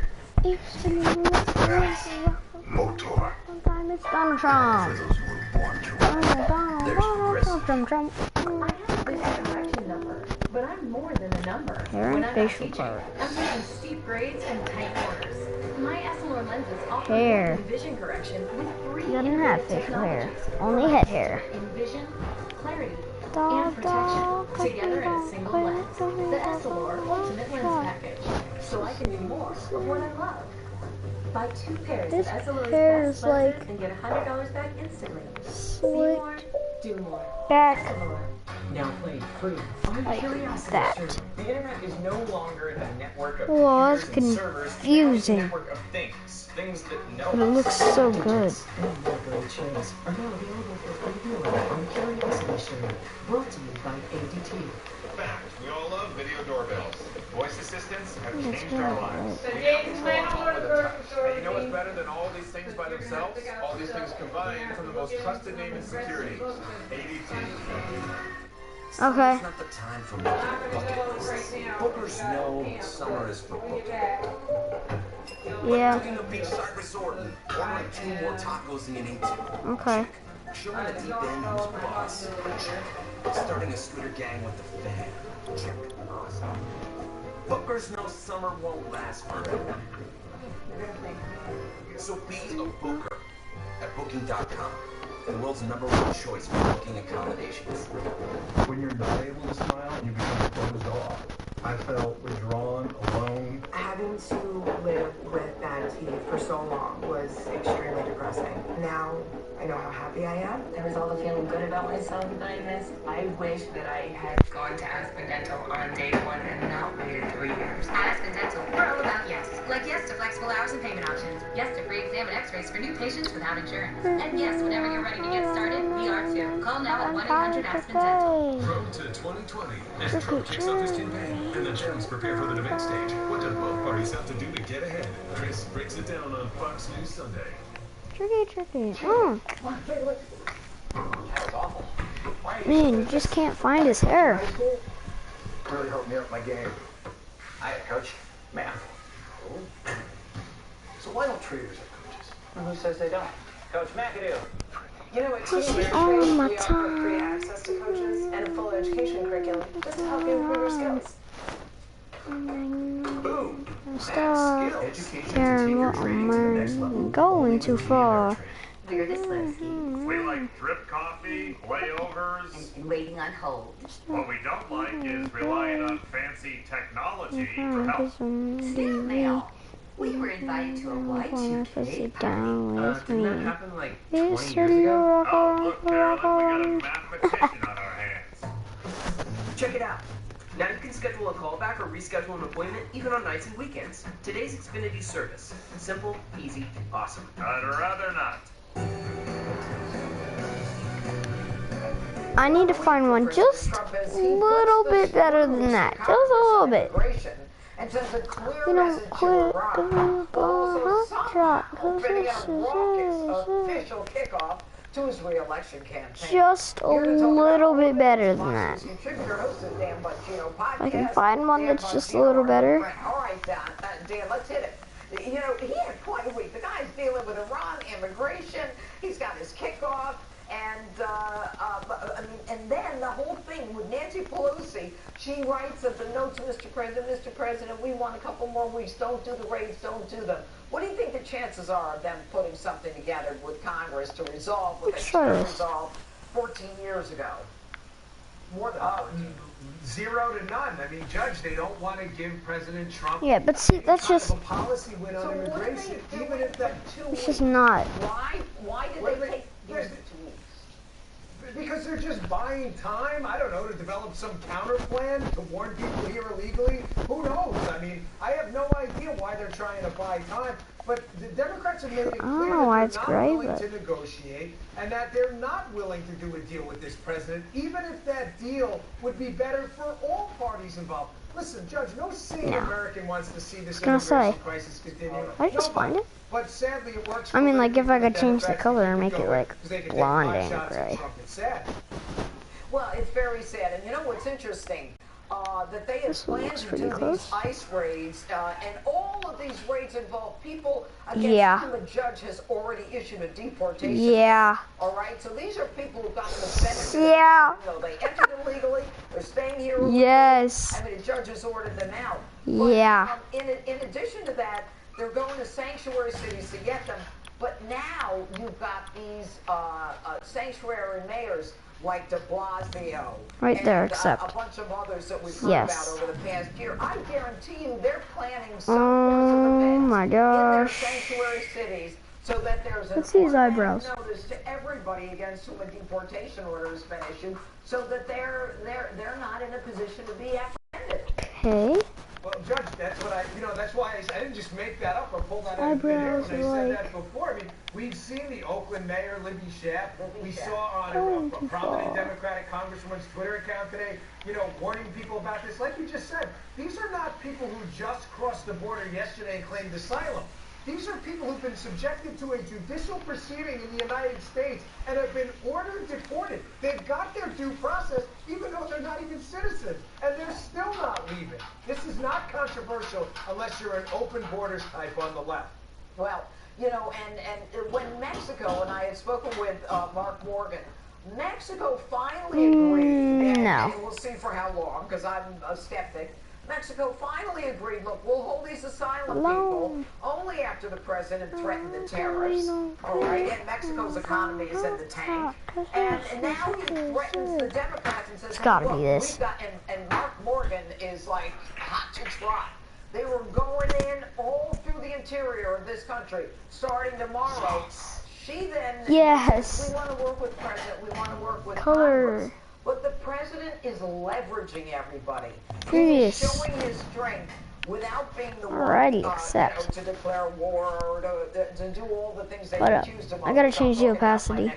Motor. Sometime it's Donald Trump. For those who were born to run. There's Trump. But I'm more than a number. Hair and facial color. I'm using steep grades and tight corners. My Essilor lenses offer Hair. vision correction with 3 You didn't have facial hair. Only head hair. in vision, clarity, and protection together in a single lens. The Essilor Ultimate Lens Package. So I can do more of what I love. Buy 2 pairs This of Essilor's hair best is lenses like and get $100 back instantly. See slick more, do more. back. Essilor. Now playing free. Find Like curiosity that. search. The internet is no longer a network of Well, it's computers and servers. confusing. It's a network of things that know. But it looks so good. And Network trains are now available for free on Curiosity Stream. Brought to you by ADT. Fact, we all love video doorbells. Voice assistants have That's changed our right. lives. The We James control May our home with a order touch. for And you know what's better than all these things by themselves? All these things combined from the most trusted name in security, ADT. Okay. It's not the time for bucket lists. Bookers know summer is for booking. Yeah. Booking a beachside resort and ordering 2 more tacos than you need to. Okay. Showing a deep end who's boss. Check. Starting a scooter gang with the fam. Check. Awesome. Bookers know summer won't last forever. So be a booker at Booking.com. The world's #1 choice for booking accommodations. When you're not able to smile, you become closed off. I felt withdrawn, alone. Having to live with bad teeth for so long was extremely depressing. Now I know how happy I am. There was all the feeling good about myself behind this. I wish that I had gone to Aspen Dental on day 1 and not waited 3 years. At Aspen Dental, we're all about yes. Like yes to flexible hours and payment options. Yes to free exam and x-rays for new patients without insurance. And yes, whenever you're ready to get started, we are too. Call now at 1-800-ASPEN DENTAL. Road to 2020 as Trump kicks off his campaign and the Gems prepare for the debate stage. What do both parties have to do to get ahead? Chris breaks it down on Fox News Sunday. Tricky. Man, you just can't find his hair. Really helped me up my game. Hi, Coach. Ma'am. So why don't traders have coaches? Who says they don't? Coach McAdoo. You know, at Push Team it on my we offer free access to coaches and a full education curriculum just to help you improve your skills. Boom. Stop Education to caring take your what training to the next level. I'm going too far. We like drip coffee, layovers, and waiting on hold. What we don't like is relying on fancy technology for help. Snail mail. We were invited to a Y2K party. Didn't that happen like 20 It's years ago? Oh, look, Carolyn, we got a mathematician on our hands. Check it out. Now you can schedule a callback or reschedule an appointment even on nights and weekends. Today's Xfinity service. Simple, easy, awesome. I'd rather not. I need to find one just a little bit better than that. Just a little bit. And sends a clear You don't message to quit Iran. the Also hot shot, somehow 'cause fitting this a raucous is official kickoff to his re-election campaign. just a little bit better than that. Contributor host of Dan Bongino I can podcast. find one Dan that's just a Bongino, little better. All right, Dan, let's hit it. You know, he had quite a week. The guy's dealing with Iran, immigration. He's got his kickoff. And then the whole thing with Nancy Pelosi, she writes at the note to Mr. President, we want a couple more weeks. Don't do the raids, don't do them. What do you think the chances are of them putting something together with Congress to resolve what they should have resolved 14 years ago? More than 14. 0 to none. I mean, Judge, they don't want to give President Trump. Yeah, but see, that's just. A policy win on immigration, even if that. It's just not. Why did they take? Here's the 2 weeks. Because they're just buying time, I don't know, to develop some counter plan to warn people here illegally. Who knows? I mean, I have no idea why they're trying to buy time. But the Democrats have made it clear that they're not willing to negotiate and that they're not willing to do a deal with this president, even if that deal would be better for all parties involved. Listen, Judge, no sane American wants to see this immigration crisis continue. I just find it. But sadly, it works. I mean, like, if I could change the color and make it like blonde and gray. Well, it's very sad. And you know what's interesting? That they have planned to do these ICE raids, and all of these raids involve people against whom a judge has already issued a deportation. Yeah. All right? So these are people who've gotten the benefit. Yeah. You know, they entered illegally. They're staying here illegally. Yes. I mean, the judge has ordered them out. Yeah. But, in addition to that, they're going to sanctuary cities to get them. But now you've got these sanctuary mayors like de Blasio. Right there, except. A bunch of others that we've heard about over the past year. I guarantee you they're planning some Oh my gosh. in their sanctuary cities so that there's an Let's see his eyebrows. notice to everybody against whom a deportation order has been issued so that they're not in a position to be apprehended. Okay. Well, Judge, that's what that's why I didn't just make that up or pull that out of thin air when I said that before. I mean, we've seen the Oakland mayor, Libby Schaaf. We saw on a prominent Democratic congresswoman's Twitter account today, warning people about this. Like you just said, these are not people who just crossed the border yesterday and claimed asylum. These are people who've been subjected to a judicial proceeding in the United States and have been ordered deported. They've got their due process, even though they're not even citizens, and they're still not leaving. This is not controversial unless you're an open borders type on the left. Well, and when Mexico, and I had spoken with Mark Morgan, Mexico finally agreed, and we'll see for how long, because I'm a skeptic. Mexico finally agreed, look, we'll hold these asylum people only after the president threatened the tariffs. All right, and Mexico's economy is in the tank. And now he threatens the Democrats and says, it's gotta be this. We've got, and Mark Morgan is like hot to trot. They were going in all through the interior of this country, starting tomorrow. She then says, we want to work with President, we want to work with Congress. But the president is leveraging everybody. He's showing his strength without being the one to declare war or to do all the things they accused him of. I gotta change the opacity.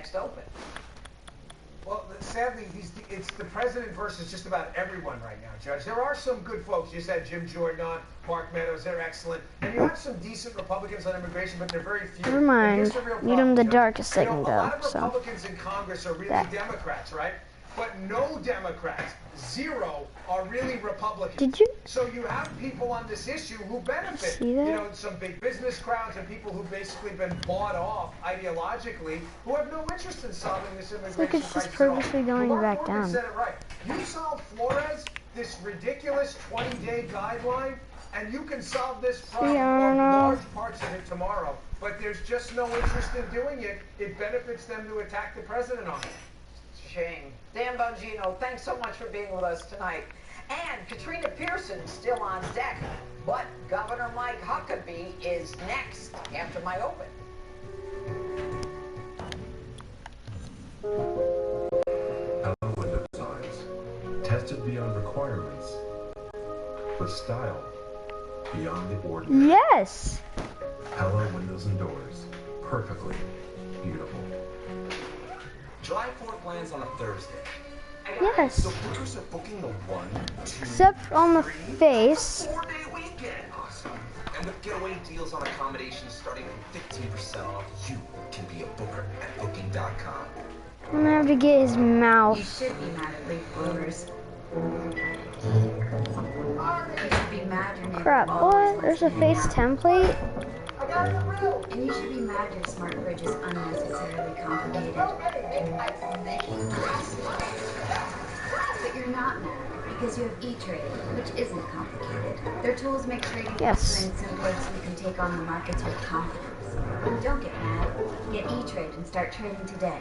Well, sadly, it's the president versus just about everyone right now, Judge. There are some good folks. You said Jim Jordan on, Mark Meadows, they're excellent. And you have some decent Republicans on immigration, but they're very few. Never mind. Need them the darkest they can go. A lot of Republicans in Congress are really Democrats, right? but no Democrats, zero, are really Republicans. Did you? So you have people on this issue who benefit. See that? You know, some big business crowds and people who've basically been bought off ideologically, who have no interest in solving this immigration Like it's crisis just purposely going Mark back Morgan down. said it right. You solve Flores, this ridiculous 20-day guideline, and you can solve this problem or large parts of it tomorrow. But there's just no interest in doing it. It benefits them to attack the president on it. Shame. Dan Bongino, thanks so much for being with us tonight. And Katrina Pearson is still on deck, but Governor Mike Huckabee is next after my open. Hello window signs, tested beyond requirements, with style beyond the ordinary. Yes. Hello windows and doors, perfectly beautiful. July 4th lands on a Thursday. Yes. So bookers are booking the 1, 2, Except on the face. 4-day weekend. Awesome. And with getaway deals on accommodations starting from 15% off, you can be a booker at booking.com. I'm gonna have to get his mouth. You should be mad at leaf blowers. You should be mad your neighbor Crap, what? There's a face template? And you should be mad your smart fridge is unnecessarily complicated. But you're not mad because you have E-Trade, which isn't complicated. Their tools make trading faster and simpler so you can take on the markets with confidence. Don't get mad. Get E-Trade and start trading today.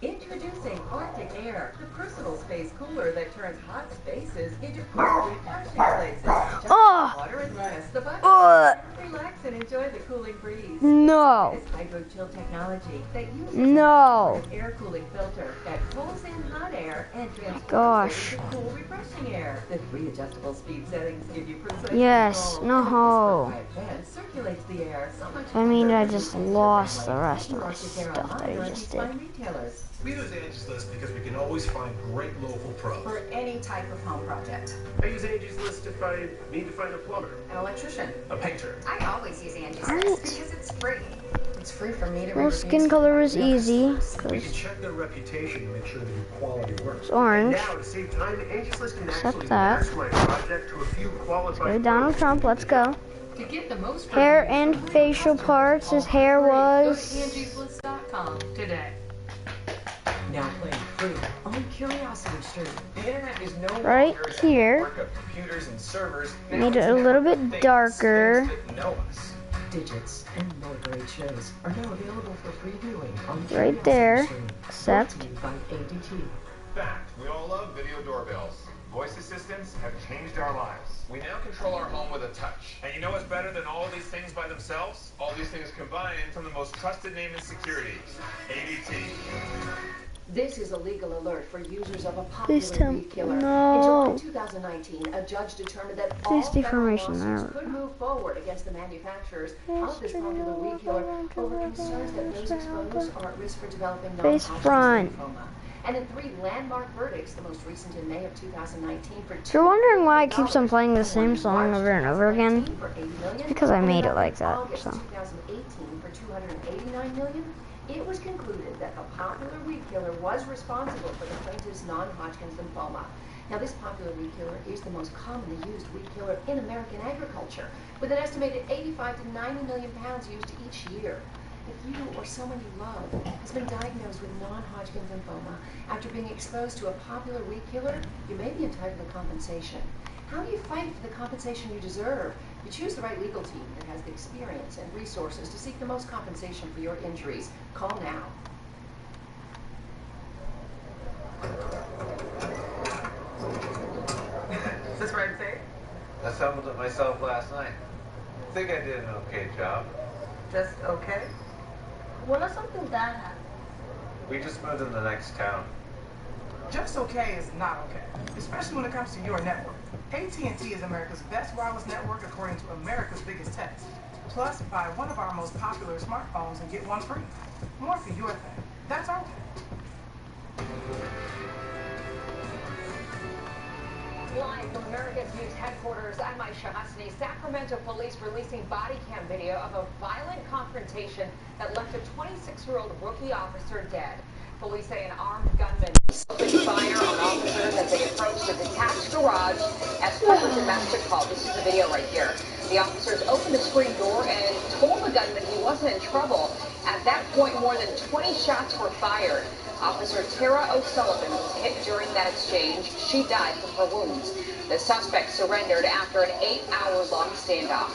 Introducing Arctic Air, the personal space cooler that turns hot spaces into cool, refreshing places. Just water and press the button. Relax and enjoy the cooling breeze. No. This hydro chill technology that uses No. an air cooling filter that pulls in hot air and transforms Gosh. it into cool, refreshing air. The three adjustable speed settings give you precise Yes. control. No. Then circulates the air so much I mean, I just lost the rest of the stuff that I just did. retailers. We use Angie's List because we can always find great local pros. For any type of home project. I use Angie's List if I need to find a plumber, An electrician. A painter. I always use Angie's Right. List because it's free. It's free for me to Well, skin color is easy. We 'Cause can check their reputation to make sure that your quality works. it's orange. now to save time, Angie's List can Except actually that. match my project to a few qualified Okay, Donald Trump, let's go. To get the most Hair and facial parts. His hair go to was... angieslist.com today. Now playing free on Curiosity Street. The internet is no Right longer here. a network of computers and servers. Made it a little bit darker. Know us. Digits and low-grade shows are now available for free viewing on Right there. Curiosity Stream. Except... Brought to you by ADT. Fact, we all love video doorbells. Voice assistants have changed our lives. We now control our home with a touch. And you know what's better than all of these things by themselves? All these things combined from the most trusted name in security, ADT. This is a legal alert for users of a Please popular tell weed killer. no. In July 2019, a judge determined that Face all federal deformation lawsuits there. could move forward against the manufacturers of this popular weed killer over concerns that those exposed are at risk for developing Face non-Hodgkin's front. lymphoma. And in 3 landmark verdicts, the most recent in May of 2019 for If you're wondering why it keeps on playing the same song over and over again, it's because I made it like that, August so. 2018 for $289 million, it was concluded that a popular weed killer was responsible for the plaintiff's non-Hodgkin's lymphoma. Now, this popular weed killer is the most commonly used weed killer in American agriculture, with an estimated 85 to 90 million pounds used each year. If you or someone you love has been diagnosed with non-Hodgkin's lymphoma after being exposed to a popular weed killer, you may be entitled to compensation. How do you fight for the compensation you deserve? You choose the right legal team that has the experience and resources to seek the most compensation for your injuries. Call now. Is this right there? I summoned it myself last night. I think I did an okay job. Just okay? What if something bad happens? We just moved to the next town. Just okay is not okay, especially when it comes to your network. AT&T is America's best wireless network according to America's biggest test. Plus, buy one of our most popular smartphones and get one free. More for your thing. That's our thing. Live from America's News headquarters, I'm Aisha Hasni. Sacramento police releasing body cam video of a violent confrontation that left a 26-year-old rookie officer dead. Police say an armed gunman opened fire on officers as they approached a detached garage at Pemberton Master Hall. This is the video right here. The officers opened the screen door and told the gunman he wasn't in trouble. At that point, more than 20 shots were fired. Officer Tara O'Sullivan was hit during that exchange. She died from her wounds. The suspect surrendered after an 8-hour-long standoff.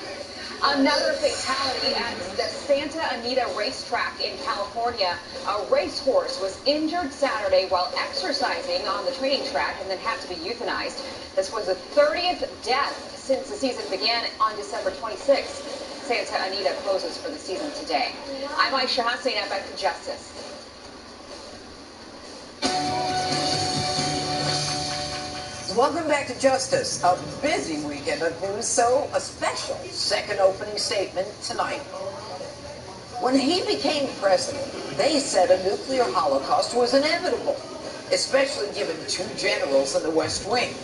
Another fatality at the Santa Anita racetrack in California. A racehorse was injured Saturday while exercising on the training track and then had to be euthanized. This was the 30th death since the season began on December 26th. Santa Anita closes for the season today. I'm Aisha Hassan. Now back to Justice. Welcome back to Justice. A busy weekend of news, so a special second opening statement tonight. When he became president, they said a nuclear holocaust was inevitable, especially given two generals in the West Wing.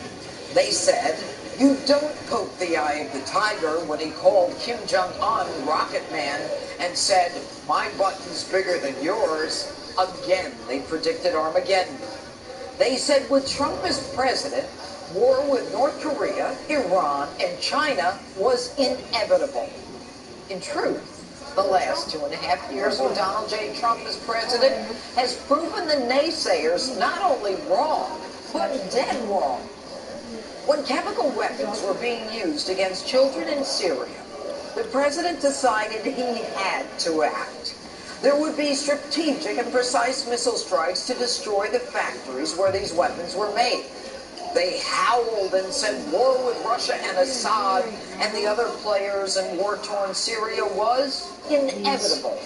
They said, you don't poke the eye of the tiger when he called Kim Jong-un Rocket Man and said, my button's bigger than yours. Again, they predicted Armageddon. They said with Trump as president, war with North Korea, Iran, and China was inevitable. In truth, the last 2.5 years with Donald J. Trump as president has proven the naysayers not only wrong, but dead wrong. When chemical weapons were being used against children in Syria, the president decided he had to act. There would be strategic and precise missile strikes to destroy the factories where these weapons were made. They howled and said war with Russia and Assad and the other players in war-torn Syria was inevitable.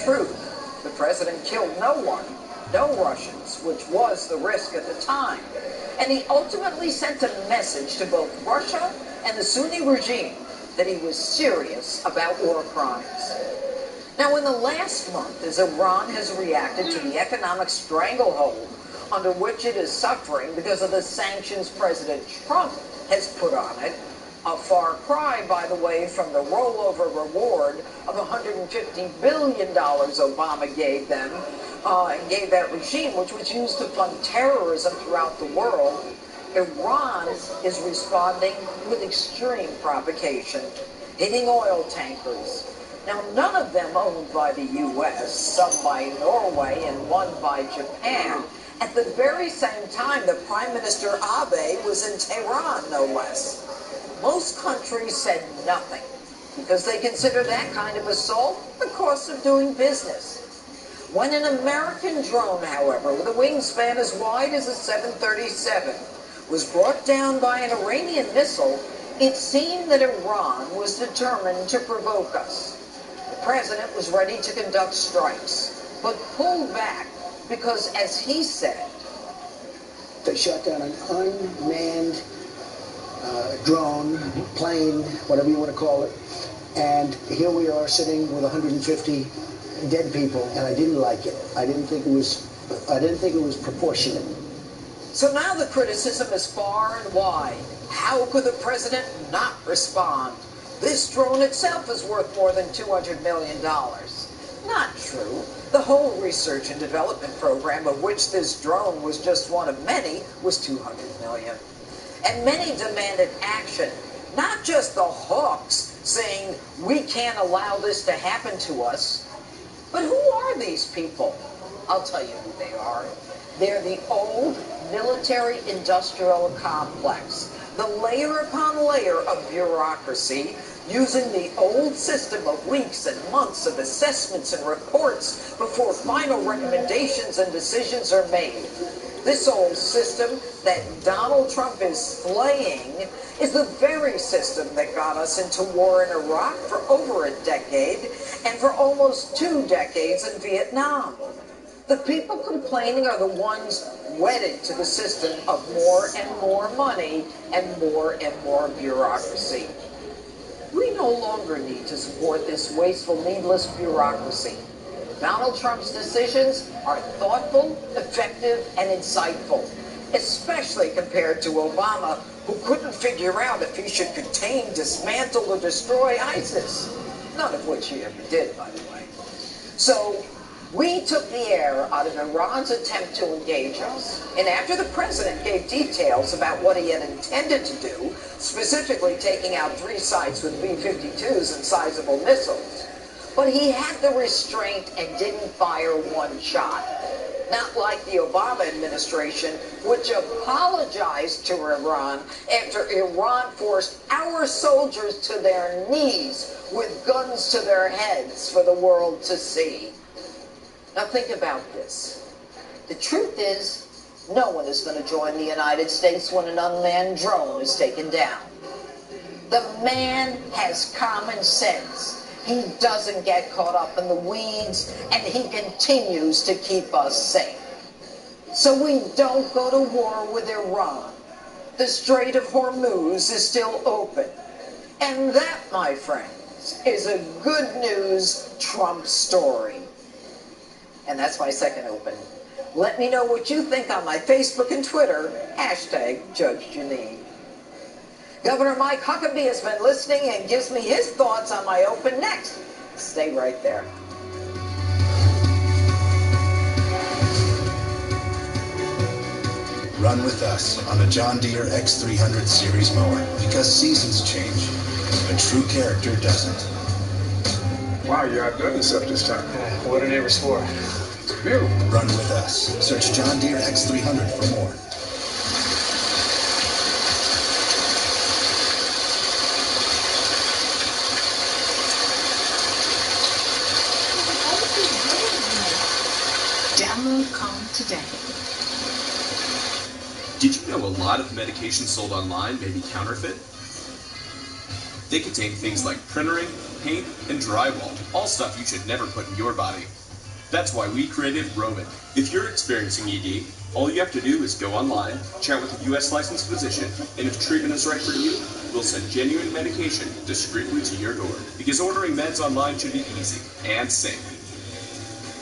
True, the president killed no one, no Russians, which was the risk at the time. And he ultimately sent a message to both Russia and the Sunni regime that he was serious about war crimes. Now, in the last month, as Iran has reacted to the economic stranglehold under which it is suffering because of the sanctions President Trump has put on it, a far cry, by the way, from the rollover reward of $150 billion Obama gave them and gave that regime, which was used to fund terrorism throughout the world, Iran is responding with extreme provocation, hitting oil tankers. Now, none of them owned by the U.S., some by Norway and one by Japan. At the very same time, the Prime Minister Abe was in Tehran, no less. Most countries said nothing because they consider that kind of assault the cost of doing business. When an American drone, however, with a wingspan as wide as a 737, was brought down by an Iranian missile, it seemed that Iran was determined to provoke us. The president was ready to conduct strikes, but pulled back because, as he said, they shot down an unmanned drone, plane, whatever you want to call it, and here we are sitting with 150 dead people, and I didn't like it. I didn't think it was proportionate. So now the criticism is far and wide. How could the president not respond? This drone itself is worth more than $200 million. Not true. The whole research and development program, of which this drone was just one of many, was $200 million. And many demanded action, not just the hawks saying, we can't allow this to happen to us. But who are these people? I'll tell you who they are. They're the old military-industrial complex, the layer upon layer of bureaucracy, using the old system of weeks and months of assessments and reports before final recommendations and decisions are made. This old system that Donald Trump is slaying is the very system that got us into war in Iraq for over a decade and for almost 2 decades in Vietnam. The people complaining are the ones wedded to the system of more and more money and more bureaucracy. We no longer need to support this wasteful, needless bureaucracy. Donald Trump's decisions are thoughtful, effective, and insightful, especially compared to Obama, who couldn't figure out if he should contain, dismantle, or destroy ISIS, none of which he ever did, by the way. So, We took the air out of Iran's attempt to engage us. And after the president gave details about what he had intended to do, specifically taking out 3 sites with B-52s and sizable missiles, but he had the restraint and didn't fire 1 shot. Not like the Obama administration, which apologized to Iran after Iran forced our soldiers to their knees with guns to their heads for the world to see. Now think about this. The truth is, no one is going to join the United States when an unmanned drone is taken down. The man has common sense. He doesn't get caught up in the weeds, and he continues to keep us safe. So we don't go to war with Iran. The Strait of Hormuz is still open. And that, my friends, is a good news Trump story. And that's my second open. Let me know what you think on my Facebook and Twitter, #JudgeJanine. Governor Mike Huckabee has been listening and gives me his thoughts on my open next. Stay right there. Run with us on a John Deere X300 Series mower because seasons change. A true character doesn't. Wow, you outdone yourself this time. What are neighbors for? It's beautiful. Run with us. Search John Deere X300 for more. Download Calm today. Did you know a lot of medications sold online may be counterfeit? They contain things like printering, paint, and drywall, all stuff you should never put in your body. That's why we created Roman. If you're experiencing ED, all you have to do is go online, chat with a U.S. licensed physician, and if treatment is right for you, we'll send genuine medication discreetly to your door. Because ordering meds online should be easy and safe.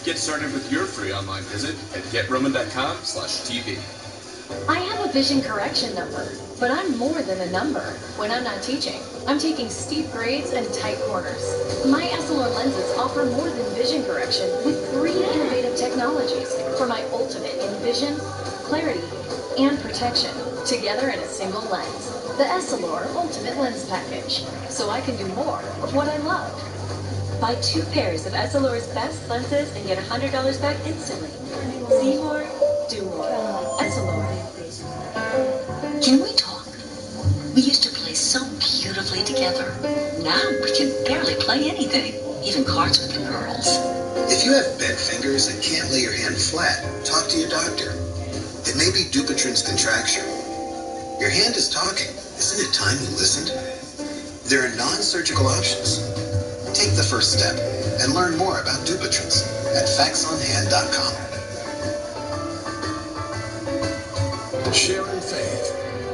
Get started with your free online visit at GetRoman.com/TV. I have a vision correction number, but I'm more than a number. When I'm not teaching, I'm taking steep grades and tight corners. My Essilor lenses offer more than vision correction with 3 innovative technologies for my ultimate in vision, clarity, and protection, together in a single lens. The Essilor Ultimate Lens Package, so I can do more of what I love. Buy 2 pairs of Essilor's best lenses and get $100 back instantly. See more, do more. Essilor. Can we talk? We used to play so beautifully together. Now we can barely play anything, even cards with the girls. If you have bent fingers and can't lay your hand flat, talk to your doctor. It may be Dupuytren's contracture. Your hand is talking. Isn't it time you listened? There are non-surgical options. Take the first step and learn more about Dupuytren's at factsonhand.com. Sharing Faith.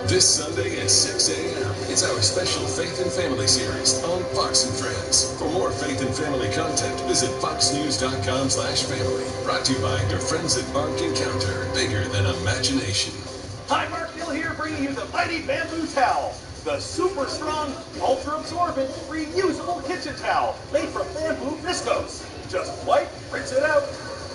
This Sunday at 6 a.m. It's our special Faith and Family series on Fox and Friends. For more Faith and Family content, visit foxnews.com/family. Brought to you by your friends at Ark Encounter. Bigger than imagination. Hi, Mark Hill here, bringing you the Mighty Bamboo Towel. The super strong, ultra-absorbent, reusable kitchen towel made from bamboo viscose. Just wipe, rinse it out,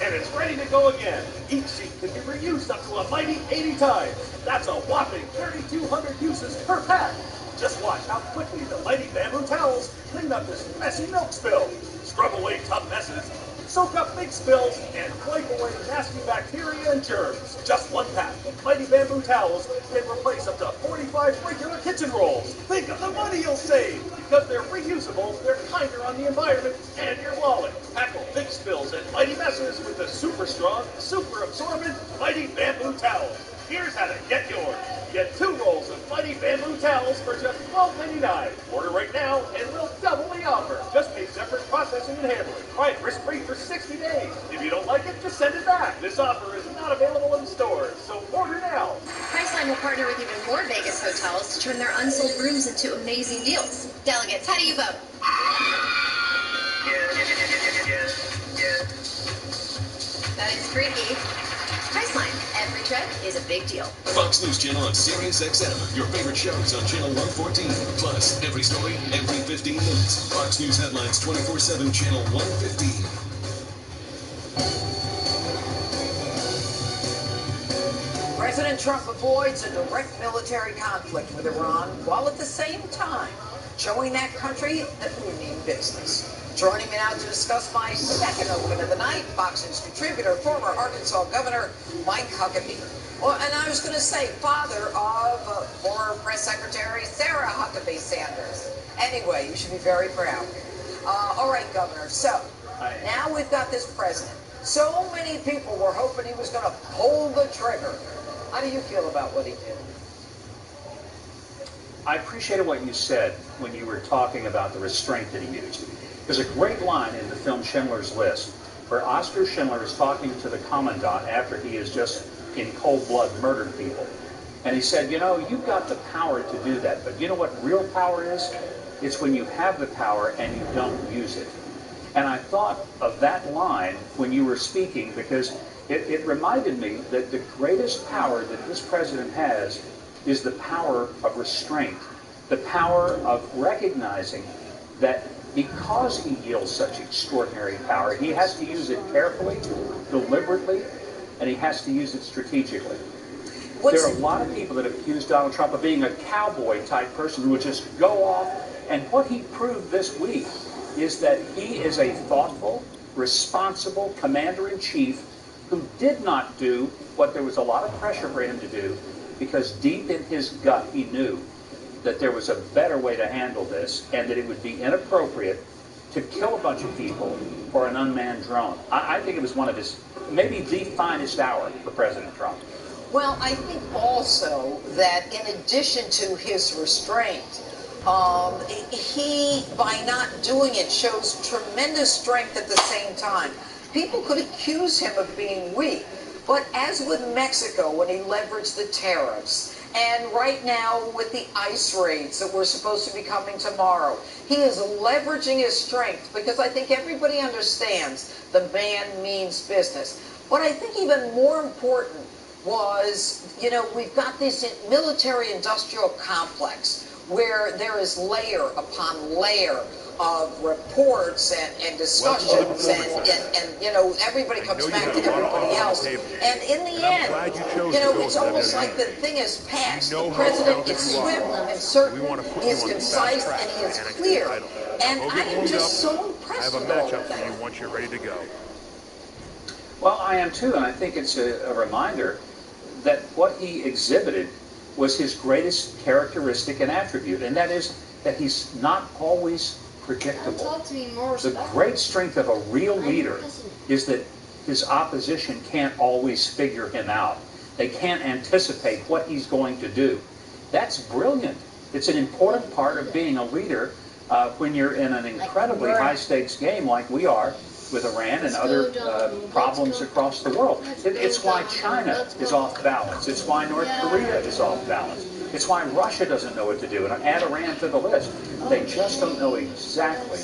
and it's ready to go again. Each sheet can be reused up to a mighty 80 times. That's a whopping 3,200 uses per pack. Just watch how quickly the Mighty Bamboo Towels clean up this messy milk spill, scrub away tough messes, soak up big spills, and wipe away nasty bacteria and germs. Just 1 pack of Mighty Bamboo Towels can replace up to 45 regular kitchen rolls. Think of the money you'll save. Because they're reusable, they're kinder on the environment and your wallet. Tackle big spills and mighty messes with the super strong, super absorbent Mighty Bamboo Towels. Here's how to get yours. Get 2 rolls of Mighty Bamboo Towels for just $12.99. Order right now and we'll double the offer. Just pay separate processing and handling. Try it risk-free for 60 days. If you don't like it, just send it back. This offer is not available in stores, so order now. Priceline will partner with even more Vegas hotels to turn their unsold rooms into amazing deals. Delegates, how do you vote? That is freaky. Priceline, every trip is a big deal. Fox News Channel on Sirius XM. Your favorite shows on Channel 114. Plus, every story, every 15 minutes. Fox News headlines 24/7, Channel 115. President Trump avoids a direct military conflict with Iran while at the same time showing that country that we mean business. Joining me now to discuss my second open of the night, Fox News contributor, former Arkansas Governor Mike Huckabee. Well, and I was going to say father of former Press Secretary Sarah Huckabee Sanders. Anyway, you should be very proud. All right, Governor, so now we've got this president. So many people were hoping he was going to pull the trigger. How do you feel about what he did? I appreciated what you said when you were talking about the restraint that he used. There's a great line in the film Schindler's List where Oscar Schindler is talking to the commandant after he has just in cold blood murdered people. And he said, you know, you've got the power to do that, but you know what real power is? It's when you have the power and you don't use it. And I thought of that line when you were speaking because it reminded me that the greatest power that this president has is the power of restraint, the power of recognizing that because he yields such extraordinary power, he has to use it carefully, deliberately, and he has to use it strategically. There are a lot of people that have accused Donald Trump of being a cowboy-type person who would just go off, and what he proved this week is that he is a thoughtful, responsible commander-in-chief who did not do what there was a lot of pressure for him to do, because deep in his gut he knew that there was a better way to handle this and that it would be inappropriate to kill a bunch of people for an unmanned drone. I think it was one of his, maybe the finest hour for President Trump. Well, I think also that in addition to his restraint, he, by not doing it, shows tremendous strength at the same time. People could accuse him of being weak, but as with Mexico when he leveraged the tariffs, and right now with the ICE raids that were supposed to be coming tomorrow, he is leveraging his strength because I think everybody understands the man means business. What I think even more important was, you know, we've got this military-industrial complex where there is layer upon layer of reports and discussions and you know, everybody comes back to everybody else. And in the end, you know, it's almost like the thing is passed. The president is swift and certain, he is concise, and he is clear. And I am just so impressed with all of that. Once you're ready to go. Well, I am too, and I think it's a reminder that what he exhibited was his greatest characteristic and attribute, and that is that he's not always predictable. The great strength of a real leader is that his opposition can't always figure him out. They can't anticipate what he's going to do. That's brilliant. It's an important part of being a leader when you're in an incredibly high-stakes game like we are with Iran and other problems across the world. It's why China is off balance. It's why North Korea is off balance. It's why Russia doesn't know what to do. And add Iran to the list. They just don't know exactly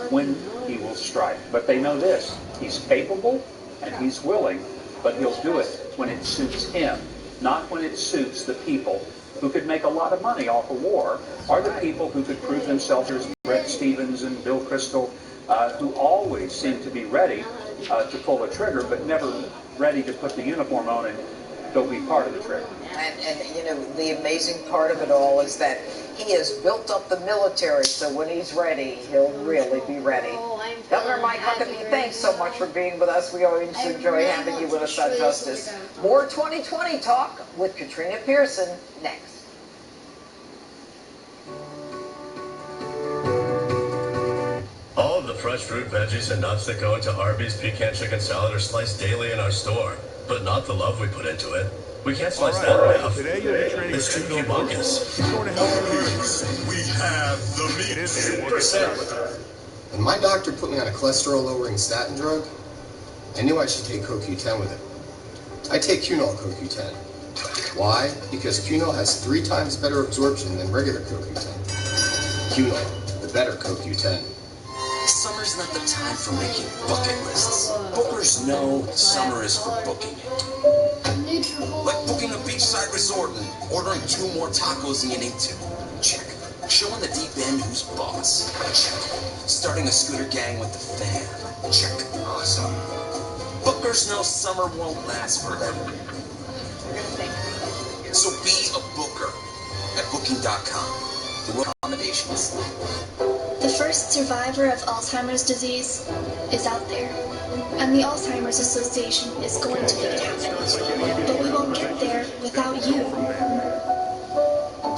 when he will strike. But they know this. He's capable and he's willing, but he'll do it when it suits him, not when it suits the people who could make a lot of money off of war, or the people who could prove themselves as Bret Stephens and Bill Kristol, who always seem to be ready to pull the trigger, but never ready to put the uniform on and go be part of the trigger. And you know, the amazing part of it all is that he has built up the military, so when he's ready, he'll really be ready. Governor Mike Huckabee, thanks so much for being with us. We always enjoy having you with us on Justice. More 2020 talk with Katrina Pearson next. All of the fresh fruit, veggies, and nuts that go into Arby's pecan chicken salad are sliced daily in our store, but not the love we put into it. We can't slice that in half. It's too humongous. We have the meat percent. When my doctor put me on a cholesterol-lowering statin drug, I knew I should take CoQ10 with it. I take Cunol CoQ10. Why? Because Cunol has 3 times better absorption than regular CoQ10. Cunol, the better CoQ10. Summer's not the time for making bucket lists. Bookers know summer is for booking it. Like booking a beachside resort and ordering 2 more tacos than you need to. Check. Showing the deep end who's boss. Check. Starting a scooter gang with the fam. Check. Awesome. Bookers know summer won't last forever. So be a booker at Booking.com. The world accommodations. The first survivor of Alzheimer's disease is out there, and the Alzheimer's Association is going to make it happen. But we won't get there without you.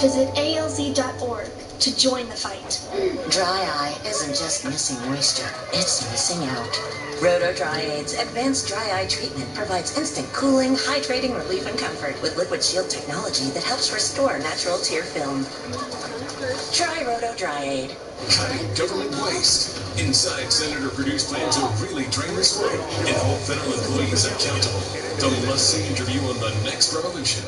Visit alz.org to join the fight. Dry eye isn't just missing moisture, it's missing out. Roto Dry Aid's advanced dry eye treatment provides instant cooling, hydrating relief, and comfort with liquid shield technology that helps restore natural tear film. Try Roto Dry Aid. Cutting government waste. Inside Senator-produced plan to really drain the swamp and hold federal employees accountable. The must-see interview on the next revolution.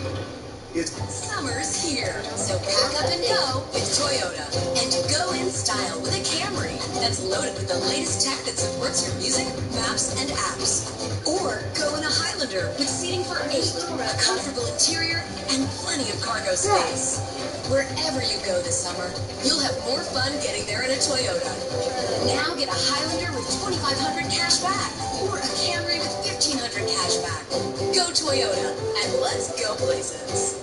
Summer's here, so pack up and go with Toyota. And go in style with a Camry that's loaded with the latest tech that supports your music, maps, and apps. Or go in a Highlander with seating for 8, a comfortable interior, and plenty of cargo space. Wherever you go this summer, you'll have more fun getting there in a Toyota. Now get a Highlander with $2,500 cash back, or a Camry with $1,500 cash back. Go Toyota, and let's go places.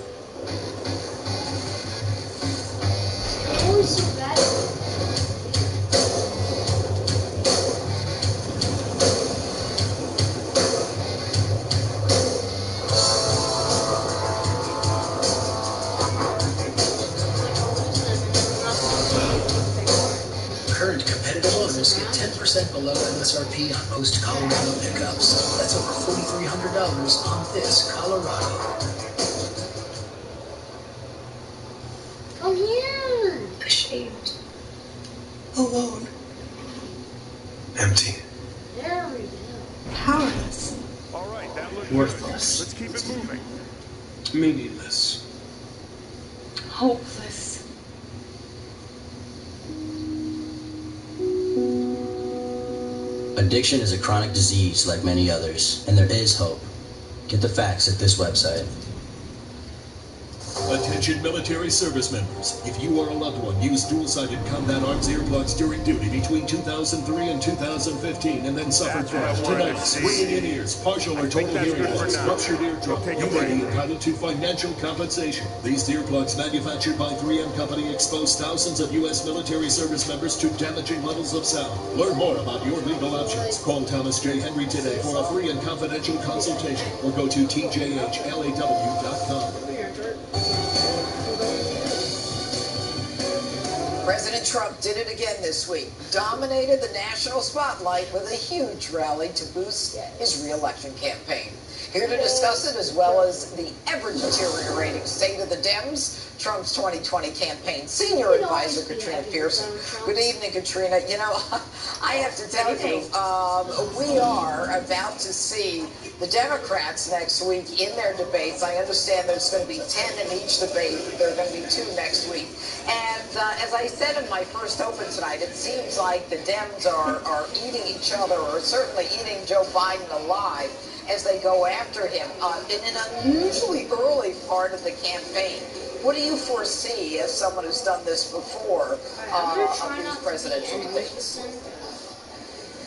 Oh, it's so bad. Current competitive owners get 10% below MSRP on most Colorado pickups. That's over $4,300 on this Colorado. Come here. Ashamed. Alone. Empty. There we go. Powerless. All right, that looks Worthless. Let's keep it moving. Meaningless. Hopeless. Addiction is a chronic disease like many others, and there is hope. Get the facts at this website. Attention military service members. If you or a loved one used dual-sided combat arms earplugs during duty between 2003 and 2015 and then suffered from tinnitus, ringing in ears, partial or total hearing loss, ruptured eardrum, you may be entitled to financial compensation. These earplugs manufactured by 3M Company expose thousands of U.S. military service members to damaging levels of sound. Learn more about your legal options. Call Thomas J. Henry today for a free and confidential consultation or go to tjhlaw.com. President Trump did it again this week, dominated the national spotlight with a huge rally to boost his re-election campaign. Here to discuss it, as well as the ever-deteriorating state of the Dems, Trump's 2020 campaign senior advisor, Katrina Pearson. Good evening, Katrina. You know, I have to tell you, we are about to see the Democrats next week in their debates. I understand there's going to be 10 in each debate. There are going to be 2 next week. And as I said in my first open tonight, it seems like the Dems are eating each other, or certainly eating Joe Biden alive as they go after him in an unusually early part of the campaign. What do you foresee as someone who's done this before of these presidential debates?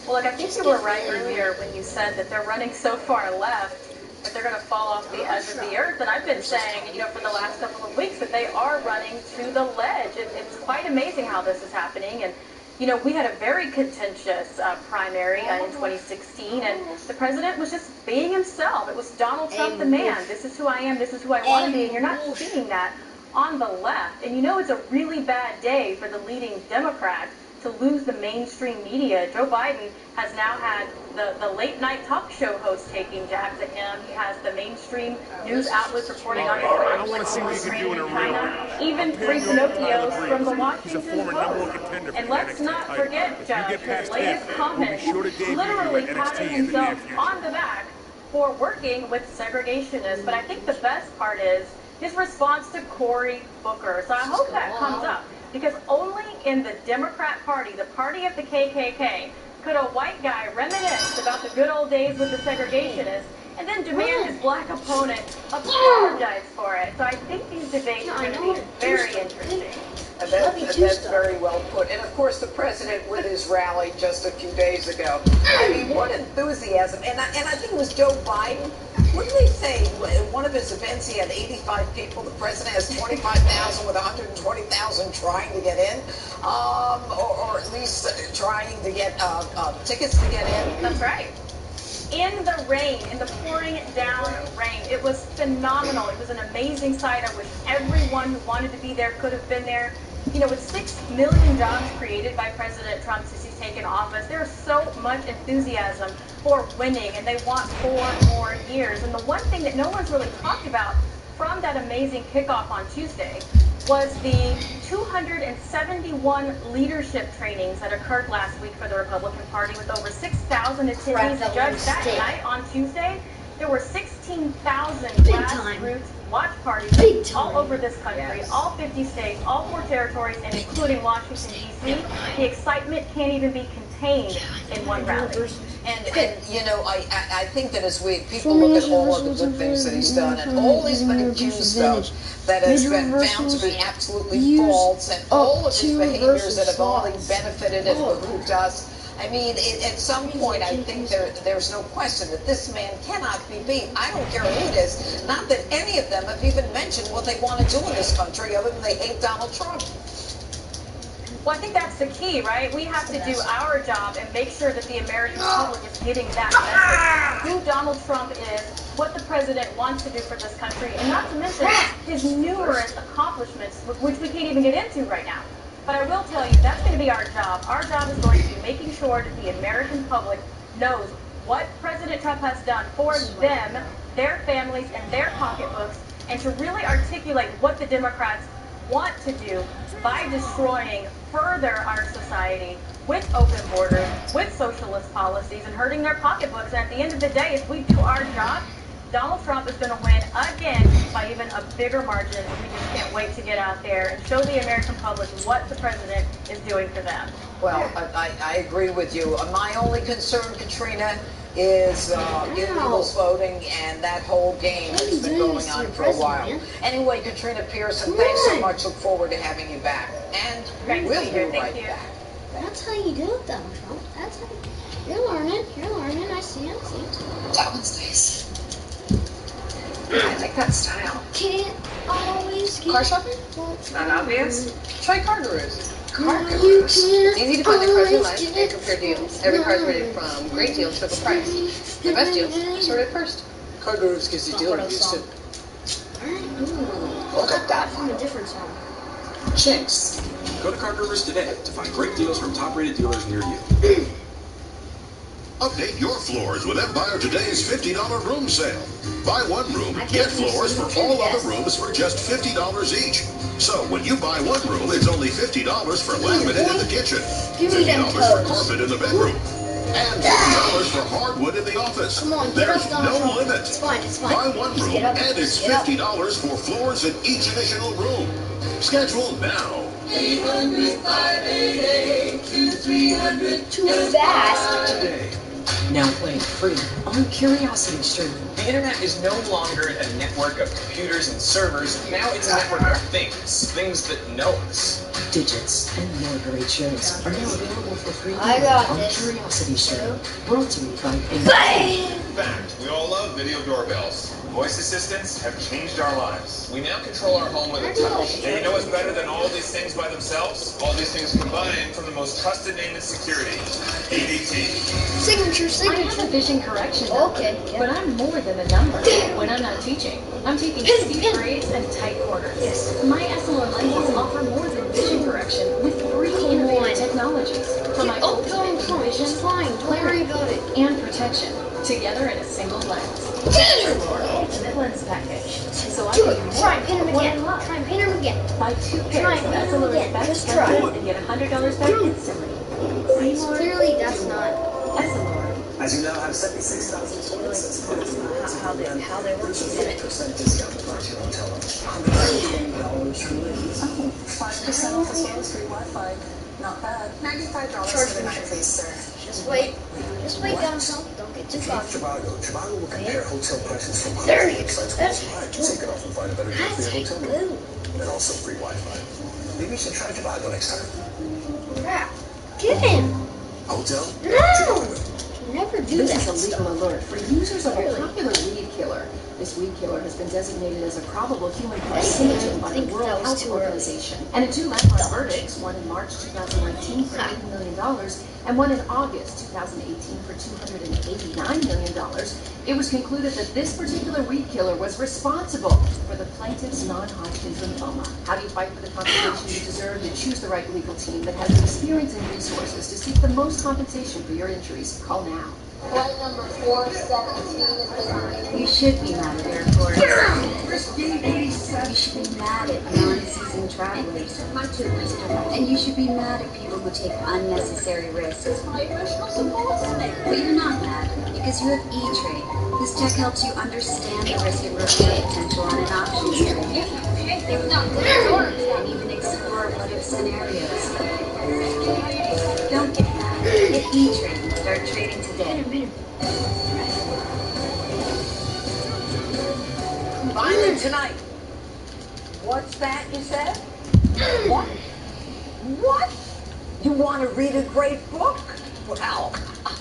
Well, look, I think you were right earlier when you said that they're running so far left that they're going to fall off the edge of the earth. And I've been saying, you know, for the last couple of weeks that they are running to the ledge. It's quite amazing how this is happening. And you know, we had a very contentious primary in 2016, and the president was just being himself. It was Donald Trump, the man. This is who I am. This is who I want to be. And you're not seeing that on the left. And you know, it's a really bad day for the leading Democrat to lose the mainstream media. Joe Biden has now had the late-night talk show host taking jabs at him. He has the mainstream news outlets reporting on his I want to see what you can do in a real. Even three Pinocchios from the Washington Post. And let's not forget, Judge, his latest comment, literally patting himself on the back for working with segregationists. But I think the best part is his response to Cory Booker. So I hope that comes up, because only in the Democrat Party, the party of the KKK, could a white guy reminisce about the good old days with the segregationists and then demand his black opponent apologize for it. So I think these debates are going to be very interesting. That's very well put. And of course, the president with his rally just a few days ago. I mean, what enthusiasm. And I think it was Joe Biden. What did they say? In one of his events, he had 85 people. The president has 25,000 with 120,000 trying to get in, or at least trying to get tickets to get in. That's right. In the rain, in the pouring down rain. It was phenomenal. It was an amazing sight. I wish everyone who wanted to be there could have been there. You know, with 6 million jobs created by President Trump since he's taken office, there's so much enthusiasm for winning, and they want 4 more years. And the one thing that no one's really talked about from that amazing kickoff on Tuesday was the 271 leadership trainings that occurred last week for the Republican Party, with over 6,000 attendees. Judge, that night on Tuesday, there were 16,000 grassroots watch parties all over this country, all 50 states, all 4 territories, and including Washington, D.C. The excitement can't even be contained in one rally. And you know, I think that as people look at all of the good things that he's done, and all he's been accused of that has been found to be absolutely false, and all of his behaviors that have only benefited and behooved us. I mean, at some point, I think there's no question that this man cannot be beat. I don't care who it is. Not that any of them have even mentioned what they want to do in this country other than they hate Donald Trump. Well, I think that's the key, right? We have to do our job and make sure that the American public is getting that message. Who Donald Trump is, what the president wants to do for this country, and not to mention his numerous accomplishments, which we can't even get into right now. But I will tell you, that's going to be our job. Our job is going to be making sure that the American public knows what President Trump has done for them, their families, and their pocketbooks, and to really articulate what the Democrats want to do by destroying further our society with open borders, with socialist policies, and hurting their pocketbooks. And at the end of the day, if we do our job, Donald Trump is going to win again by even a bigger margin. We just can't wait to get out there and show the American public what the president is doing for them. Well, I agree with you. My only concern, Katrina, is illegals voting and that whole game that's been going on for a while. Anyway, Katrina Pearson, thanks so much. Look forward to having you back. And we'll be right back. That's how you do it, Donald Trump. That's how you're learning. You're learning. I see. That one's nice. I like that style. Can't always get car shopping? It's not obvious. Try car gurus. Car gurus. Easy to find the cars you like and compare deals. Every car is rated from great deals to the price. The best deals are sorted first. Car gurus gives you deal reviews too. Look at that from a different song. Jinx. Go to Car Gurus today to find great deals from top-rated dealers near you. Update your floors with Empire Today's $50 room sale. Buy one room, get floors for all other rooms for just $50 each. So when you buy one room, it's only $50 for laminate in the kitchen, $50 for carpet in the bedroom, and $50 for hardwood in the office. Come on, there's no limit. It's fine. Buy one room and it's $50 for floors in each additional room. Schedule now. 800-588-2300. Too fast. Today. Now playing free on Curiosity Stream. The internet is no longer a network of computers and servers. Now it's a network of things. Things that know us. Digits and more great shows are now available for free on Curiosity Stream. Brought to you by In fact, we all love video doorbells. Voice assistants have changed our lives. We now control our home with a touch. And you know what's better than all these things by themselves? All these things combined from the most trusted name in security, ADT. Signature. I have a vision correction number, but I'm more than a number. When I'm not teaching, I'm taking steep grades and tight corners. My SLR lenses offer more than vision correction with 3 innovative technologies for my ultimate vision, clarity, and protection, together in a single lens. Ultimate lens package. So I can try and pin him again. Try and pin him again. Buy 2 pairs of SLR specs and get $100 back instantly. Clearly, that's not SLR. As you now have 76,000 toilets how they work. 50% discount applies to your hotel room. $180 truly. Oh, 5% off as well as free Wi-Fi. Not bad. $95 for the night, please, sir. Just wait. Don't get too far. Trivago will compare hotel prices from There you websites go. worldwide to take it off and find a better deal for your hotel room. and also free Wi-Fi. Maybe you should try Tobago next time. Crap. Get him. Hotel? No. Never do This that. is a legal alert for users of a popular weed killer. This weed killer has been designated as a probable human carcinogen by the World Health Organization. And in 2 landmark verdicts, one in March 2019 for $80 million and one in August 2018 for $289 million, it was concluded that this particular weed killer was responsible for the plaintiff's non-Hodgkin's lymphoma. How do you fight for the compensation you deserve? You choose the right legal team that has the experience and resources to seek the most compensation for your injuries. Call now. Flight number 417 has been. You should be mad at airports. You should be mad at non-seasoned travelers. And you should be mad at people who take unnecessary risks. But you're not mad because you have E-Trade. This tech helps you understand the risk and reward potential on an options trade. And even explore what-if scenarios. Don't get mad. Get E-Trade and start trading today. Finally tonight. What's that you said? What? What? You want to read a great book? Well,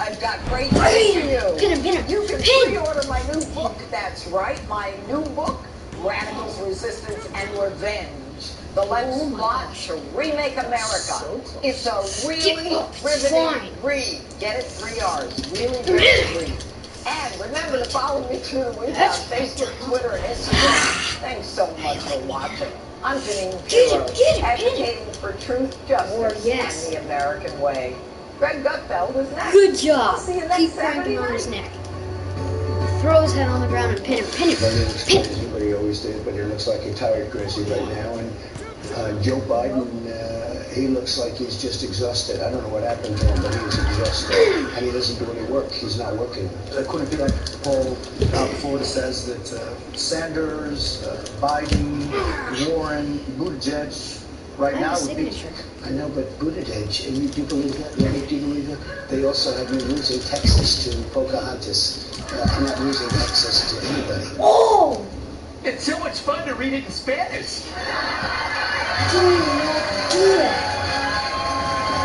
I've got great news for you. Get him. You can pre-order my new book. That's right, my new book, Radicals, Resistance, and Revenge. The Let's Watch Remake America. It's a really riveting read. Get it? 3 R's. Really riveting read. And remember to follow me through the week on Facebook, Twitter, and Instagram. Thanks so much for watching. I'm Janine Pirro, advocating for truth, justice, and the American way. Greg Gutfeld is next. Good job. I'll see you next Keep Saturday cranking on night. his neck. Throw his head on the ground and pin him. Pin him. Crazy, but he always did. But he looks like he's tired crazy right now. And Joe Biden, he looks like he's just exhausted. I don't know what happened to him, but he's exhausted. And he doesn't do any work. He's not working. According to that poll before, it says that Sanders, Biden, Warren, Buttigieg, right now would be. I know, but Buttigieg, and do you believe that? Do you believe that? They also have me losing Texas to Pocahontas. I'm not losing Texas to anybody. Oh! It's so much fun to read it in Spanish. Do it.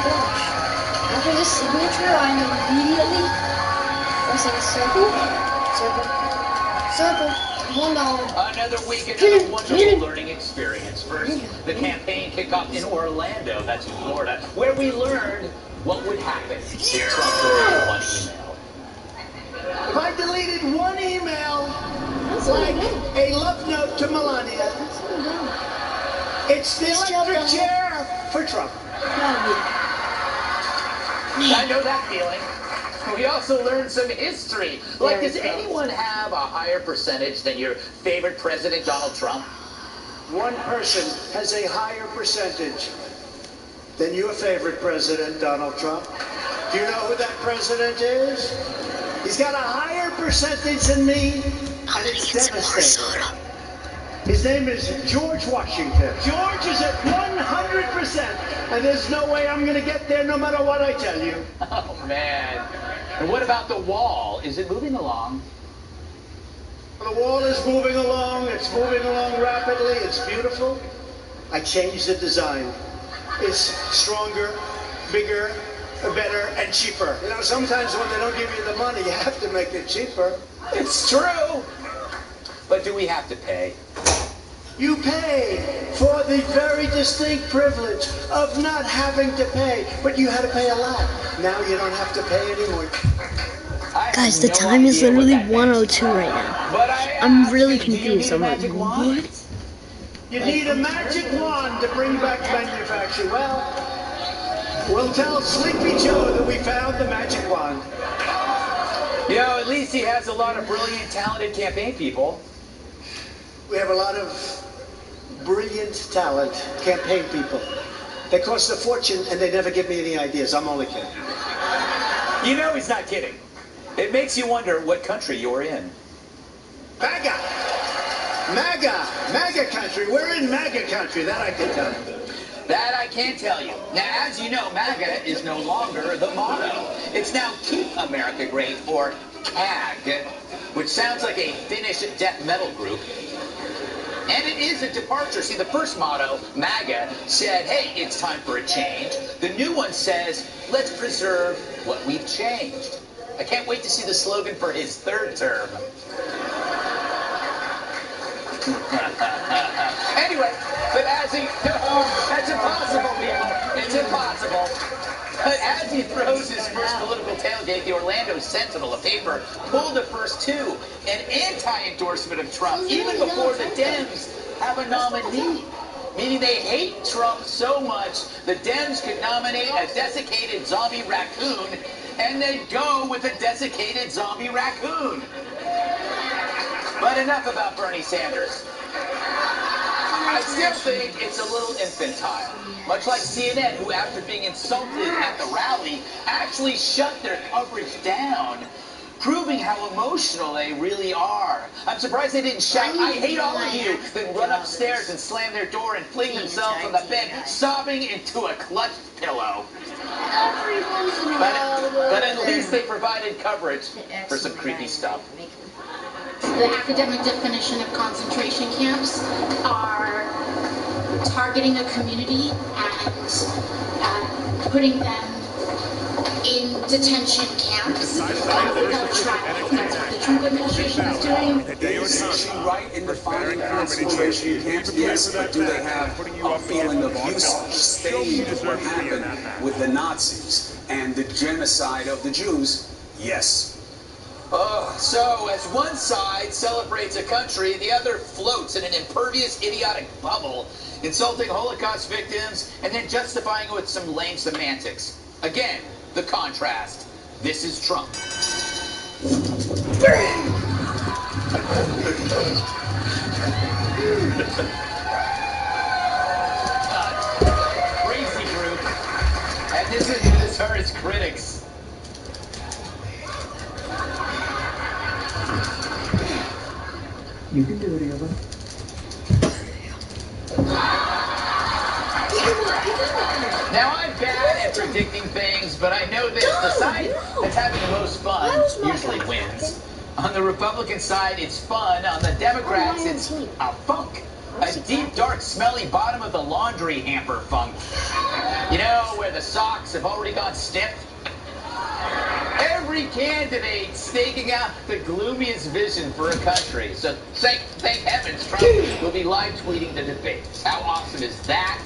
Gosh. After this signature, I'm immediately pressing circle. $1. Another week, another wonderful learning experience. First, the campaign kickoff in Orlando, that's in Florida, where we learned what would happen if Trump deleted one email. If I deleted one email, like a love note to Melania, it's the electric chair for Trump. I know that feeling. We also learned some history. Like, does anyone have a higher percentage than your favorite president, Donald Trump? One person has a higher percentage than your favorite president, Donald Trump. Do you know who that president is? He's got a higher percentage than me, and it's devastating. His name is George Washington. George is at 100%, and there's no way I'm going to get there no matter what I tell you. Oh, man. And what about the wall? Is it moving along? The wall is moving along. It's moving along rapidly. It's beautiful. I changed the design. It's stronger, bigger, better, and cheaper. You know, sometimes when they don't give you the money, you have to make it cheaper. It's true. But do we have to pay? You pay for the very distinct privilege of not having to pay, but you had to pay a lot. Now you don't have to pay anymore. Guys, the time is literally 1:02 right now. I'm really confused. I'm like, what? You need a magic wand to bring back manufacturing. Well, we'll tell Sleepy Joe that we found the magic wand. You know, at least he has a lot of brilliant, talented campaign people. We have a lot of brilliant talent campaign people. They cost a fortune and they never give me any ideas. I'm only kidding. You know he's not kidding. It makes you wonder what country you're in. MAGA! MAGA! MAGA country. We're in MAGA country. That I can tell you. That I can't tell you. Now, as you know, MAGA is no longer the motto. It's now Keep America Great, or CAG, which sounds like a Finnish death metal group. And it is a departure. See, the first motto, MAGA, said, hey, it's time for a change. The new one says, let's preserve what we've changed. I can't wait to see the slogan for his third term. Anyway, but as he... That's impossible, people. It's impossible. But as he throws his first political tailgate, the Orlando Sentinel, a paper, pulled the first two, an anti-endorsement of Trump, even before the Dems have a nominee. Meaning they hate Trump so much, the Dems could nominate a desiccated zombie raccoon, and they'd go with a desiccated zombie raccoon. But enough about Bernie Sanders. I still think it's a little infantile. Much like CNN, who after being insulted at the rally, actually shut their coverage down, proving how emotional they really are. I'm surprised they didn't shout, I hate all of you, then run upstairs and slam their door and fling themselves on the bed, sobbing into a clutched pillow. But at least they provided coverage for some creepy stuff. The academic definition of concentration camps are targeting a community and putting them in detention camps without trial. That's what the Trump administration is doing. Is she right in defining concentration camps? Yes, but do they have a feeling of usage, staying what happened with the Nazis and the genocide of the Jews? Yes. So, as one side celebrates a country, the other floats in an impervious, idiotic bubble, insulting Holocaust victims and then justifying it with some lame semantics. Again, the contrast. This is Trump. Crazy group. And this are his critics. You can do it, Eva. Now, I'm bad at predicting things, but I know this. The side that's having the most fun usually wins. On the Republican side, it's fun. On the Democrats, it's a funk. A deep, dark, smelly bottom of the laundry hamper funk. You know, where the socks have already gone stiff. Every candidate staking out the gloomiest vision for a country. So thank heavens Trump will be live tweeting the debates. How awesome is that?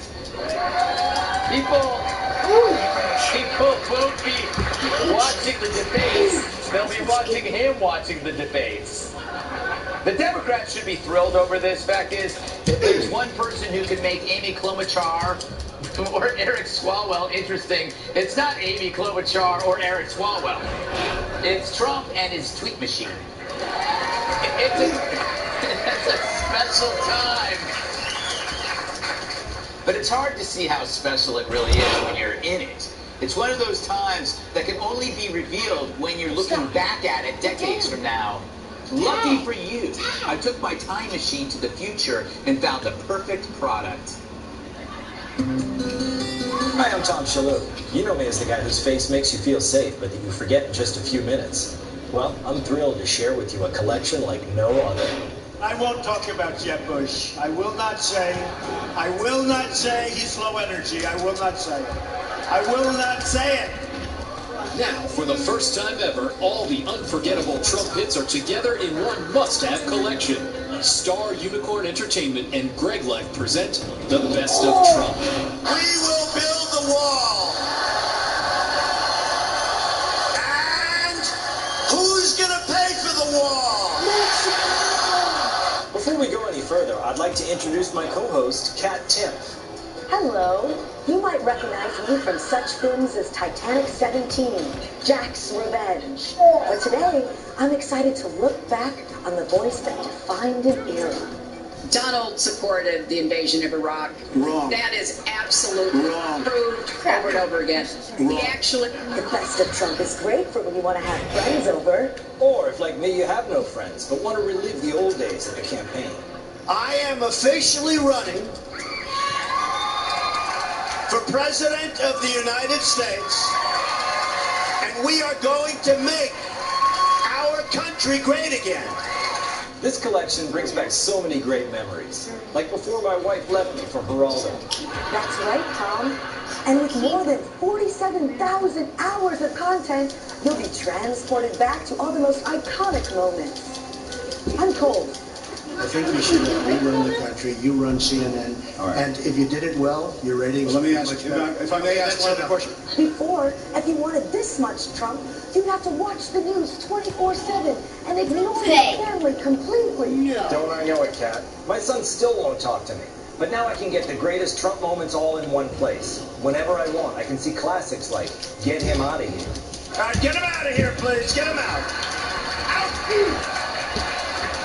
People won't be watching the debates. They'll be watching him watching the debates. The Democrats should be thrilled over this. Fact is, if there's one person who can make Amy Klobuchar or Eric Swalwell interesting, it's not Amy Klobuchar or Eric Swalwell. It's Trump and his tweet machine. It's a special time. But it's hard to see how special it really is when you're in it. It's one of those times that can only be revealed when you're looking back at it decades from now. Lucky for you, I took my time machine to the future and found the perfect product. Hi, I'm Tom Shalhoub. You know me as the guy whose face makes you feel safe, but that you forget in just a few minutes. Well, I'm thrilled to share with you a collection like no other. I won't talk about Jeb Bush. I will not say he's low energy. I will not say it. I will not say it. Now, for the first time ever, all the unforgettable Trump hits are together in one must-have collection. Star Unicorn Entertainment and Greg Life present The Best of Trump. We will build the wall. And who's going to pay for the wall? Before we go any further, I'd like to introduce my co-host, Kat Timpf. Hello. You might recognize me from such films as Titanic 17, Jack's Revenge. But today, I'm excited to look back on the voice that defined an era. Donald supported the invasion of Iraq. Wrong. That is absolutely proved over and over again. He actually... The Best of Trump is great for when you want to have friends over. Or if, like me, you have no friends, but want to relive the old days of the campaign. I am officially running for President of the United States, and we are going to make our country great again. This collection brings back so many great memories. Like before my wife left me for Geraldo. That's right, Tom. And with more than 47,000 hours of content, you'll be transported back to all the most iconic moments. I'm cold. I think you should rerun the country. You run CNN. Right. And if you did it well, your ratings Let would me be ask much you, better. if I may ask one other question. Before, if you wanted this much Trump, you'd have to watch the news 24/7 and ignore your family completely. Don't I know it, Kat? My son still won't talk to me. But now I can get the greatest Trump moments all in one place. Whenever I want, I can see classics like Get Him Out of Here. All right, get him out of here, please. Get him out. Out!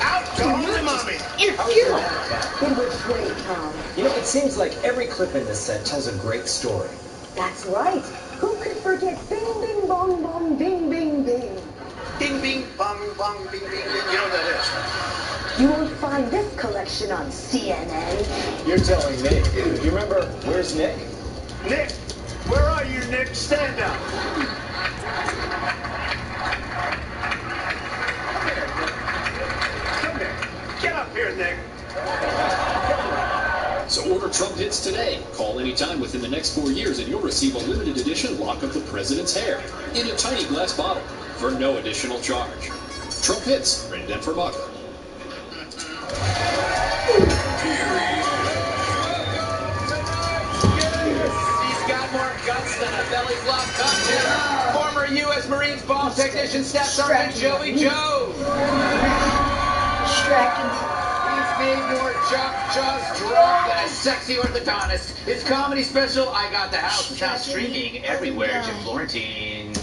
Out! Go home to mommy. It was great, Tom. You know, it seems like every clip in this set tells a great story. That's right. Who could forget Bing, Bing, Bong, Bong, Bing, Bing, Bing? Bing, bing, bong, bong, bing, bing, bing. You know what that is? You won't find this collection on CNN. You're telling me. You remember Where's Nick? Nick, where are you, Nick? Stand up. Come here. Get up here, Nick. So order Trump hits today. Call anytime within the next 4 years and you'll receive a limited edition lock of the president's hair in a tiny glass bottle for no additional charge. Trump hits, rated M for Muck. He's got more guts than a belly flop cocktail. Former U.S. Marines bomb technician Staff Sergeant Joey Joe. He's made more jaws drop than a sexy orthodontist. His comedy special, I Got the House, is now streaming everywhere. Jim Florentine.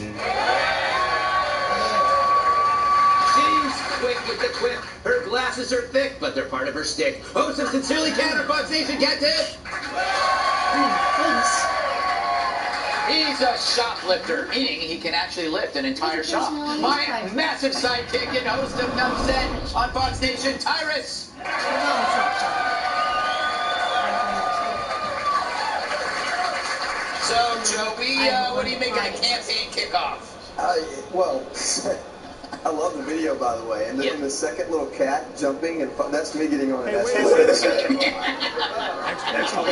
She's quick with the quip. Her glasses are thick, but they're part of her stick. Host of Sincerely Cat on Fox Nation, Cat Tip. He's a shoplifter, meaning he can actually lift an entire shop. My massive sidekick and host of Numb Set on Fox Nation, Tyrus. So, Joey, what do you make of the campaign kickoff? Well, I love the video, by the way, and the second little cat jumping, and that's me getting on it. That's wait a second. Okay,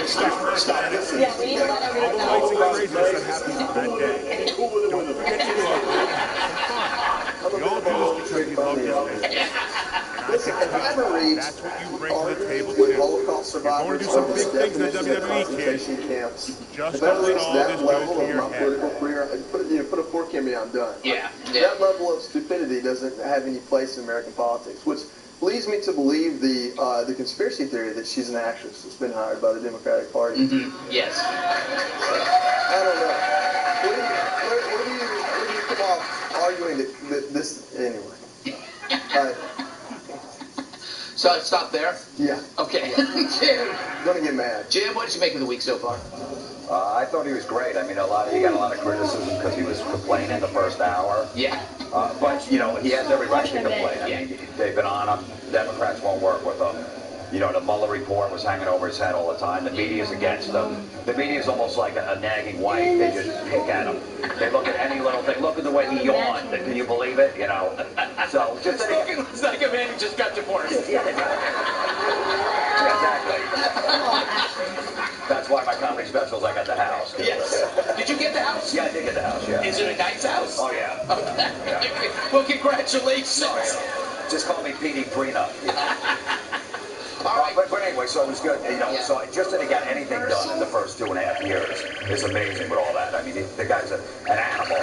stop. Listen. Yeah, we need to let everyone know. All the lights and craziness that happened on that day. Don't forget to do it. We all do this because we love this business. Listen, if I ever read that's what you bring to the table with too. Holocaust survivors You're going to do some big things in the definition of WWE, concentration kid. camps, Just if I ever don't let reach all that this go level to of your my head. political career, put a fork in me, I'm done. Yeah. That level of stupidity doesn't have any place in American politics, which leads me to believe the conspiracy theory that she's an actress that's been hired by the Democratic Party. Mm-hmm. Yes. I don't know. Where do you come off arguing that this anyway? So I stop there? Yeah. Okay. Jim. Gonna get mad. Jim, what did you make of the week so far? I thought he was great. I mean, he got a lot of criticism because he was complaining the first hour. Yeah. But, you know, he has every right to complain. I mean, they've been on him. Democrats won't work with him. You know, the Mueller report was hanging over his head all the time. The media's against him. The media's almost like a nagging wife. They just pick at him. They look at any little thing. Look at the way he yawned. Can you believe it? You know. So just It's like a man who just got divorced. Yeah, exactly. That's why my comedy specials, I got the house. Yes. Did you get the house? Yeah, I did get the house, yeah. Is it a nice house? Oh, yeah. Okay. Yeah. Well, congratulations. Oh, yeah. Just call me PD Prenup. You know? All right. But anyway, so it was good. You know, so just that he got anything done in the first 2.5 years is amazing with all that. I mean, the guy's an animal.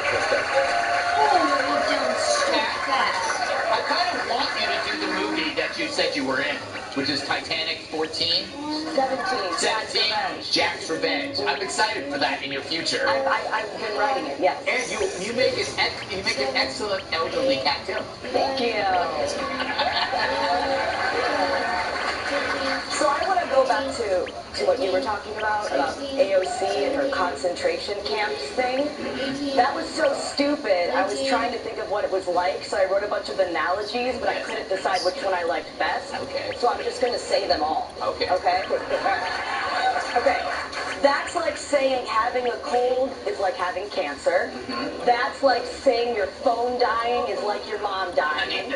I kind of want you to do the movie that you said you were in, which is Titanic 14? 17. Jack's Revenge. I'm excited for that in your future. I've been writing it, yes. And you make an excellent elderly cat too. Thank you. So I want to go back to what you were talking about AOC and her concentration camps thing. That was so stupid. I was trying to think of what it was like, so I wrote a bunch of analogies, but I couldn't decide which one I liked best. Okay. So I'm just going to say them all. Okay. Okay? Okay. That's like saying having a cold is like having cancer. That's like saying your phone dying is like your mom dying.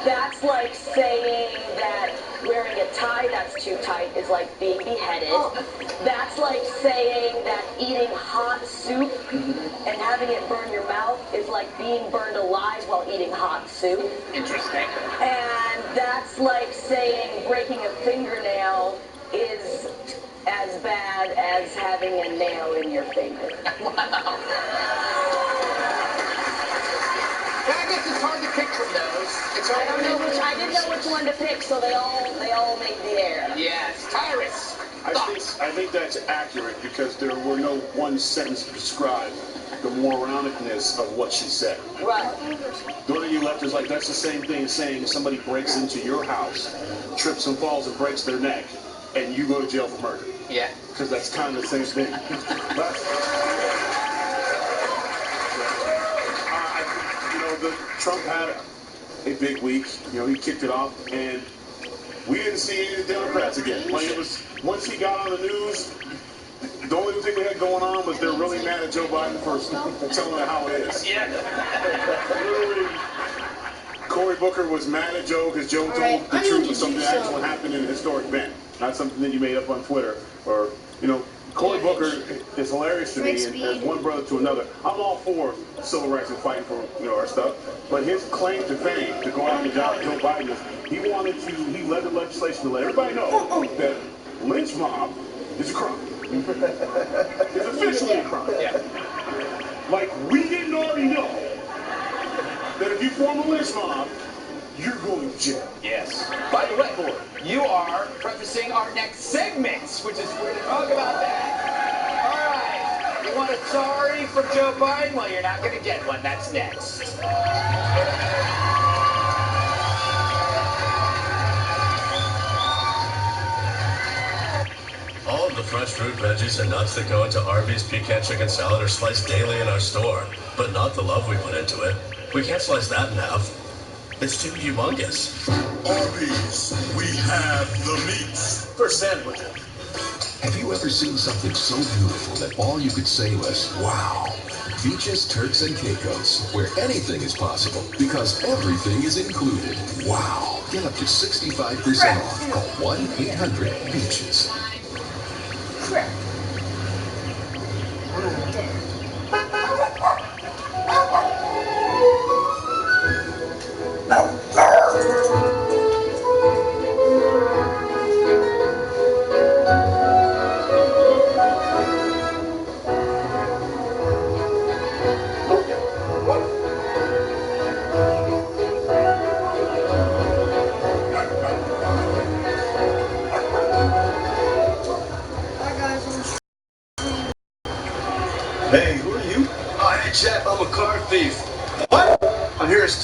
That's like saying that wearing a tie that's too tight is like being beheaded. That's like saying that eating hot soup and having it burn your mouth is like being burned alive while eating hot soup. Interesting. And that's like saying breaking a fingernail is as bad as having a nail in your finger. Wow. I guess it's hard to pick from those. It's hard I didn't know which one to pick, so they all made the air. Yes. Tyrus. I think that's accurate because there were no one sentence to describe the moronicness of what she said. Right. The one you left is like, that's the same thing as saying somebody breaks into your house, trips and falls and breaks their neck, and you go to jail for murder. Yeah. Because that's kind of the same thing. Trump had a big week. He kicked it off, and we didn't see any of the Democrats again. Like, it was, once he got on the news, the only thing they had going on was they're really mad at Joe Biden for telling them how it is. Yeah. Literally, Cory Booker was mad at Joe because Joe told the truth of something that actually happened in a historic event, not something that you made up on Twitter. Or, Cory Booker is hilarious to me, and as one brother to another. I'm all for civil rights and fighting for our stuff, but his claim to fame to go after Joe Biden is he led the legislation to let everybody know that lynch mob is a crime. It's officially a crime. Yeah. Like, we didn't already know that if you form a lynch mob, you're going to jail. Yes. By the way, you are prefacing our next segments, which is we're going to talk about that. All right. You want a sorry from Joe Biden? Well, you're not going to get one. That's next. All of the fresh fruit, veggies, and nuts that go into Arby's pecan chicken salad are sliced daily in our store, but not the love we put into it. We can't slice that in half. It's too humongous. Arby's, we have the meats. For sandwiches. Have you ever seen something so beautiful that all you could say was, wow? Beaches, Turks, and Caicos, where anything is possible because everything is included. Wow. Get up to 65% off. Call 1-800-BEACHES. Correct. Hey, who are you? Oh, hey, Jeff, I'm a car thief. What? I'm here as